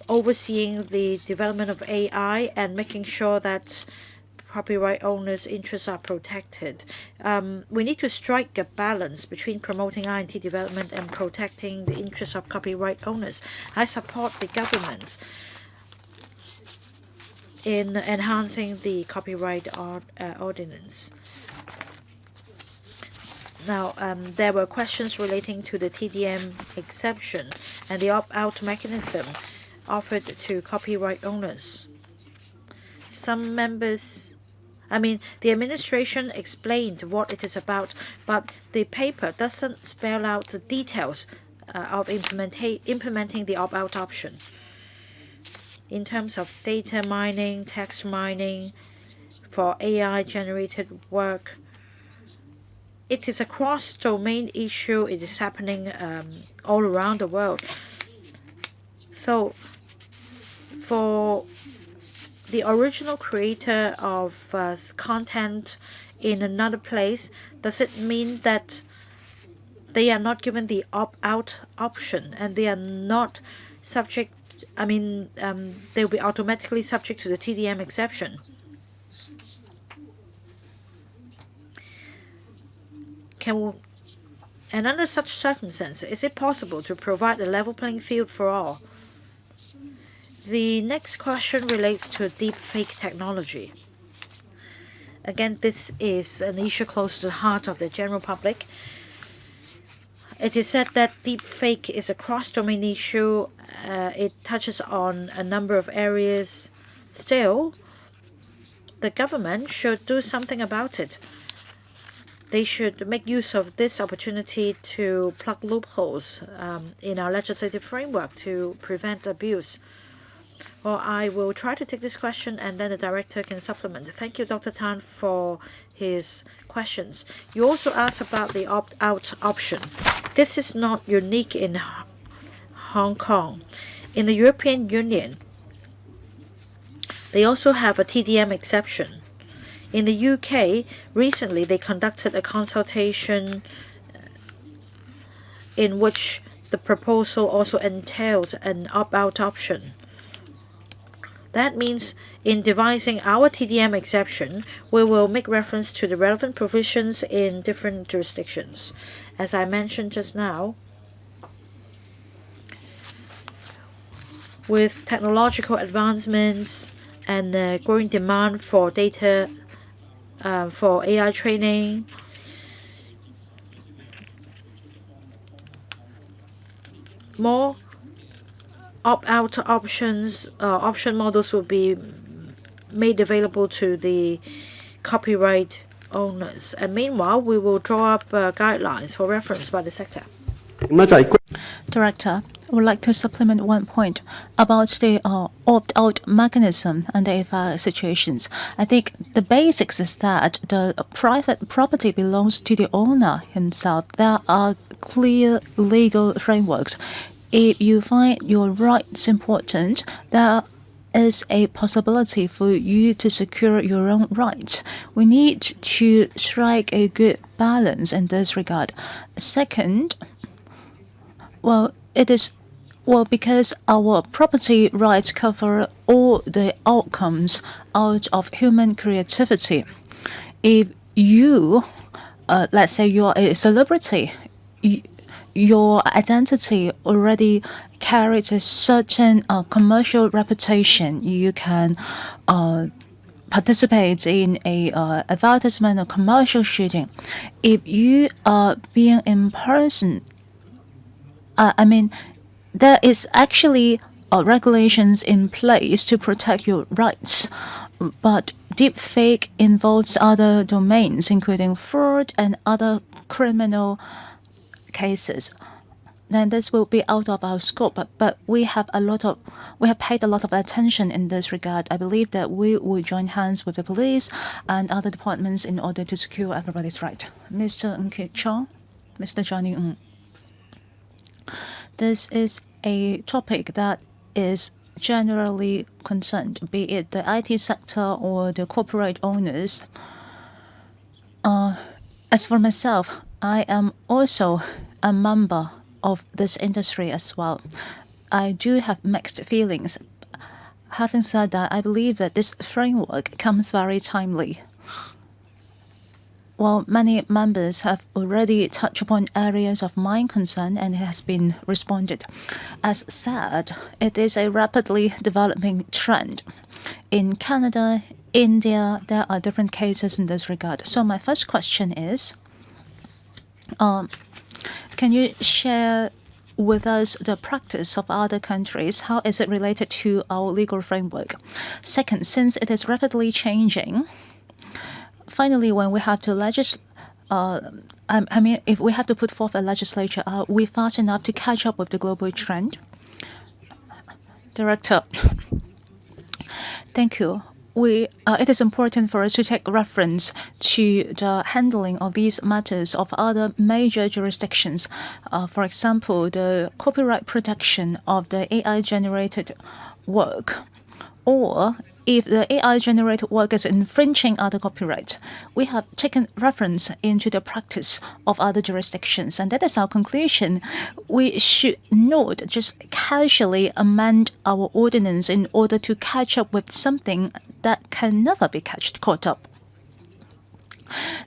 overseeing the development of AI and making sure that copyright owners' interests are protected. We need to strike a balance between promoting R&D development and protecting the interests of copyright owners. I support the government in enhancing the copyright ordinance. Now, there were questions relating to the TDM exception and the opt-out mechanism offered to copyright owners. Some members, the administration explained what it is about, but the paper doesn't spell out the details of implementing the opt-out option. In terms of data mining, text mining for AI-generated work, it is a cross-domain issue. It is happening all around the world. So, for the original creator of content in another place, does it mean that they are not given the opt-out option and they are not subject? They'll be automatically subject to the TDM exception. And under such circumstances, is it possible to provide a level playing field for all? The next question relates to deepfake technology. Again, this is an issue close to the heart of the general public. It is said that deepfake is a cross-domain issue. It touches on a number of areas. Still, the government should do something about it. They should make use of this opportunity to plug loopholes in our legislative framework to prevent abuse. Well, I will try to take this question and then the director can supplement. Thank you, Dr. Tan, for his questions. You also asked about the opt-out option. This is not unique in Hong Kong. In the European Union, they also have a TDM exception. In the UK, recently they conducted a consultation in which the proposal also entails an opt-out option. That means in devising our TDM exception, we will make reference to the relevant provisions in different jurisdictions. As I mentioned just now, with technological advancements and growing demand for data for AI training, more opt-out options, option models will be made available to the copyright owners. And meanwhile, we will draw up guidelines for reference by the sector. Director, I would like to supplement one point about the opt-out mechanism and the situations. I think the basics is that the private property belongs to the owner himself. There are clear legal frameworks. If you find your rights important, there is a possibility for you to secure your own rights. We need to strike a good balance in this regard. Second, because our property rights cover all the outcomes out of human creativity. If you, let's say you are a celebrity, your identity already carries a certain commercial reputation. You can participate in a advertisement or commercial shooting. If you are being in person, there is actually regulations in place to protect your rights, but deepfake involves other domains, including fraud and other criminal cases. Then this will be out of our scope, but we have paid a lot of attention in this regard. I believe that we will join hands with the police and other departments in order to secure everybody's right. Mr. Ng Chong, Mr. Johnny Ng. This is a topic that is generally concerned, be it the IT sector or the corporate owners. As for myself, I am also a member of this industry as well. I do have mixed feelings. Having said that, I believe that this framework comes very timely. While many members have already touched upon areas of my concern and it has been responded. As said, it is a rapidly developing trend. In Canada, India, there are different cases in this regard. So my first question is, can you share with us the practice of other countries? How is it related to our legal framework? Second, since it is rapidly changing, finally, when we have to if we have to put forth a legislature, are we fast enough to catch up with the global trend? Director, thank you. It is important for us to take reference to the handling of these matters of other major jurisdictions. For example, the copyright protection of the AI-generated work, or if the AI-generated work is infringing other copyright. We have taken reference into the practice of other jurisdictions, and that is our conclusion. We should not just casually amend our ordinance in order to catch up with something that can never be caught up.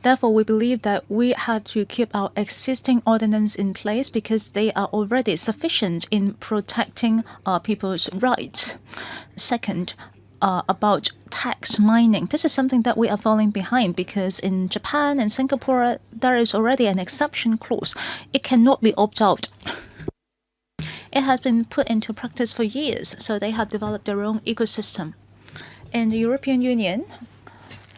Therefore, we believe that we have to keep our existing ordinance in place because they are already sufficient in protecting people's rights. Second, about tax mining. This is something that we are falling behind because in Japan and Singapore, there is already an exception clause. It cannot be opted out. It has been put into practice for years, so they have developed their own ecosystem. In the European Union,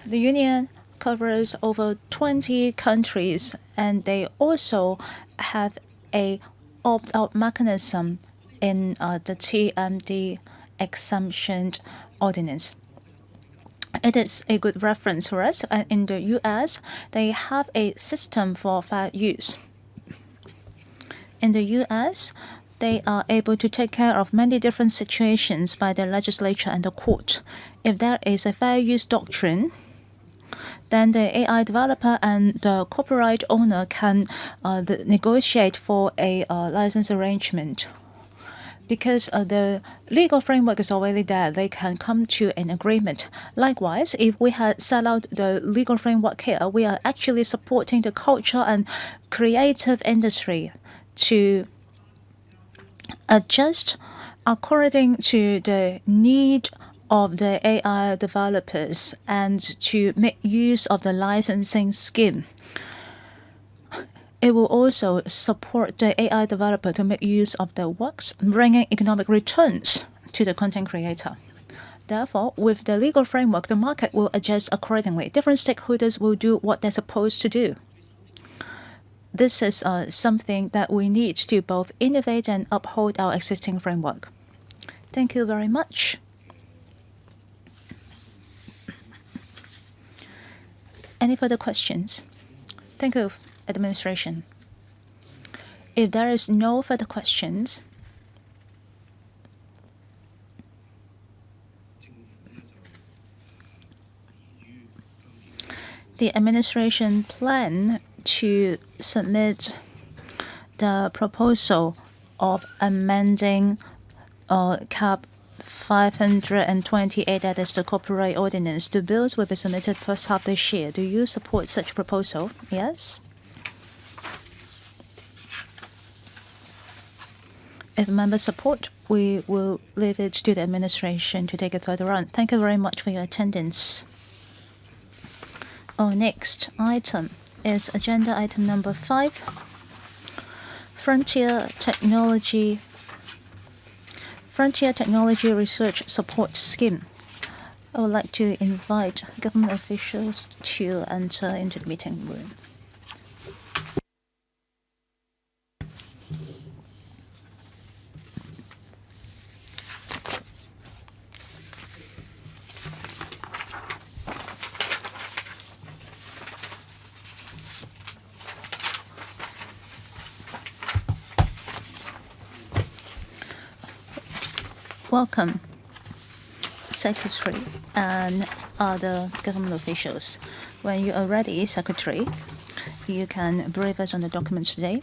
the Union covers over 20 countries, and they also have a opt-out mechanism in the TMD exemption ordinance. It is a good reference for us. In the US, they have a system for fair use. In the US, they are able to take care of many different situations by the legislature and the court. If there is a fair use doctrine, then the AI developer and the copyright owner can negotiate for a license arrangement. Because the legal framework is already there, they can come to an agreement. Likewise, if we had set out the legal framework here, we are actually supporting the culture and creative industry to adjust according to the need of the AI developers and to make use of the licensing scheme. It will also support the AI developer to make use of their works, bringing economic returns to the content creator. Therefore, with the legal framework, the market will adjust accordingly. Different stakeholders will do what they're supposed to do. This is something that we need to both innovate and uphold our existing framework. Thank you very much. Any further questions? Thank you, administration. If there is no further questions, the administration plan to submit the proposal of amending Cap 528, that is the copyright ordinance. The bills will be submitted first half this year. Do you support such proposal? Yes? If members support, we will leave it to the administration to take it further on. Thank you very much for your attendance. Our next item is agenda item number 5, Frontier Technology Research Support Scheme. I would like to invite government officials to enter into the meeting room. Welcome, Secretary and other government officials. When you are ready, Secretary, you can brief us on the documents today.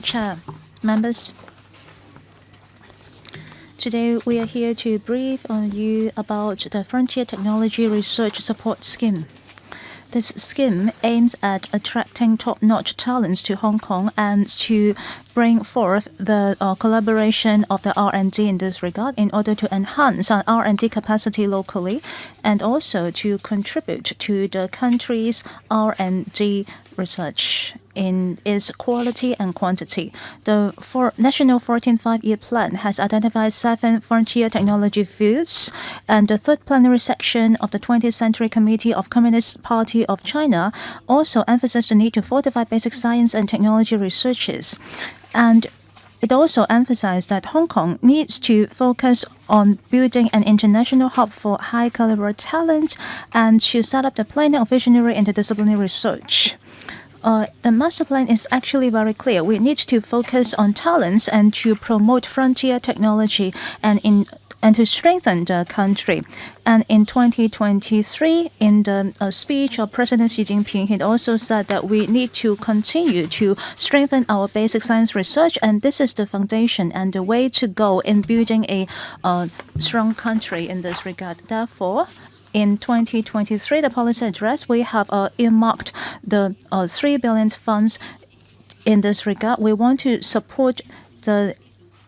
Chair, members, today we are here to brief on you about the Frontier Technology Research Support Scheme. This scheme aims at attracting top-notch talents to Hong Kong and to bring forth the collaboration of the R&D in this regard in order to enhance our R&D capacity locally and also to contribute to the country's R&D research in its quality and quantity. The National 14th Five-Year Plan has identified 7 frontier technology fields, and the third plenary section of the 20th Century Committee of Communist Party of China also emphasized the need to fortify basic science and technology researches. And it also emphasized that Hong Kong needs to focus on building an international hub for high-caliber talent and to set up the planning of visionary interdisciplinary research. The master plan is actually very clear. We need to focus on talents and to promote frontier technology and to strengthen the country. And in 2023, in the speech of President Xi Jinping, he also said that we need to continue to strengthen our basic science research, and this is the foundation and the way to go in building a strong country in this regard. Therefore, in 2023, the policy address, we have earmarked the 3 billion funds in this regard. We want to support the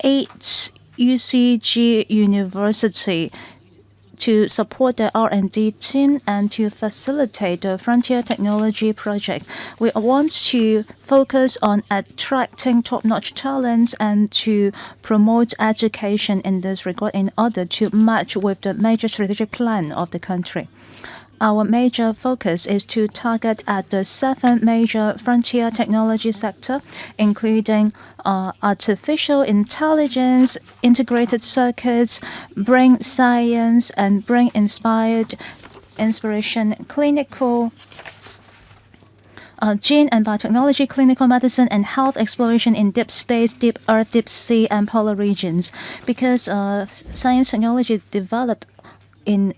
8 UCG University to support the R&D team and to facilitate the frontier technology project. We want to focus on attracting top-notch talents and to promote education in this regard in order to match with the major strategic plan of the country. Our major focus is to target at the 7 major frontier technology sector, including artificial intelligence, integrated circuits, brain science, and brain-inspired inspiration, clinical gene and biotechnology, clinical medicine, and health exploration in deep space, deep earth, deep sea, and polar regions. Because science technology developed in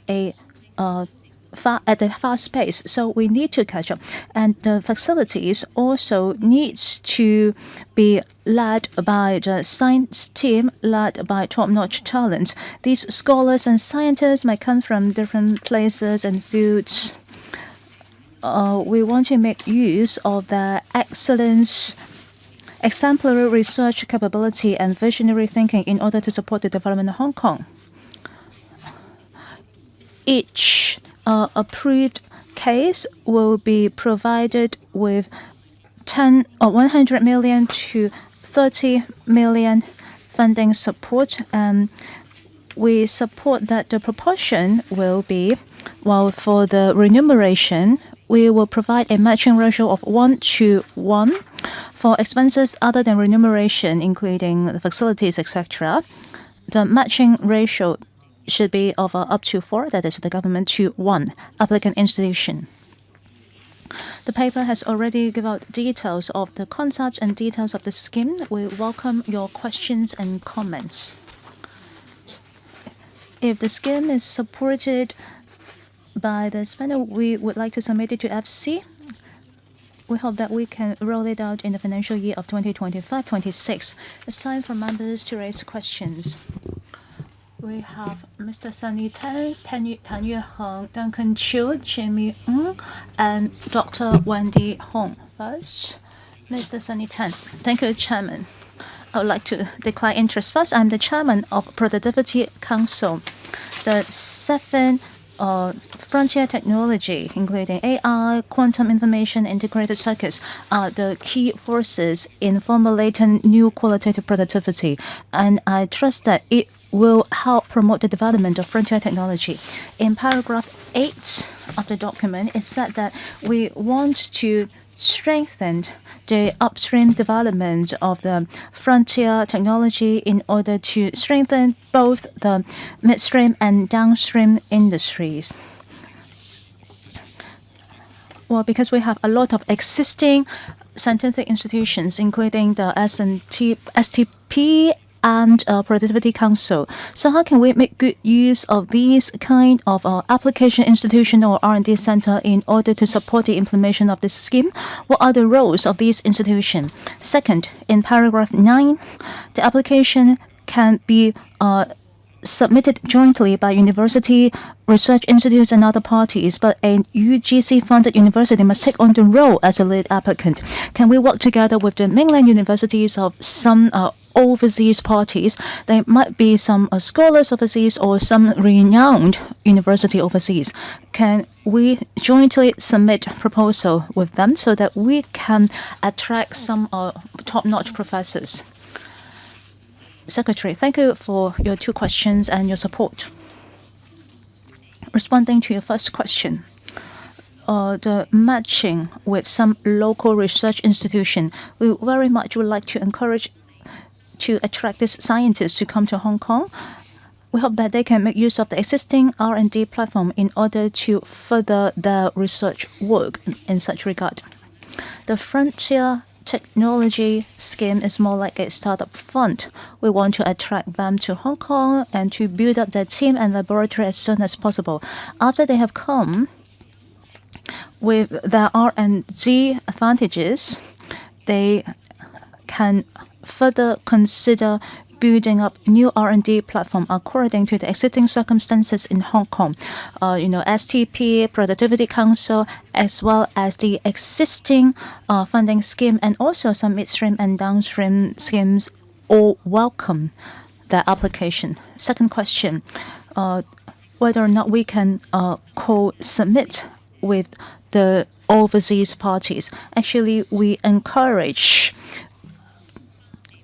at a fast pace, so we need to catch up. And the facilities also needs to be led by the science team, led by top-notch talent. These scholars and scientists might come from different places and fields. We want to make use of their excellence, exemplary research capability, and visionary thinking in order to support the development of Hong Kong. Each approved case will be provided with 100 million to 30 million funding support, and we support that the proportion will be, well, for the remuneration, we will provide a matching ratio of 1:1. For expenses other than remuneration, including the facilities, etc., the matching ratio should be of up to 4, that is the government, to 1 applicant institution. The paper has already given out details of the concepts and details of the scheme. We welcome your questions and comments. If the scheme is supported by this panel, we would like to submit it to FC. We hope that we can roll it out in the financial year of 2025-26. It's time for members to raise questions. We have Mr. Sunny Tan, Tan Yueheng, Duncan Chiu, Jimmy Ng, and Dr. Wendy Hong. First, Mr. Sunny Tan. Thank you, Chairman. I would like to declare interest. First, I'm the Chairman of Productivity Council. The 7 frontier technology, including AI, quantum information, integrated circuits, are the key forces in formulating new qualitative productivity. And I trust that it will help promote the development of frontier technology. In paragraph 8 of the document, it said that we want to strengthen the upstream development of the frontier technology in order to strengthen both the midstream and downstream industries. Well, because we have a lot of existing scientific institutions, including the STP and Productivity Council. So how can we make good use of these kind of application institution or R&D center in order to support the implementation of this scheme? What are the roles of these institutions? Second, in paragraph 9, the application can be submitted jointly by university, research institutes, and other parties, but a UGC-funded university must take on the role as a lead applicant. Can we work together with the mainland universities of some overseas parties? There might be some scholars overseas or some renowned university overseas. Can we jointly submit proposal with them so that we can attract some top-notch professors? Secretary, thank you for your 2 questions and your support. Responding to your first question, the matching with some local research institution, we very much would like to encourage to attract these scientists to come to Hong Kong. We hope that they can make use of the existing R&D platform in order to further their research work in such regard. The Frontier Technology scheme is more like a startup fund. We want to attract them to Hong Kong and to build up their team and laboratory as soon as possible. After they have come with their R&D advantages, they can further consider building up new R&D platform according to the existing circumstances in Hong Kong. STP, Productivity Council, as well as the existing funding scheme and also some midstream and downstream schemes all welcome the application. Second question, whether or not we can co-submit with the overseas parties. Actually, we encourage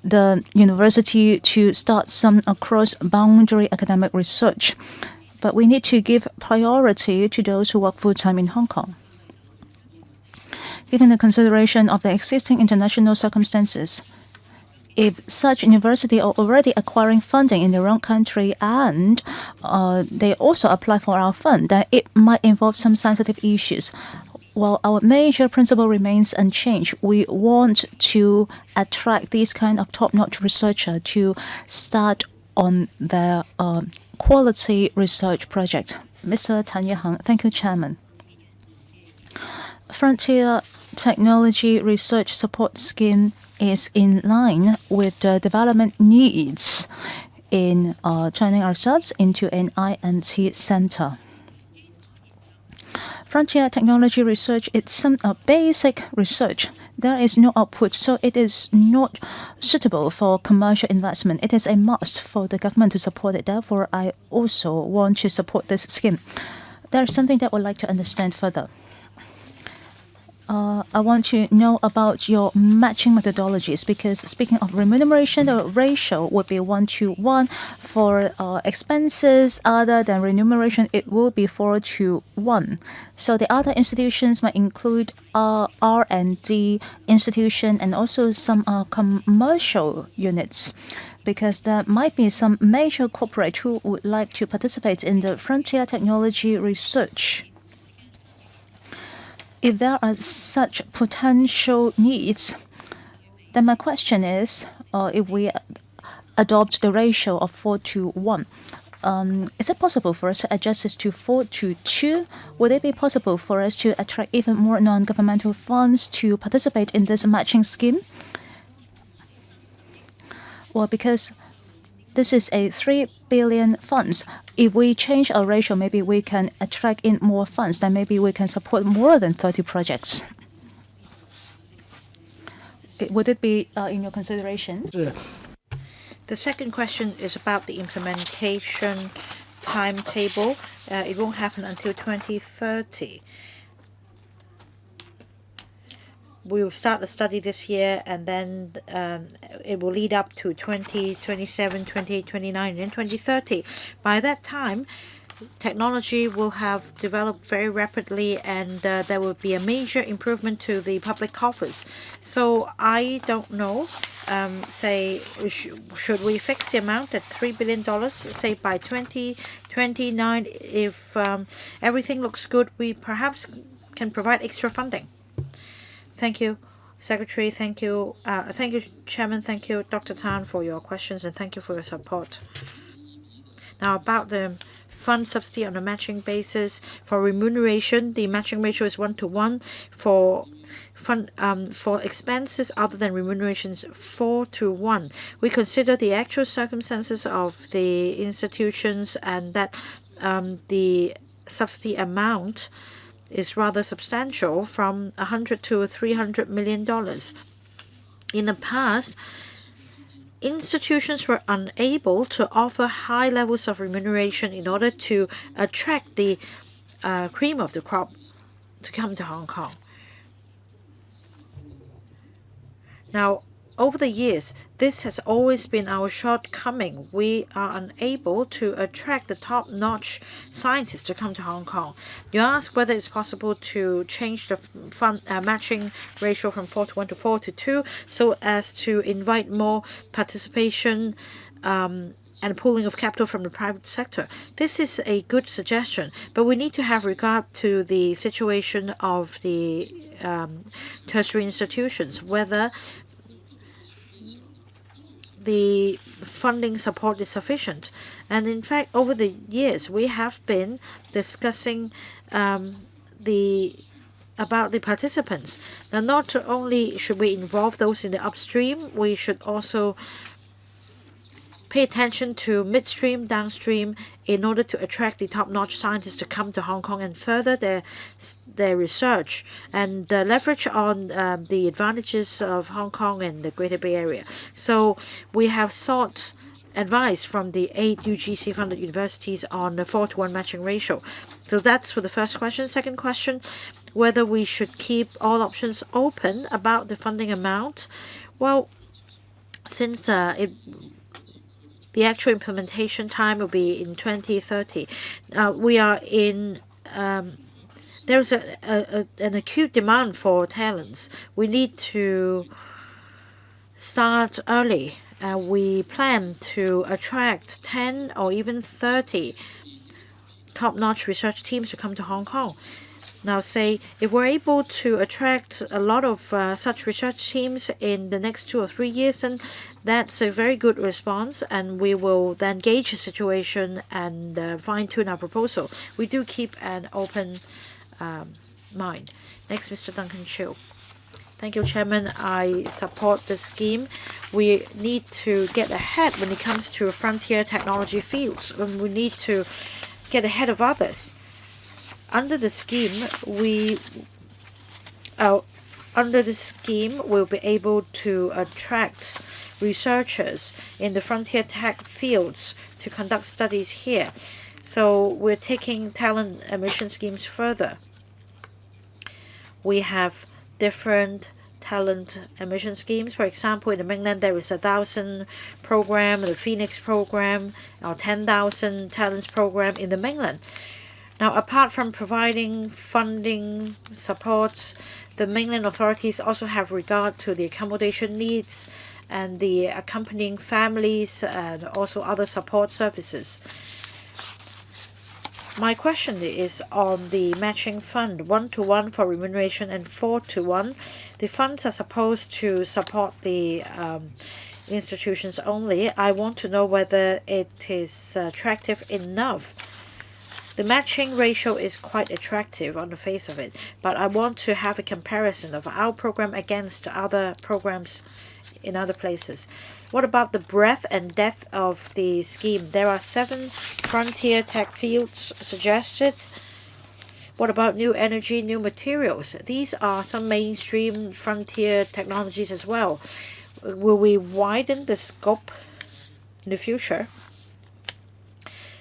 the university to start some cross-boundary academic research, but we need to give priority to those who work full-time in Hong Kong. Given the consideration of the existing international circumstances, if such university are already acquiring funding in their own country and they also apply for our fund, then it might involve some sensitive issues. While our major principle remains unchanged, we want to attract these kind of top-notch researcher to start on their quality research project. Mr. Tan Yueheng, thank you, Chairman. Frontier Technology Research Support Scheme is in line with the development needs in turning ourselves into an INT center. Frontier technology research is some basic research. There is no output, so it is not suitable for commercial investment. It is a must for the government to support it. Therefore, I also want to support this scheme. There is something that I would like to understand further. I want to know about your matching methodologies, because speaking of remuneration, the ratio would be 1:1. For expenses other than remuneration, it will be 4:1. So the other institutions might include R&D institution and also some commercial units, because there might be some major corporate who would like to participate in the frontier technology research. If there are such potential needs, then my question is, if we adopt the ratio of 4:1, is it possible for us to adjust this to 4-2? Would it be possible for us to attract even more non-governmental funds to participate in this matching scheme? Well, because this is a 3 billion funds. If we change our ratio, maybe we can attract in more funds. Then maybe we can support more than 30 projects. Would it be in your consideration? The second question is about the implementation timetable. It won't happen until 2030. We will start the study this year, and then it will lead up to 2027, 2029, and then 2030. By that time, technology will have developed very rapidly, and there will be a major improvement to the public coffers. So I don't know. Say, should we fix the amount at $3 billion? Say by 2029, if everything looks good, we perhaps can provide extra funding. Thank you, Secretary. Thank you, Chairman. Thank you, Dr. Tan, for your questions, and thank you for your support. Now, about the fund subsidy on a matching basis for remuneration, the matching ratio is 1-to-1. For expenses other than remunerations, 4-to-1. We consider the actual circumstances of the institutions, and that the subsidy amount is rather substantial, from $100 to $300 million. In the past, institutions were unable to offer high levels of remuneration in order to attract the cream of the crop to come to Hong Kong. Now, over the years, this has always been our shortcoming. We are unable to attract the top-notch scientists to come to Hong Kong. You ask whether it's possible to change the fund matching ratio from 4-to-1 to 4-to-2 so as to invite more participation and pooling of capital from the private sector. This is a good suggestion, but we need to have regard to the situation of the tertiary institutions, whether the funding support is sufficient. And in fact, over the years, we have been discussing about the participants. Now, not only should we involve those in the upstream, we should also pay attention to midstream, downstream, in order to attract the top-notch scientists to come to Hong Kong and further their research and leverage on the advantages of Hong Kong and the Greater Bay Area. So we have sought advice from the 8 UGC-funded universities on the 4-to-1 matching ratio. So that's for the first question. Second question, whether we should keep all options open about the funding amount. Well, since the actual implementation time will be in 2030. We are in there's an acute demand for talents. We need to start early. We plan to attract 10 or even 30 top-notch research teams to come to Hong Kong. Now, say, if we're able to attract a lot of such research teams in the next 2 or 3 years, then that's a very good response, and we will then gauge the situation and fine-tune our proposal. We do keep an open mind. Next, Mr. Duncan Chiu. Thank you, Chairman. I support the scheme. We need to get ahead when it comes to frontier technology fields, and we need to get ahead of others. Under the scheme, we'll be able to attract researchers in the frontier tech fields to conduct studies here. So we're taking talent admission schemes further. We have different talent admission schemes. For example, in the mainland, there is a 1,000 program, the Phoenix program, or 10,000 talents program in the mainland. Now, apart from providing funding support, the mainland authorities also have regard to the accommodation needs and the accompanying families and also other support services. My question is on the matching fund, 1-to-1 for remuneration and 4-to-1. The funds are supposed to support the institutions only. I want to know whether it is attractive enough. The matching ratio is quite attractive on the face of it, but I want to have a comparison of our program against other programs in other places. What about the breadth and depth of the scheme? There are 7 frontier tech fields suggested. What about new energy, new materials? These are some mainstream frontier technologies as well. Will we widen the scope in the future?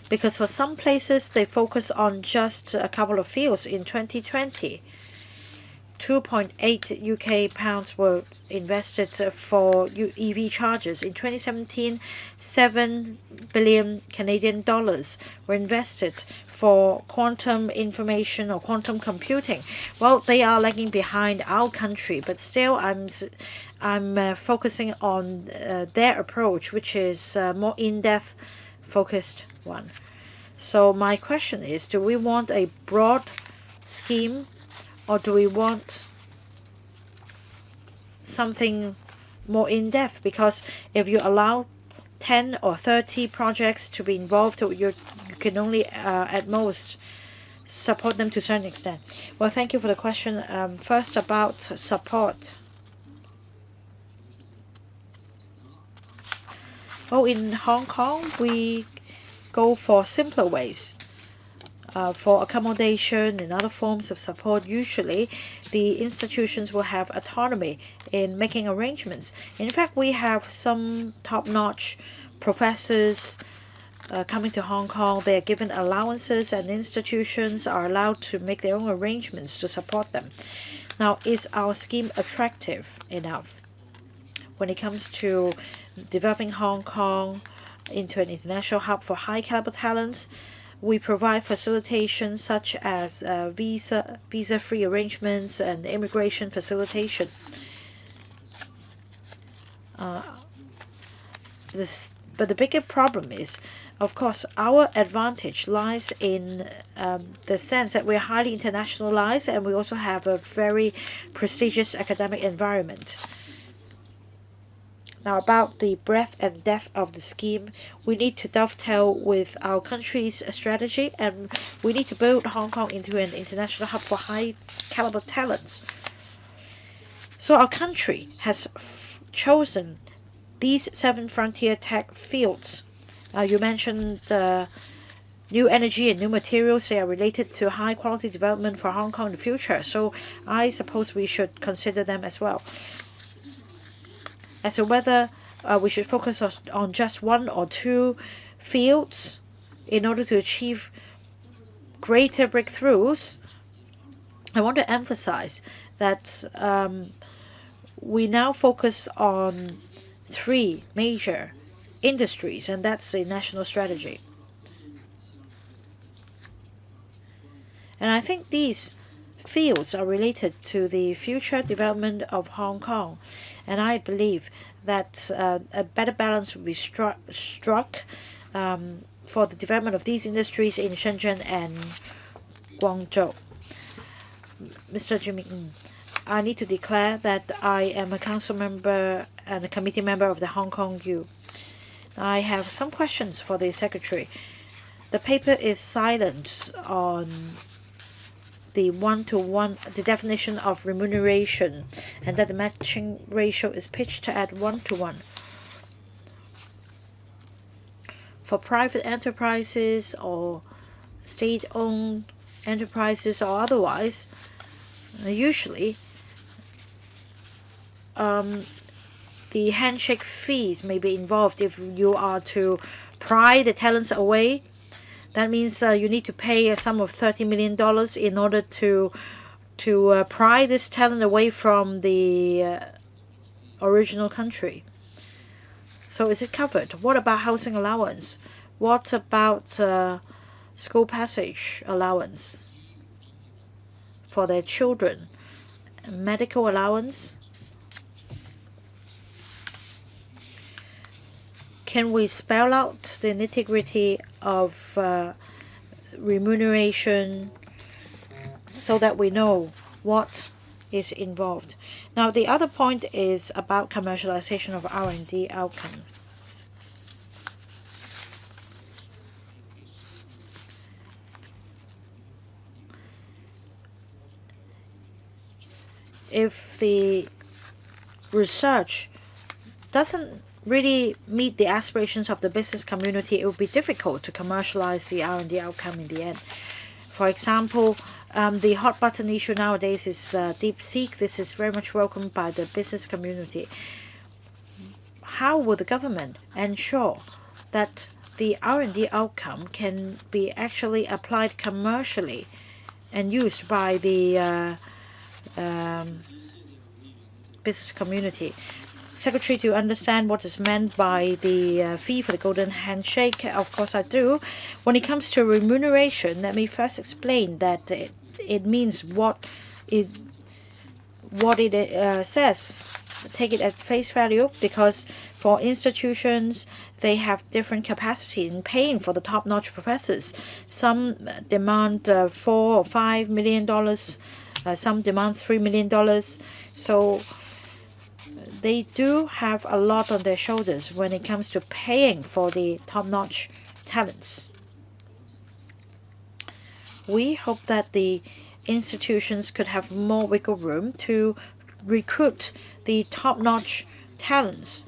Because for some places, they focus on just a couple of fields. In 2020, 2.8 UK pounds were invested for EV chargers. In 2017, 7 billion Canadian dollars were invested for quantum information or quantum computing. Well, they are lagging behind our country, but still I'm focusing on their approach, which is more in-depth focused one. So my question is, do we want a broad scheme, or do we want something more in-depth? Because if you allow 10 or 30 projects to be involved, you can only at most support them to a certain extent. Well, thank you for the question. First, about support. Oh, in Hong Kong, we go for simpler ways. For accommodation and other forms of support, usually the institutions will have autonomy in making arrangements. In fact, we have some top-notch professors coming to Hong Kong. They are given allowances, and institutions are allowed to make their own arrangements to support them. Now, is our scheme attractive enough when it comes to developing Hong Kong into an international hub for high-caliber talents? We provide facilitation such as visa-free arrangements and immigration facilitation. But the bigger problem is, of course, our advantage lies in the sense that we're highly internationalized, and we also have a very prestigious academic environment. Now, about the breadth and depth of the scheme, we need to dovetail with our country's strategy, and we need to build Hong Kong into an international hub for high-caliber talents. So our country has chosen these 7 frontier tech fields. You mentioned new energy and new materials. They are related to high-quality development for Hong Kong in the future, so I suppose we should consider them as well. As to whether we should focus on just 1 or 2 fields in order to achieve greater breakthroughs, I want to emphasize that we now focus on 3 major industries, and that's a national strategy. And I think these fields are related to the future development of Hong Kong, and I believe that a better balance will be struck for the development of these industries in Shenzhen and Guangzhou. Mr. Jimmy, I need to declare that I am a council member and a committee member of the Hong Kong U. I have some questions for the secretary. The paper is silent on the the definition of remuneration, and that the matching ratio is pitched at 1:1. For private enterprises or state-owned enterprises or otherwise, usually the handshake fees may be involved if you are to pry the talents away. That means you need to pay a sum of $30 million in order to pry this talent away from the original country. So is it covered? What about housing allowance? What about school passage allowance for their children? Medical allowance? Can we spell out the nitty-gritty of remuneration so that we know what is involved? Now, the other point is about commercialization of R&D outcome. If the research doesn't really meet the aspirations of the business community, it would be difficult to commercialize the R&D outcome in the end. For example, the hot button issue nowadays is DeepSeek. This is very much welcomed by the business community. How will the government ensure that the R&D outcome can be actually applied commercially and used by the business community? Secretary, do you understand what is meant by the fee for the golden handshake? Of course I do. When it comes to remuneration, let me first explain that it means what it says. Take it at face value, because for institutions, they have different capacity in paying for the top-notch professors. Some demand $4 or $5 million. Some demand $3 million. So they do have a lot on their shoulders when it comes to paying for the top-notch talents. We hope that the institutions could have more wiggle room to recruit the top-notch talents.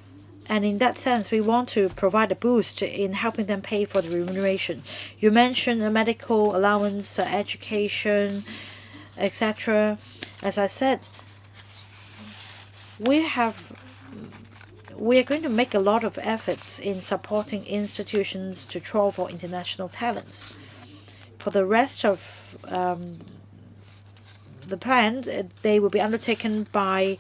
And in that sense, we want to provide a boost in helping them pay for the remuneration. You mentioned a medical allowance, education, etc. As I said, we are going to make a lot of efforts in supporting institutions to troll for international talents. For the rest of the plan, they will be undertaken by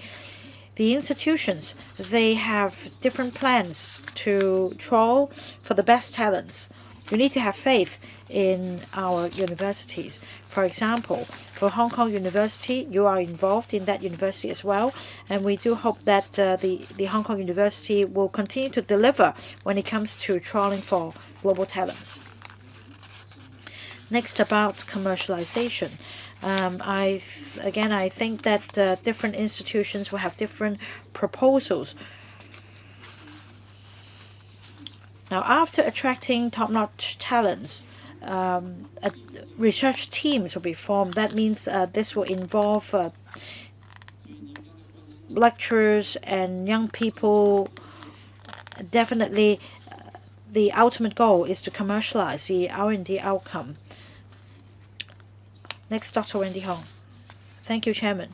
the institutions. They have different plans to troll for the best talents. We need to have faith in our universities. For example, for Hong Kong University, you are involved in that university as well, and we do hope that the Hong Kong University will continue to deliver when it comes to trolling for global talents. Next, about commercialization. I think that different institutions will have different proposals. Now, after attracting top-notch talents, research teams will be formed. That means this will involve lecturers and young people. Definitely, the ultimate goal is to commercialize the R&D outcome. Next, Dr. Wendy Hong. Thank you, Chairman.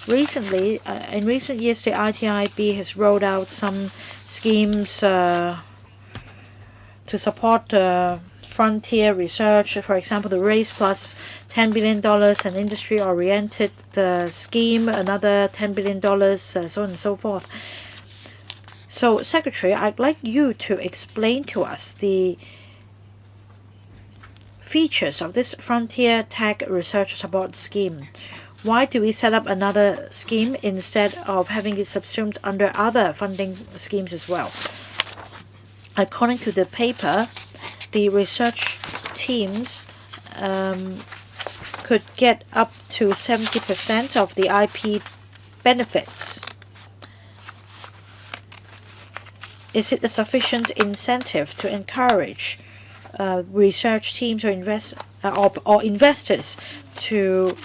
Recently, in recent years, the ITIB has rolled out some schemes to support frontier research. For example, the Race Plus $10 billion, an industry-oriented scheme, another $10 billion, so on and so forth. So, Secretary, I'd like you to explain to us the features of this Frontier Tech Research Support Scheme. Why do we set up another scheme instead of having it subsumed under other funding schemes as well? According to the paper, the research teams could get up to 70% of the IP benefits. Is it a sufficient incentive to encourage research teams or investors to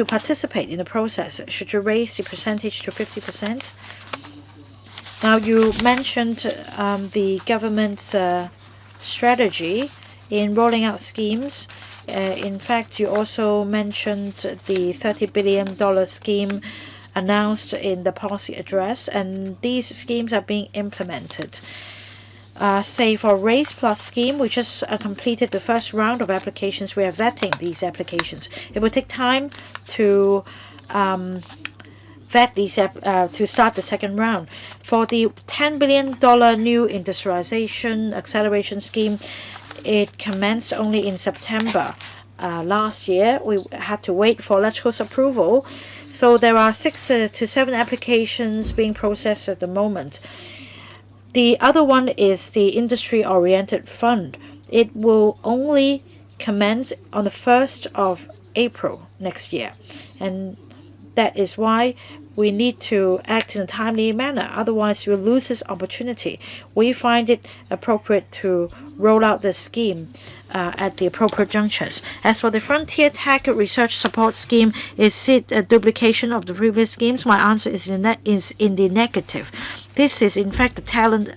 participate in the process? Should you raise the percentage to 50%? Now, you mentioned the government's strategy in rolling out schemes. In fact, you also mentioned the $30 billion scheme announced in the policy address, and these schemes are being implemented. Say for Race Plus scheme, we just completed the first round of applications. We are vetting these applications. It will take time to vet these to start the second round. For the $10 billion new industrialization acceleration scheme, it commenced only in September last year. We had to wait for electrical's approval. So there are 6 to 7 applications being processed at the moment. The other one is the industry-oriented fund. It will only commence on the 1st of April next year. And that is why we need to act in a timely manner. Otherwise, we'll lose this opportunity. We find it appropriate to roll out the scheme at the appropriate junctures. As for the Frontier Tech Research Support Scheme, is it a duplication of the previous schemes? My answer is in the negative. This is, in fact, the talent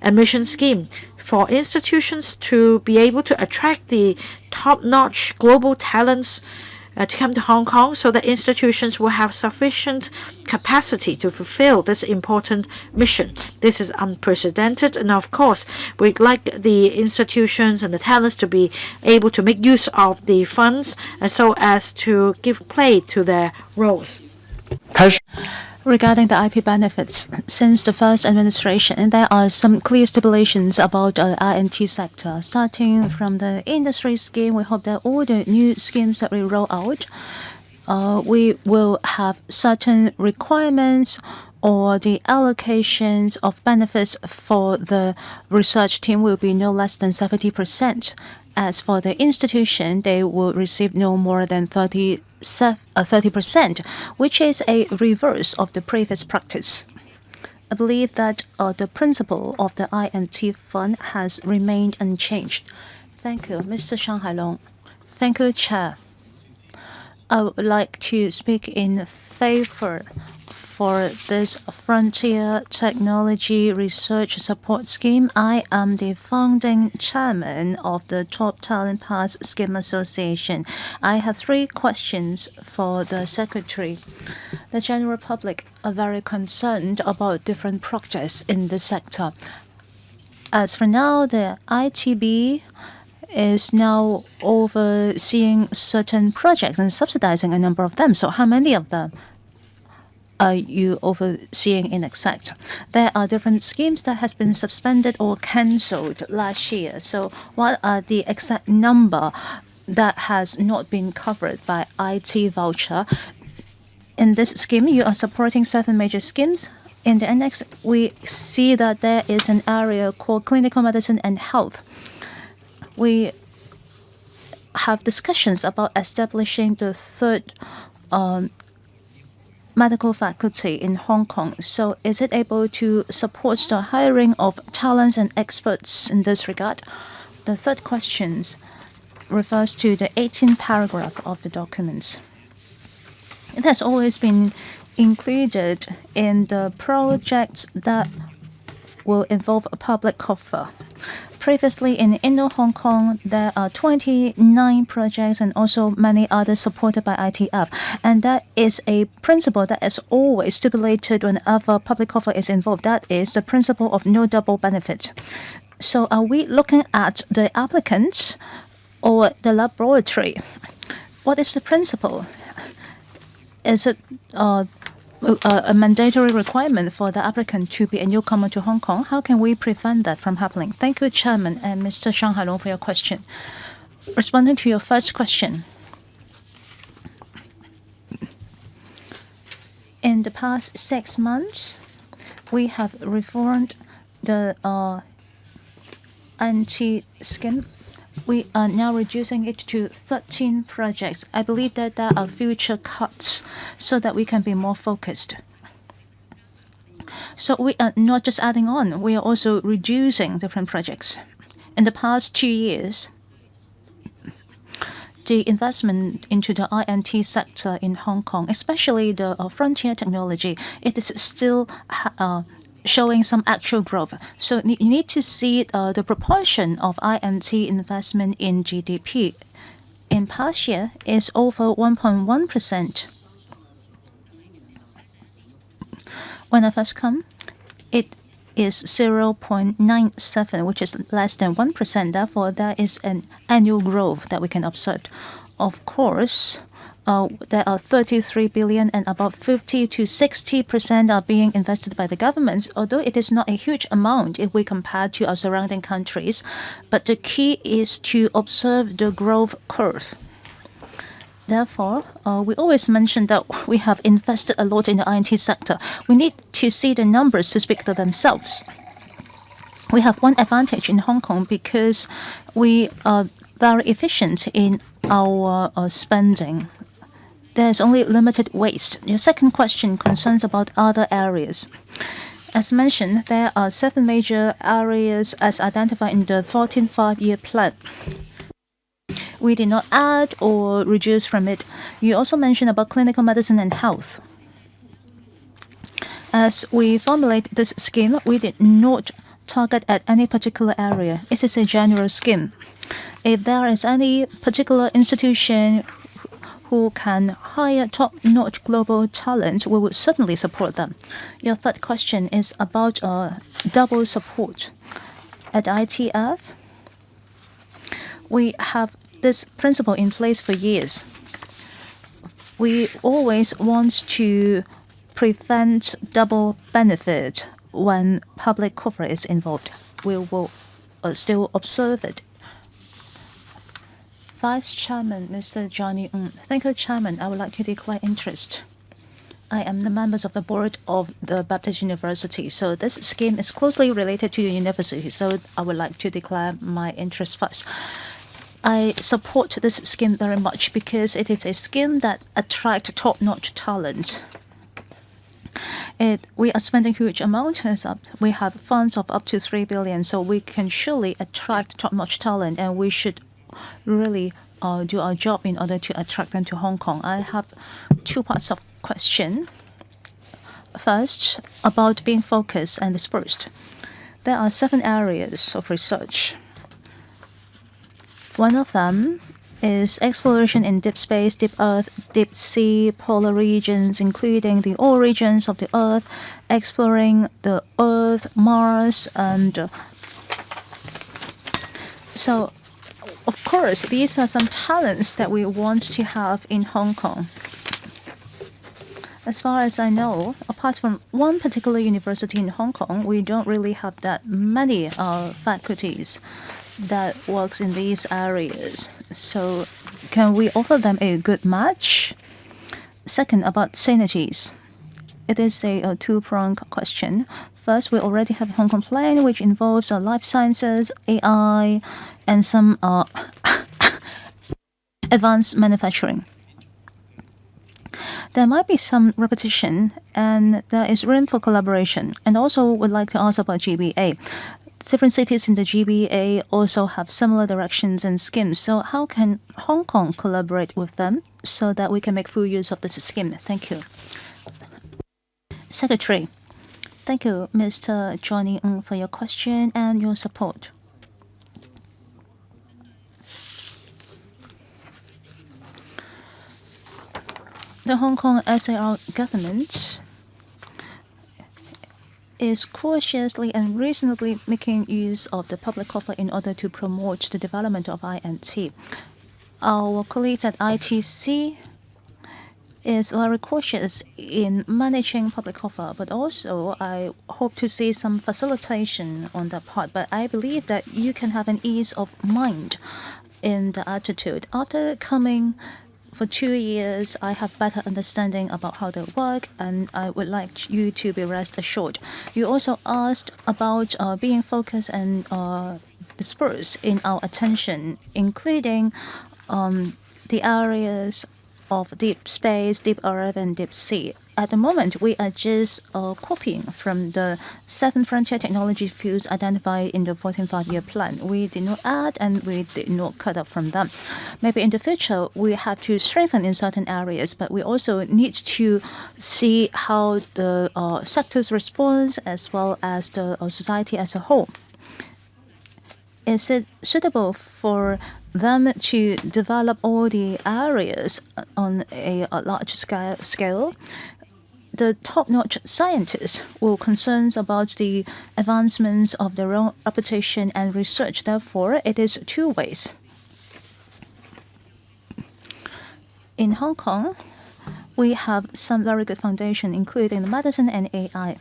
admission scheme for institutions to be able to attract the top-notch global talents to come to Hong Kong, so that institutions will have sufficient capacity to fulfill this important mission. This is unprecedented, and of course, we'd like the institutions and the talents to be able to make use of the funds so as to give play to their roles. Regarding the IP benefits, since the first administration, there are some clear stipulations about the INT sector. Starting from the industry scheme, we hope that all the new schemes that we roll out, we will have certain requirements or the allocations of benefits for the research team will be no less than 70%. As for the institution, they will receive no more than 30%, which is a reverse of the previous practice. I believe that the principle of the INT fund has remained unchanged. Thank you, Mr. Shang Hailong. Thank you, Chair. I would like to speak in favor for this Frontier Technology Research Support Scheme. I am the founding chairman of the Top Talent Pass Scheme Association. I have 3 questions for the Secretary. The general public are very concerned about different projects in the sector. As for now, the ITB is now overseeing certain projects and subsidizing a number of them. So how many of them are you overseeing in exact? There are different schemes that has been suspended or cancelled last year. So what are the exact number that has not been covered by IT voucher? In this scheme, you are supporting 7 major schemes. In the annex, we see that there is an area called clinical medicine and health. We have discussions about establishing the 3rd medical faculty in Hong Kong. So is it able to support the hiring of talents and experts in this regard? The 3rd question refers to the 18th paragraph of the documents. It has always been included in the projects that will involve a public offer. Previously in Indo-Hong Kong, there are 29 projects and also many others supported by ITF. And that is a principle that is always stipulated whenever public offer is involved. That is the principle of no double benefit. So are we looking at the applicants or the laboratory? What is the principle? Is it a mandatory requirement for the applicant to be a newcomer to Hong Kong? How can we prevent that from happening? Thank you, Chairman and Mr. Shang Hailong, for your question. Responding to your first question. In the past 6 months, we have reformed the NT scheme. We are now reducing it to 13 projects. I believe that there are future cuts so that we can be more focused. So we are not just adding on, we are also reducing different projects. In the past 2 years, the investment into the INT sector in Hong Kong, especially the frontier technology, it is still showing some actual growth. So you need to see the proportion of INT investment in GDP. In past year, is over 1.1%. When I first come, it is 0.97, which is less than 1%. Therefore, there is an annual growth that we can observe. Of course, there are 33 billion and about 50 to 60% are being invested by the government, although it is not a huge amount if we compare to our surrounding countries. But the key is to observe the growth curve. Therefore, we always mention that we have invested a lot in the INT sector. We need to see the numbers to speak to themselves. We have one advantage in Hong Kong because we very efficient in our spending. There's only limited waste. Your second question concerns about other areas. As mentioned, there are 7 major areas as identified in the 14th Five-Year Plan. We did not add or reduce from it. You also mentioned about clinical medicine and health. As we formulate this scheme, we did not target at any particular area. It is a general scheme. If there is any particular institution who can hire top-notch global talent, we would certainly support them. Your third question is about double support. At ITF, we have this principle in place for years. We always want to prevent double benefit when public corporate is involved. We will still observe it. Vice Chairman, Mr. Johnny Ng. Thank you, Chairman. I would like to declare interest. I am the member of the board of the Baptist University, so this scheme is closely related to the university, so I would like to declare my interest first. I support this scheme very much because it is a scheme that attracts top-notch talent. We are spending huge amount. We have funds of up to 3 billion, so we can surely attract top-notch talent, and we should really do our job in order to attract them to Hong Kong. I have 2 parts of question. First, about being focused and dispersed. There are 7 areas of research. One of them is exploration in deep space, deep earth, deep sea, polar regions, including the all regions of the earth, exploring the earth, Mars, and so of course, these are some talents that we want to have in Hong Kong. As far as I know, apart from one particular university in Hong Kong, we don't really have that many faculties that works in these areas. So can we offer them a good match? Second, about synergies. It is a two-pronged question. First, we already have Hong Kong plan, which involves life sciences, AI, and some advanced manufacturing. There might be some repetition, and there is room for collaboration. And also, would like to ask about GBA. Different cities in the GBA also have similar directions and schemes. So how can Hong Kong collaborate with them so that we can make full use of this scheme? Thank you. Secretary, thank you, Mr. Johnny Ng, for your question and your support. The Hong Kong SAR government is cautiously and reasonably making use of the public offer in order to promote the development of INT. Our colleagues at ITC is very cautious in managing public offer, but also I hope to see some facilitation on that part. But I believe that you can have an ease of mind in the attitude. After coming for 2 years, I have better understanding about how they work, and I would like you to be rest assured. You also asked about being focused and dispersed in our attention, including the areas of deep space, deep earth, and deep sea. At the moment, we are just copying from the 7 frontier technology fields identified in the 14th Five-Year Plan. We did not add and we did not cut up from them. Maybe in the future, we have to strengthen in certain areas, but we also need to see how the sectors respond as well as the society as a whole. Is it suitable for them to develop all the areas on a large scale? The top-notch scientists will concern about the advancements of their own reputation and research. Therefore, it is 2 ways. In Hong Kong, we have some very good foundation, including the medicine and AI.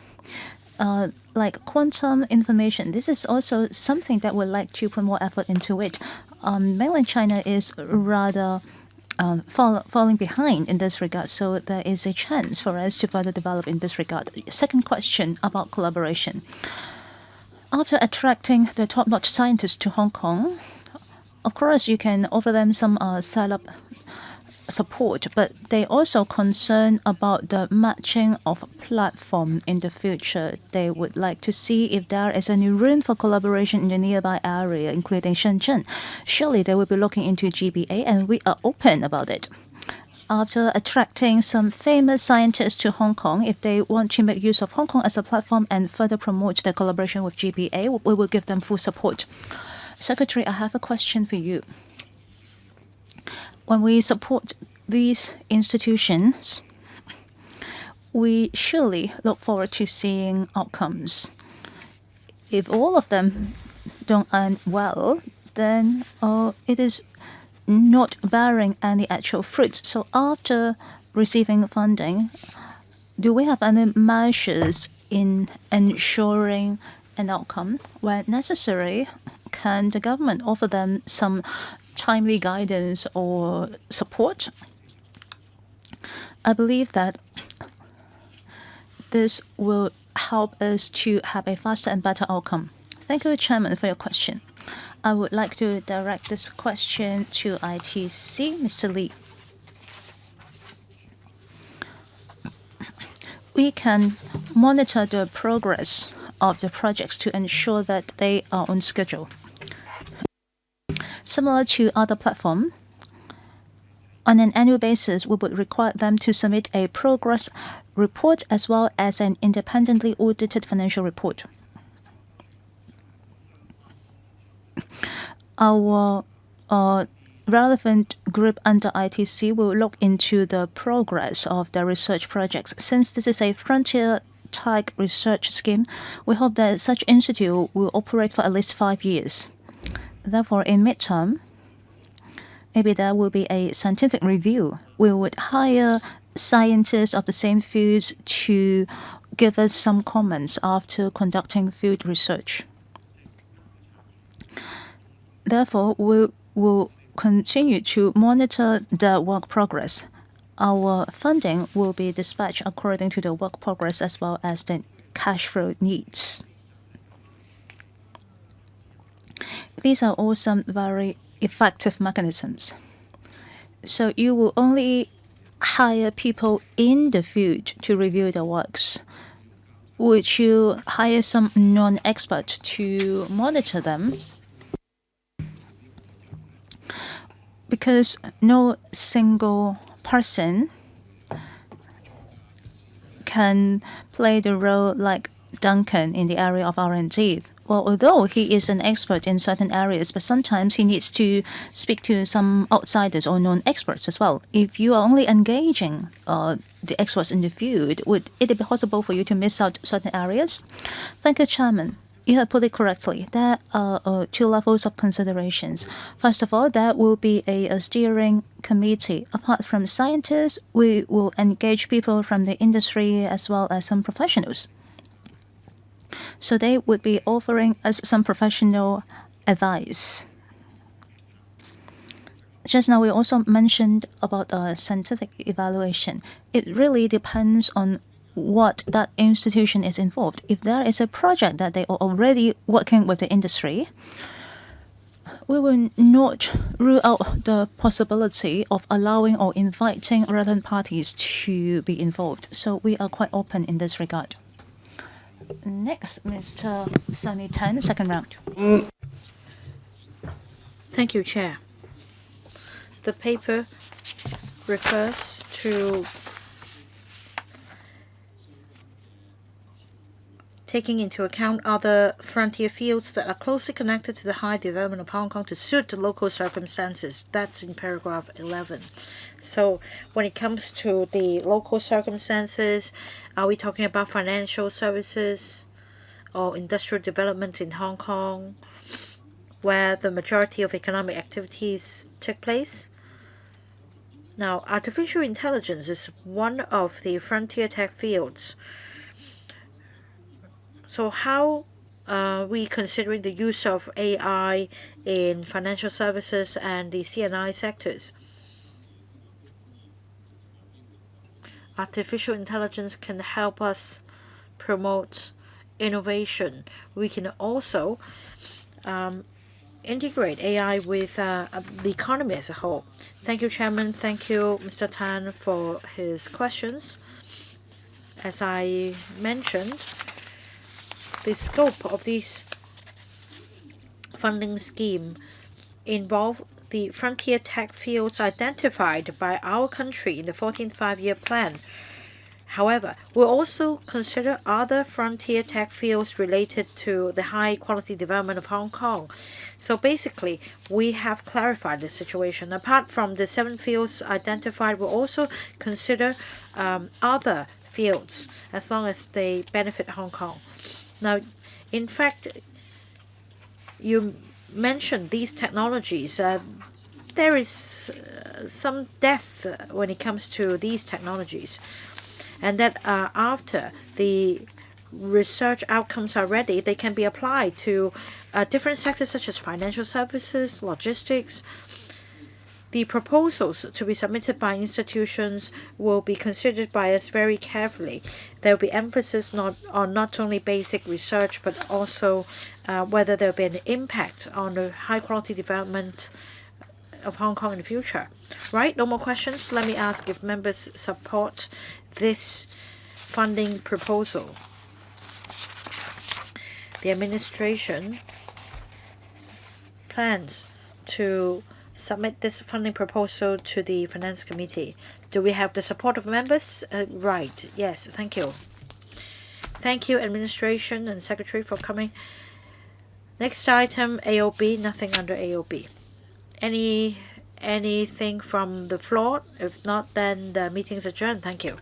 Like quantum information, this is also something that we'd like to put more effort into it. Mainland China is rather falling behind in this regard, so there is a chance for us to further develop in this regard. Second question about collaboration. After attracting the top-notch scientists to Hong Kong, Of course, you can offer them some startup support, but they also concern about the matching of platform in the future. They would like to see if there is any room for collaboration in the nearby area, including Shenzhen. Surely they will be looking into GBA, and we are open about it. After attracting some famous scientists to Hong Kong, if they want to make use of Hong Kong as a platform and further promote their collaboration with GBA, we will give them full support. Secretary, I have a question for you. When we support these institutions, we surely look forward to seeing outcomes. If all of them don't end well, then it is not bearing any actual fruits. So after receiving funding, do we have any measures in ensuring an outcome? When necessary, can the government offer them some timely guidance or support? I believe that this will help us to have a faster and better outcome. Thank you, Chairman, for your question. I would like to direct this question to ITC, Mr. Lee. We can monitor the progress of the projects to ensure that they are on schedule. Similar to other platforms, on an annual basis, we would require them to submit a progress report as well as an independently audited financial report. Our relevant group under ITC will look into the progress of the research projects. Since this is a frontier type research scheme, we hope that such institute will operate for at least 5 years. Therefore, in midterm, maybe there will be a scientific review. We would hire scientists of the same fields to give us some comments after conducting field research. Therefore, we will continue to monitor the work progress. Our funding will be dispatched according to the work progress as well as the cash flow needs. These are all some very effective mechanisms. So you will only hire people in the field to review the works. Would you hire some non-expert to monitor them? Because no single person can play the role like Duncan in the area of R&D. Well, although he is an expert in certain areas, but sometimes he needs to speak to some outsiders or non-experts as well. If you are only engaging the experts in the field, would it be possible for you to miss out certain areas? Thank you, Chairman. You have put it correctly. There are 2 levels of considerations. First of all, there will be a steering committee. Apart from scientists, we will engage people from the industry as well as some professionals. So they would be offering us some professional advice. Just now, we also mentioned about scientific evaluation. It really depends on what that institution is involved. If there is a project that they are already working with the industry, we will not rule out the possibility of allowing or inviting relevant parties to be involved. So we are quite open in this regard. Next, Mr. Sunny Tan, second round. Thank you, Chair. The paper refers to taking into account other frontier fields that are closely connected to the high development of Hong Kong to suit the local circumstances. That's in paragraph 11. So when it comes to the local circumstances, are we talking about financial services or industrial development in Hong Kong, where the majority of economic activities take place? Now, artificial intelligence is one of the frontier tech fields. So how are we considering the use of AI in financial services and the C&I sectors? Artificial intelligence can help us promote innovation. We can also integrate AI with the economy as a whole. Thank you, Chairman. Thank you, Mr. Tan, for his questions. As I mentioned, the scope of this funding scheme involve the frontier tech fields identified by our country in the 14th Five-Year Plan. However, we'll also consider other frontier tech fields related to the high-quality development of Hong Kong. So basically, we have clarified the situation. Apart from the 7 fields identified, we'll also consider other fields as long as they benefit Hong Kong. Now, in fact, you mentioned these technologies. There is some depth when it comes to these technologies, and that after the research outcomes are ready, they can be applied to different sectors such as financial services, logistics. The proposals to be submitted by institutions will be considered by us very carefully. There will be emphasis on not only basic research, but also whether there will be an impact on the high-quality development of Hong Kong in the future. Right? No more questions. Let me ask if members support this funding proposal. The administration plans to submit this funding proposal to the Finance Committee. Do we have the support of members? Right. Yes. Thank you. Thank you, Administration and Secretary, for coming. Next item, AOB. Nothing under AOB. Anything from the floor? If not, then the meeting's adjourned. Thank you.